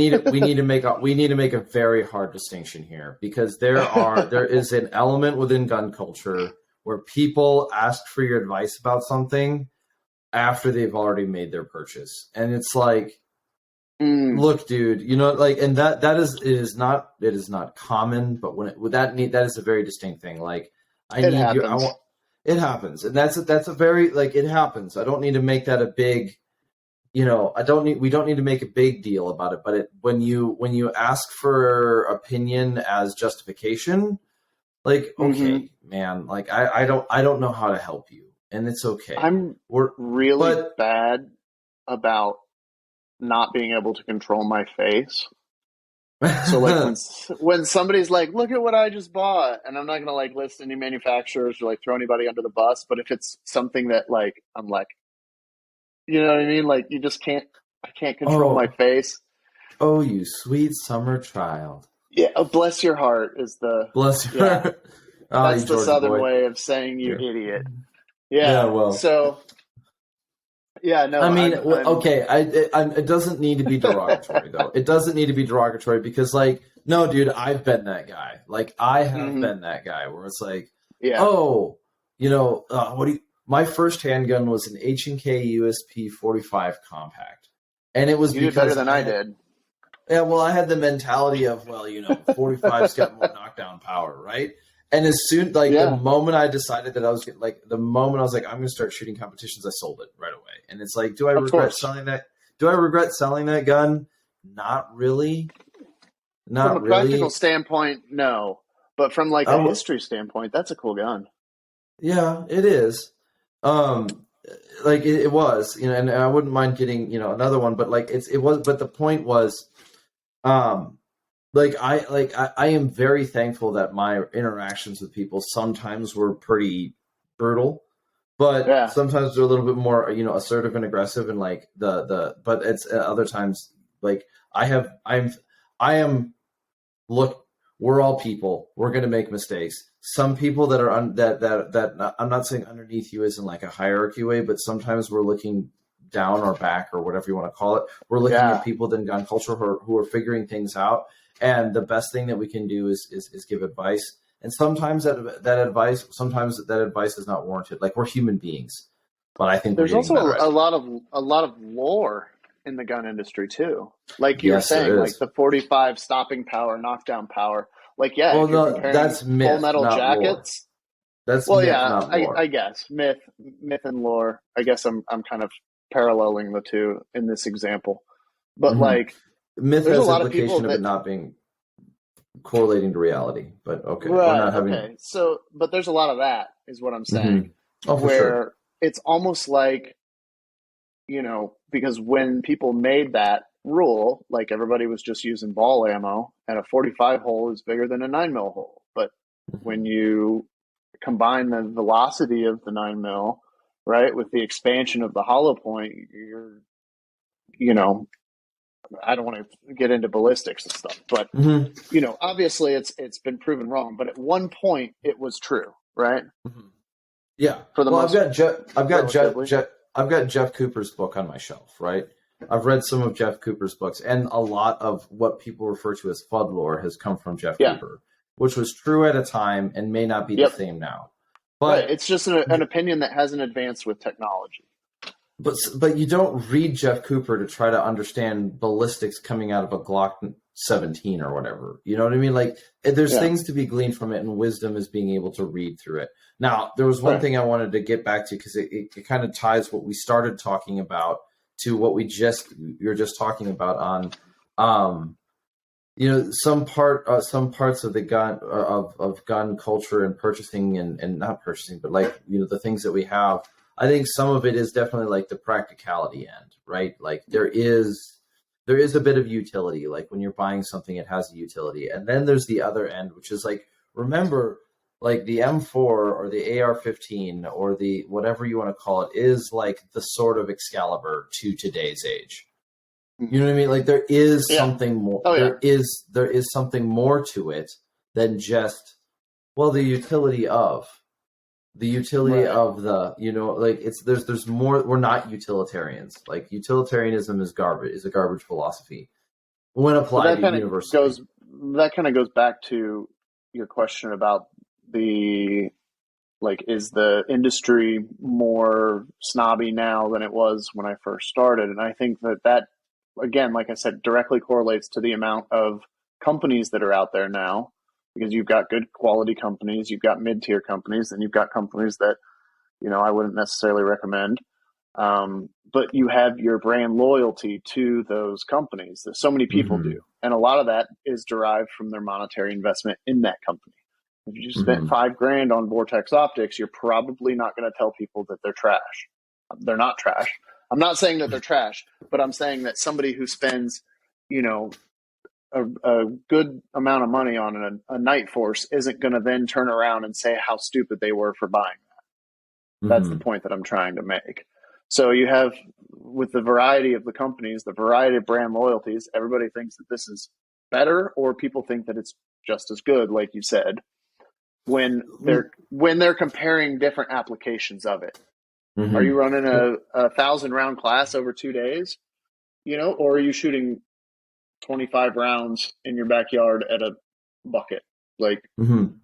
A: need to make a very hard distinction here, because there is an element within gun culture where people ask for your advice about something after they've already made their purchase, and it's like, look, dude, like, and it is not common, but that is a very distinct thing. Like,
B: It happens.
A: it happens, and that's a very, like, it happens. I don't need to make that a big, we don't need to make a big deal about it. But when you ask for opinion as justification, like,
B: Mm-hmm.
A: okay, man, like, I don't know how to help you, and it's okay.
B: I'm really bad about not being able to control my face. So like when somebody's like, "Look at what I just bought," and I'm not gonna like list any manufacturers or like throw anybody under the bus, but if it's something that like I'm like, you know what I mean? Like you just can't. I can't control my
A: oh,
B: face.
A: oh, you sweet summer child.
B: Yeah, oh, bless your heart is the
A: Bless
B: yeah.
A: her. Oh, you
B: That's the
A: Georgia
B: Southern
A: boy.
B: way of saying you
A: Yeah.
B: idiot.
A: Yeah,
B: Yeah.
A: well,
B: So yeah,
A: I
B: no,
A: mean,
B: I'm
A: okay, it doesn't need to be derogatory, though. It doesn't need to be derogatory, because, like, no, dude, I've been that guy. Like, I have
B: Mhm.
A: been that guy where it's like,
B: Yeah.
A: oh, my first handgun was an H&K USP 45 compact. And it was
B: You did better
A: because
B: than I did.
A: yeah, well, I had the mentality of, 45's got more knockdown power, right? And as soon, like, the
B: Yeah,
A: moment I decided that I was like, the moment I was like, I'm going to start shooting competitions, I sold it right away. And it's like, do I
B: of
A: regret
B: course.
A: selling that? Do I regret selling that gun? Not really.
B: From a
A: Not
B: practical
A: really.
B: standpoint, no. But from like
A: I
B: a
A: w-
B: history standpoint, that's a cool gun.
A: yeah, it is. Um, like it was, and I wouldn't mind getting, another one, but like it was, but the point was, um, I am very thankful that my interactions with people sometimes were pretty brutal, but
B: Yeah.
A: sometimes they're a little bit more, assertive and aggressive, and like but it's other times, like, I am look, we're all people, we're going to make mistakes. Some people that are I'm not saying underneath you isn't like a hierarchy way, but sometimes we're looking down or back or whatever you want to call it. We're looking at
B: Yeah.
A: people in gun culture who are figuring things out, and the best thing that we can do is give advice. And sometimes sometimes that advice is not warranted. Like, we're human beings, but I think we're
B: There's
A: getting
B: also
A: better at it.
B: a lot of lore in the gun industry too. Like you were
A: Yes,
B: saying,
A: there
B: like
A: is.
B: the 45 stopping power, knockdown power. Like yeah,
A: Well,
B: if you're
A: no,
B: comparing
A: that's
B: full
A: myth,
B: metal
A: not lore.
B: jackets,
A: That's
B: well
A: myth,
B: yeah,
A: not
B: I
A: lore.
B: guess myth and lore. I guess I'm kind of paralleling the two in this example. But
A: Hmm.
B: like
A: Myth
B: there's a
A: has
B: lot of people
A: implication of
B: that
A: it not being correlating to reality, but okay, we're
B: right,
A: not having.
B: okay. So but there's a lot of that is what I'm
A: Hmm.
B: saying,
A: Oh, for sure.
B: where it's almost like because when people made that rule, like everybody was just using ball ammo, and a 45 hole is bigger than a 9 mil hole. But
A: Hmm.
B: when you combine the velocity of the 9 mil, right, with the expansion of the hollow point, you know, I don't want to get into ballistics and stuff, but
A: Hmm.
B: obviously it's been proven wrong. But at one point, it was true, right?
A: Hmm. Yeah.
B: For the
A: Well,
B: most relatively,
A: I've got Jeff Cooper's book on my shelf, right? I've read some of Jeff Cooper's books, and a lot of what people refer to as FUD lore has come from Jeff
B: yeah,
A: Cooper, which was true at a time and may not be the
B: yep,
A: same now.
B: right.
A: But
B: It's just an opinion that hasn't advanced with technology.
A: but you don't read Jeff Cooper to try to understand ballistics coming out of a Glock 17 or whatever. You know what I mean? Like there's
B: Yeah.
A: things to be gleaned from it, and wisdom is being able to read through it. Now, there was one
B: Right.
A: thing I wanted to get back to, because it kind of ties what we started talking about to what we were just talking about on, some parts of the gun of gun culture and purchasing and not purchasing, but like, the things that we have. I think some of it is definitely like the practicality end, right? Like there is a bit of utility. Like when you're buying something, it has a utility. And then there's the other end, which is like, remember, like the M4 or the AR-15 or the whatever you want to call it is like the sword of Excalibur to today's age. You know what I mean? Like there is something more.
B: Oh, yeah.
A: There is something more to it than just, well, the utility of the, like there's more. We're not utilitarians. Like utilitarianism is garbage. Is a garbage philosophy when applied to universally.
B: That kind of goes back to your question about is the industry more snobby now than it was when I first started? And I think that again, like I said, directly correlates to the amount of companies that are out there now, because you've got good quality companies, you've got mid-tier companies, and you've got companies that, I wouldn't necessarily recommend. But you have your brand loyalty to those companies that so many people do. And a lot of that is derived from their monetary investment in that company. If you spent $5,000 on Vortex Optics, you're probably not going to tell people that they're trash. They're not trash. I'm not saying that they're trash, but I'm saying that somebody who spends, a good amount of money on a Night Force isn't going to then turn around and say how stupid they were for buying that. That's the point that I'm trying to make. So you have, with the variety of the companies, the variety of brand loyalties, everybody thinks that this is better, or people think that it's just as good, like you said, when they're comparing different applications of it. Are you running a 1,000-round class over 2 days, or are you shooting 25 rounds in your backyard at a bucket? Like, you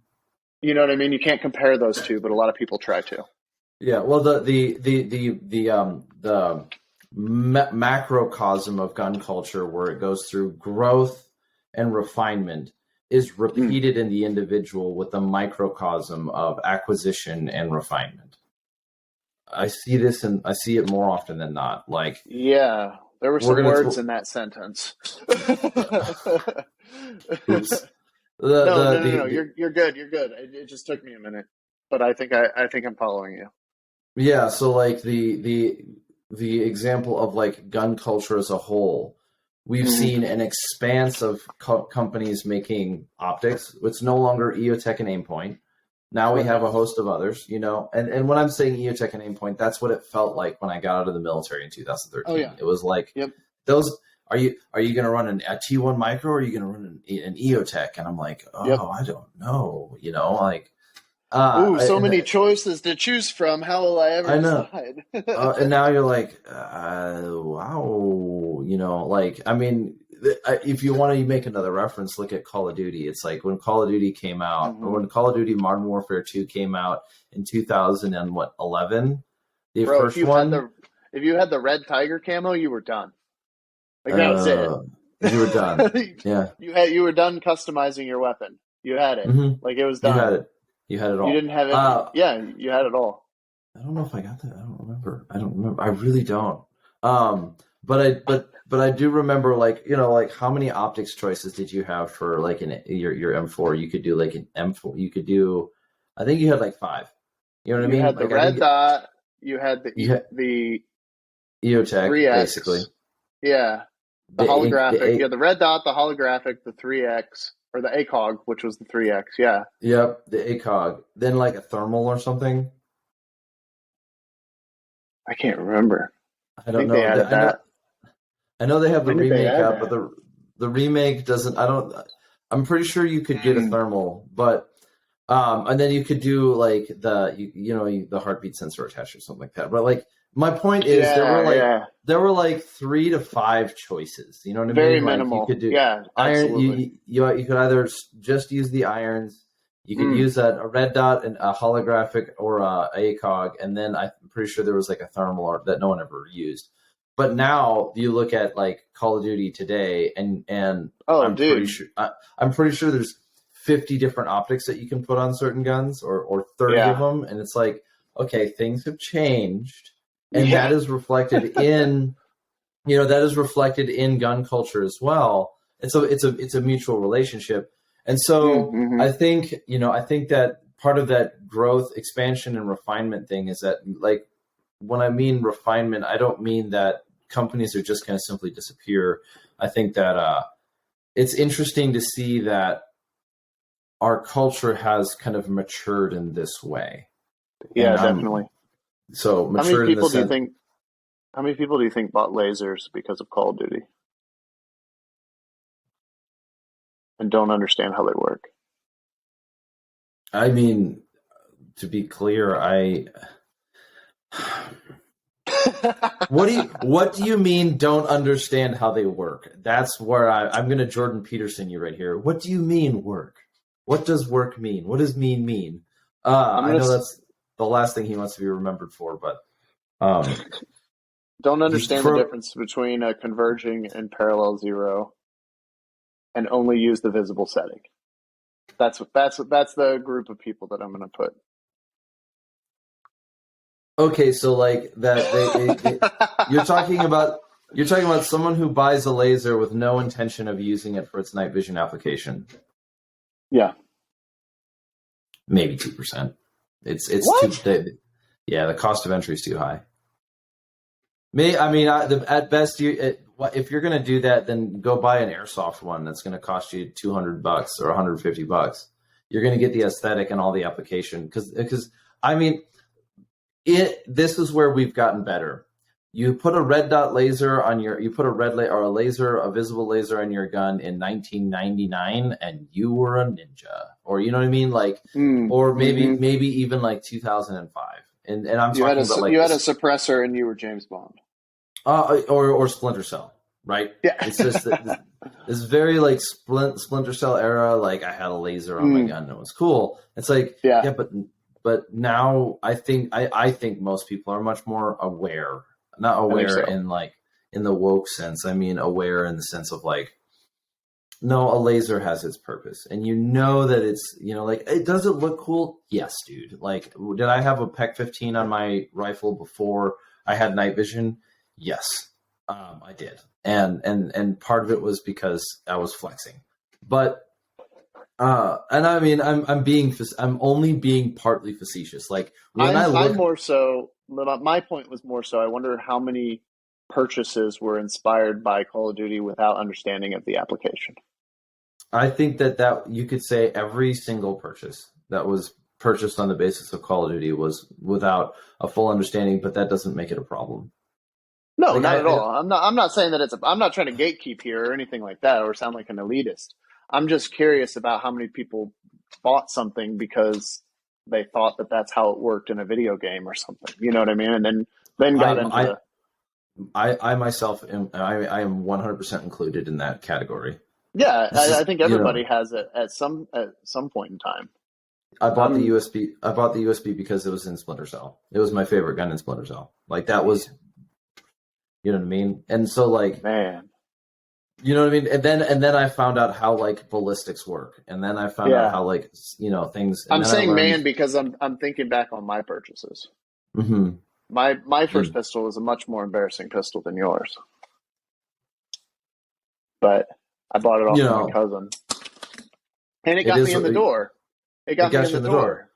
B: know what I mean? You can't compare those two, but a lot of people try to.
A: Yeah, well, the macrocosm of gun culture, where it goes through growth and refinement, is repeated in the individual with the microcosm of acquisition and refinement. I see this, and I see it more often than not. Like,
B: yeah, there were some words in that sentence.
A: Oops.
B: No. You're good. You're good. It just took me a minute, but I think I'm following you.
A: Yeah. So like the example of like gun culture as a whole, we've seen an expanse of companies making optics. It's no longer EOTech and Aimpoint. Now we have a host of others, and when I'm saying EOTech and Aimpoint, that's what it felt like when I got out of the military in 2013.
B: Oh, yeah.
A: It was like, those, are you going to run a T1 micro, or are you going to run an EOTech? And I'm like, I don't know, like,
B: so many choices to choose from. How will I ever decide?
A: And now you're like, wow, like, I mean, if you want to make another reference, look at Call of Duty. It's like when Call of Duty came out, or when Call of Duty Modern Warfare 2 came out in 2011, the first one.
B: If you had the red tiger camo, you were done. Like, that was it.
A: You were done. Yeah.
B: You were done customizing your weapon. You had it. Like, it was done.
A: You had it all.
B: You didn't have it. You had it all.
A: I don't know if I got that. I don't remember. I really don't. But I do remember, like, like, how many optics choices did you have for like your M4? You could do like an M4. You could do, I think you had like 5. You know what I mean?
B: You had the red dot. You had the
A: EOTech,
B: 3X.
A: Basically.
B: Yeah. The holographic. You had the red dot, the holographic, the 3X, or the ACOG, which was the 3X. Yeah.
A: Yep, the ACOG. Then like a thermal or something.
B: I can't remember.
A: I don't know.
B: They added that.
A: I know they have the remake out, but the remake doesn't. I'm pretty sure you could get a thermal, but and then you could do like the heartbeat sensor attached or something like that. But like, my point is, there were like 3 to 5 choices. You know what I mean?
B: Very
A: like,
B: minimal.
A: You could do
B: iron.
A: You could either just use the irons. You could use a red dot, and a holographic, or a ACOG, and then I'm pretty sure there was like a thermal that no one ever used. But now you look at like Call of Duty today, and
B: Oh,
A: I'm
B: dude.
A: pretty sure I'm pretty sure there's 50 different optics that you can put on certain guns, or 30 of
B: Yeah.
A: them, and it's like, okay, things have changed, and
B: Yeah.
A: that is reflected in that is reflected in gun culture as well. And so it's a mutual relationship, and so
B: Mm-hmm.
A: I think that part of that growth, expansion, and refinement thing is that, like, when I mean refinement, I don't mean that companies are just going to simply disappear. I think that it's interesting to see that our culture has kind of matured in this way.
B: Yeah,
A: And
B: definitely.
A: so
B: How many
A: matured in the
B: people do you
A: sense.
B: think? How many people do you think bought lasers because of Call of Duty and don't understand how they work?
A: I mean, to be clear, what do you mean don't understand how they work? That's where I'm going to Jordan Peterson you right here. What do you mean work? What does work mean? What does mean? I know that's the last thing he wants to be remembered for, but
B: don't understand the difference between a converging and parallel zero, and only use the visible setting. That's the group of people that I'm going to put.
A: Okay, so like that, you're talking about someone who buys a laser with no intention of using it for its night vision application.
B: Yeah,
A: maybe 2%. It's
B: what?
A: The cost of entry is too high. At best, if you're going to do that, then go buy an airsoft one that's going to cost you $200 or $150. You're going to get the aesthetic and all the application because I mean, this is where we've gotten better. You put a red dot laser on a visible laser on your gun in 1999, and you were a ninja, or you know what I mean, like, or maybe even like 2005. And I'm talking about like
B: you had a suppressor and you were James Bond,
A: or Splinter Cell, right?
B: Yeah,
A: it's just this very like Splinter Cell era. Like I had a laser on my gun and it was cool. It's like but now I think most people are much more aware. Not aware in like in the woke sense. I mean aware in the sense of like, no, a laser has its purpose, and you know that it's like, does it look cool? Yes, dude. Like, did I have a PEC 15 on my rifle before I had night vision? Yes, I did, and part of it was because I was flexing, but. And I mean, I'm only being partly facetious. Like
B: I'm more so. My point was more so. I wonder how many purchases were inspired by Call of Duty without understanding of the application.
A: I think that you could say every single purchase that was purchased on the basis of Call of Duty was without a full understanding, but that doesn't make it a problem.
B: No, like, not at all. I'm not saying that I'm not trying to gatekeep here or anything like that, or sound like an elitist. I'm just curious about how many people bought something because they thought that that's how it worked in a video game or something. You know what I mean? And then got into
A: I myself am 100% included in that category.
B: Yeah, I think everybody has it at some point in time.
A: I bought the USB. I bought the USB because it was in Splinter Cell. It was my favorite gun in Splinter Cell. Like that was, you know what I mean? And so like,
B: man,
A: you know what I mean? And then I found out how like ballistics work, and then I found out how like things.
B: I'm saying man because I'm thinking back on my purchases.
A: Mm-hmm.
B: My first pistol was a much more embarrassing pistol than yours, but I bought it off my cousin, and it got me in the door. It got me in the door.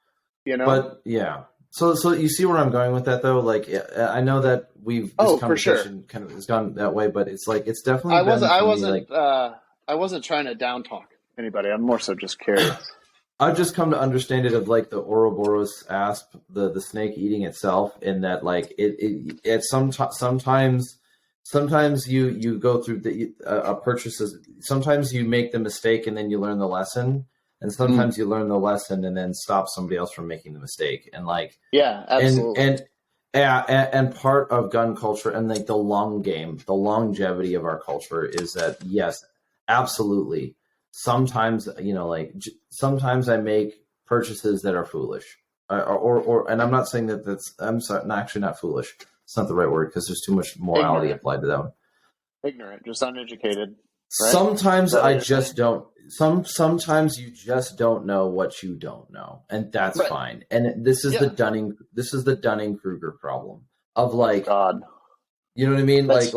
A: But yeah. So you see where I'm going with that, though. Like, I know that this conversation kind of has gone that way, but it's like it's definitely.
B: I wasn't trying to down talk anybody. I'm more so just curious.
A: I've just come to understand it of like the Ouroboros asp, the snake eating itself, in that like it sometimes you go through the purchases. Sometimes you make the mistake and then you learn the lesson. And sometimes you learn the lesson and then stop somebody else from making the mistake. And like,
B: yeah, absolutely.
A: And part of gun culture and like the long game, the longevity of our culture is that, yes, absolutely. Sometimes, sometimes I make purchases that are foolish and I'm not saying I'm sorry, actually not foolish. It's not the right word because there's too much morality applied to them.
B: Ignorant, just uneducated. Right?
A: Sometimes I just don't. Sometimes you just don't know what you don't know, and that's
B: right.
A: fine. And this is the Dunning. This is the Dunning-Kruger problem of like,
B: God,
A: you know what I mean?
B: That's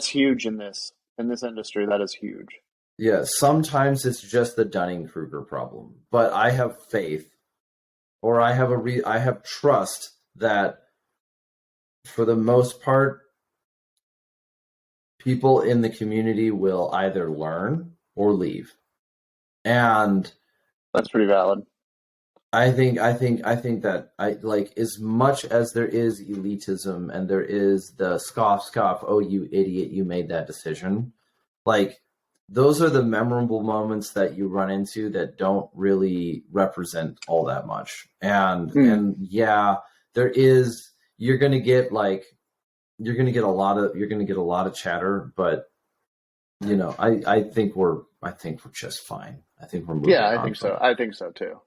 B: huge in this industry. That is huge.
A: Yeah. Sometimes it's just the Dunning-Kruger problem, but I have faith, or I have trust that for the most part, people in the community will either learn or leave. And
B: that's pretty valid.
A: I think that I like, as much as there is elitism and there is the scoff, oh you idiot, you made that decision. Like, those are the memorable moments that you run into that don't really represent all that much. And yeah, there is, you're gonna get a lot of chatter, but you know, I think we're just fine. I think we're moving on.
B: Yeah, I think so. I think so too.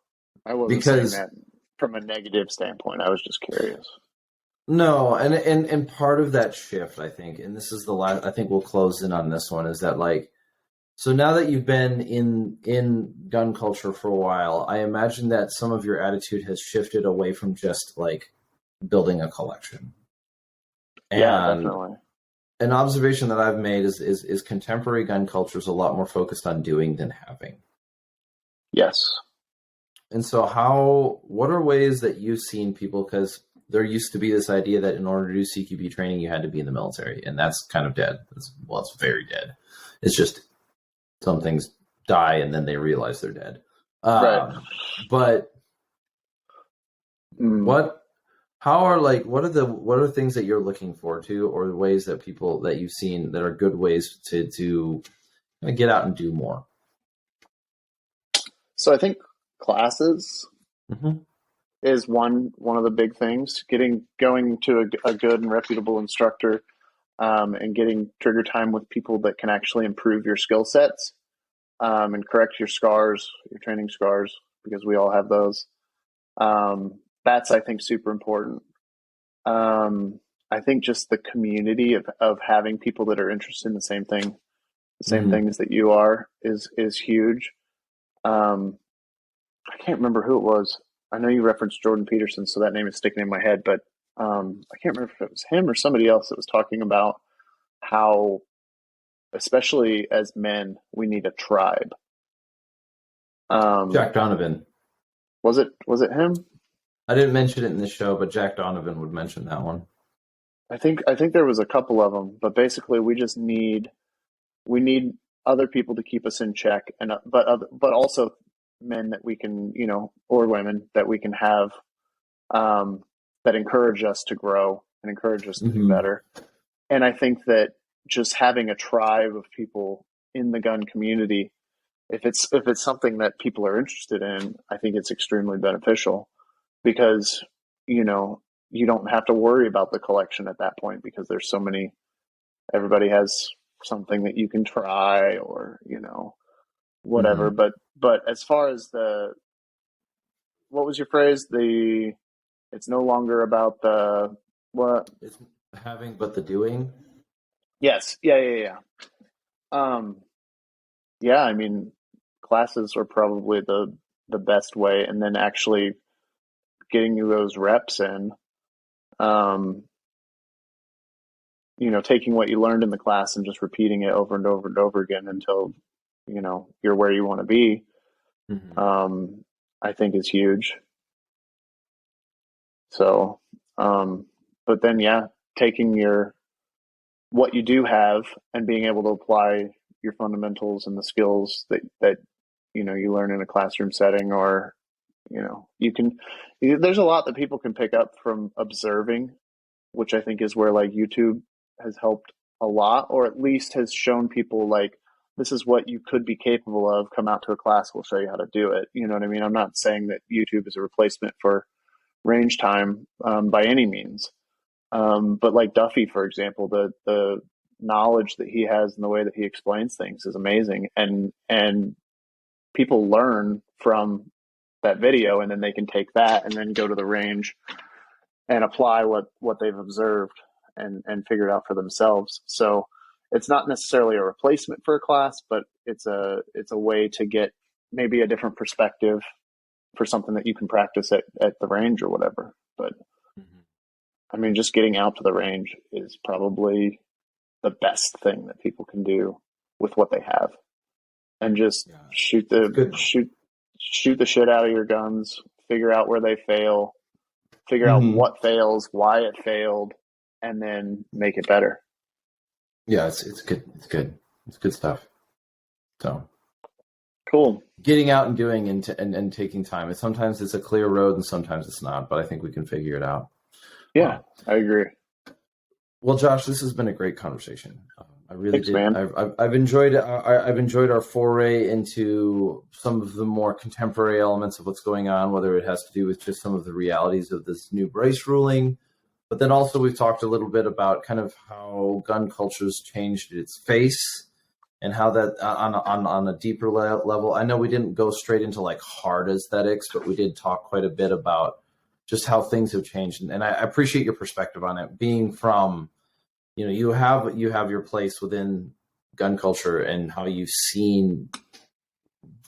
B: I wasn't saying that from a negative standpoint. I was just curious.
A: No, and part of that shift, I think, and this is the last, I think we'll close in on this one, is that like, so now that you've been in gun culture for a while, I imagine that some of your attitude has shifted away from just like building a collection.
B: Yeah, definitely.
A: An observation that I've made is contemporary gun culture is a lot more focused on doing than having.
B: Yes. And so
A: what are ways that you've seen people, because there used to be this idea that in order to do CQB training, you had to be in the military, and that's kind of dead. It's very dead. It's just some things die and then they realize they're dead.
B: Right.
A: But what are things that you're looking forward to, or the ways that people that you've seen that are good ways to get out and do more?
B: So I think classes is one of the big things. Going to a good and reputable instructor, and getting trigger time with people that can actually improve your skill sets, and correct your scars, your training scars, because we all have those. That's, I think, super important. I think just the community of having people that are interested in the same thing, the same things that you are, is huge. I can't remember who it was. I know you referenced Jordan Peterson, so that name is sticking in my head, but I can't remember if it was him or somebody else that was talking about how, especially as men, we need a tribe.
A: Jack Donovan.
B: Was it him?
A: I didn't mention it in the show, but Jack Donovan would mention that one.
B: I think there was a couple of them, but basically we need other people to keep us in check, and but also men that we can, or women that we can have, that encourage us to grow and encourage us to do better. And I think that just having a tribe of people in the gun community, if it's something that people are interested in, I think it's extremely beneficial, because you don't have to worry about the collection at that point, because there's so many. Everybody has something that you can try, or whatever. But as far as what was your phrase? It's no longer about the what?
A: It's having, but the doing.
B: Yes. Yeah. Yeah. I mean, classes are probably the best way, and then actually getting you those reps in. Taking what you learned in the class and just repeating it over and over and over again until you're where you want to be. I think is huge. So, but then taking what you do have and being able to apply your fundamentals and the skills that you learn in a classroom setting, or there's a lot that people can pick up from observing, which I think is where like YouTube has helped a lot, or at least has shown people like, this is what you could be capable of. Come out to a class, we'll show you how to do it. You know what I mean? I'm not saying that YouTube is a replacement for range time, by any means. But like Duffy, for example, the knowledge that he has and the way that he explains things is amazing. And people learn from that video, and then they can take that and then go to the range and apply what they've observed and figured out for themselves. So it's not necessarily a replacement for a class, but it's a way to get maybe a different perspective for something that you can practice at the range or whatever. But I mean, just getting out to the range is probably the best thing that people can do with what they have, and just shoot the shit out of your guns, figure out where they fail, figure out what fails, why it failed, and then make it better.
A: Yeah, it's good. It's good stuff. So
B: cool.
A: Getting out and doing and taking time. And sometimes it's a clear road and sometimes it's not, but I think we can figure it out.
B: Yeah, I agree.
A: Well, Josh, this has been a great conversation. I really did.
B: Man.
A: I've enjoyed our foray into some of the more contemporary elements of what's going on, whether it has to do with just some of the realities of this new brace ruling, but then also we've talked a little bit about kind of how gun culture's changed its face and how that on a deeper level. I know we didn't go straight into like hard aesthetics, but we did talk quite a bit about just how things have changed, and I appreciate your perspective on it. Being from, you have your place within gun culture and how you've seen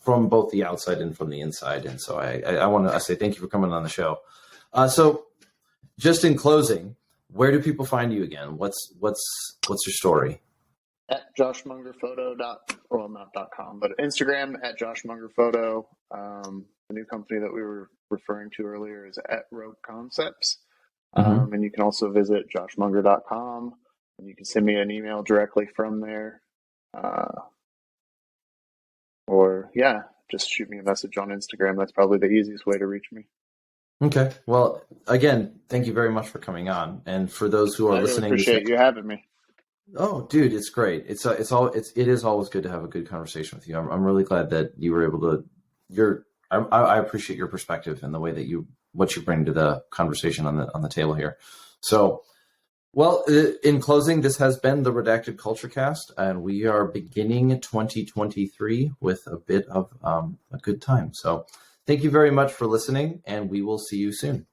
A: from both the outside and from the inside. And so I want to say thank you for coming on the show. So just in closing, where do people find you again? What's your story?
B: At joshmungerphoto not.com, but Instagram at joshmungerphoto. The new company that we were referring to earlier is at Rogue Concepts. And you can also visit joshmunger.com, and you can send me an email directly from there. Or just shoot me a message on Instagram. That's probably the easiest way to reach me. Okay.
A: Well, again, thank you very much for coming on. And for those who are listening,
B: I appreciate you having me.
A: Oh, dude, it's great. It is always good to have a good conversation with you. I'm really glad that you were able to. I appreciate your perspective and the way that what you bring to the conversation on the table here. So, well, in closing, this has been the Redacted Culture Cast, and we are beginning 2023 with a bit of a good time. So, thank you very much for listening, and we will see you soon.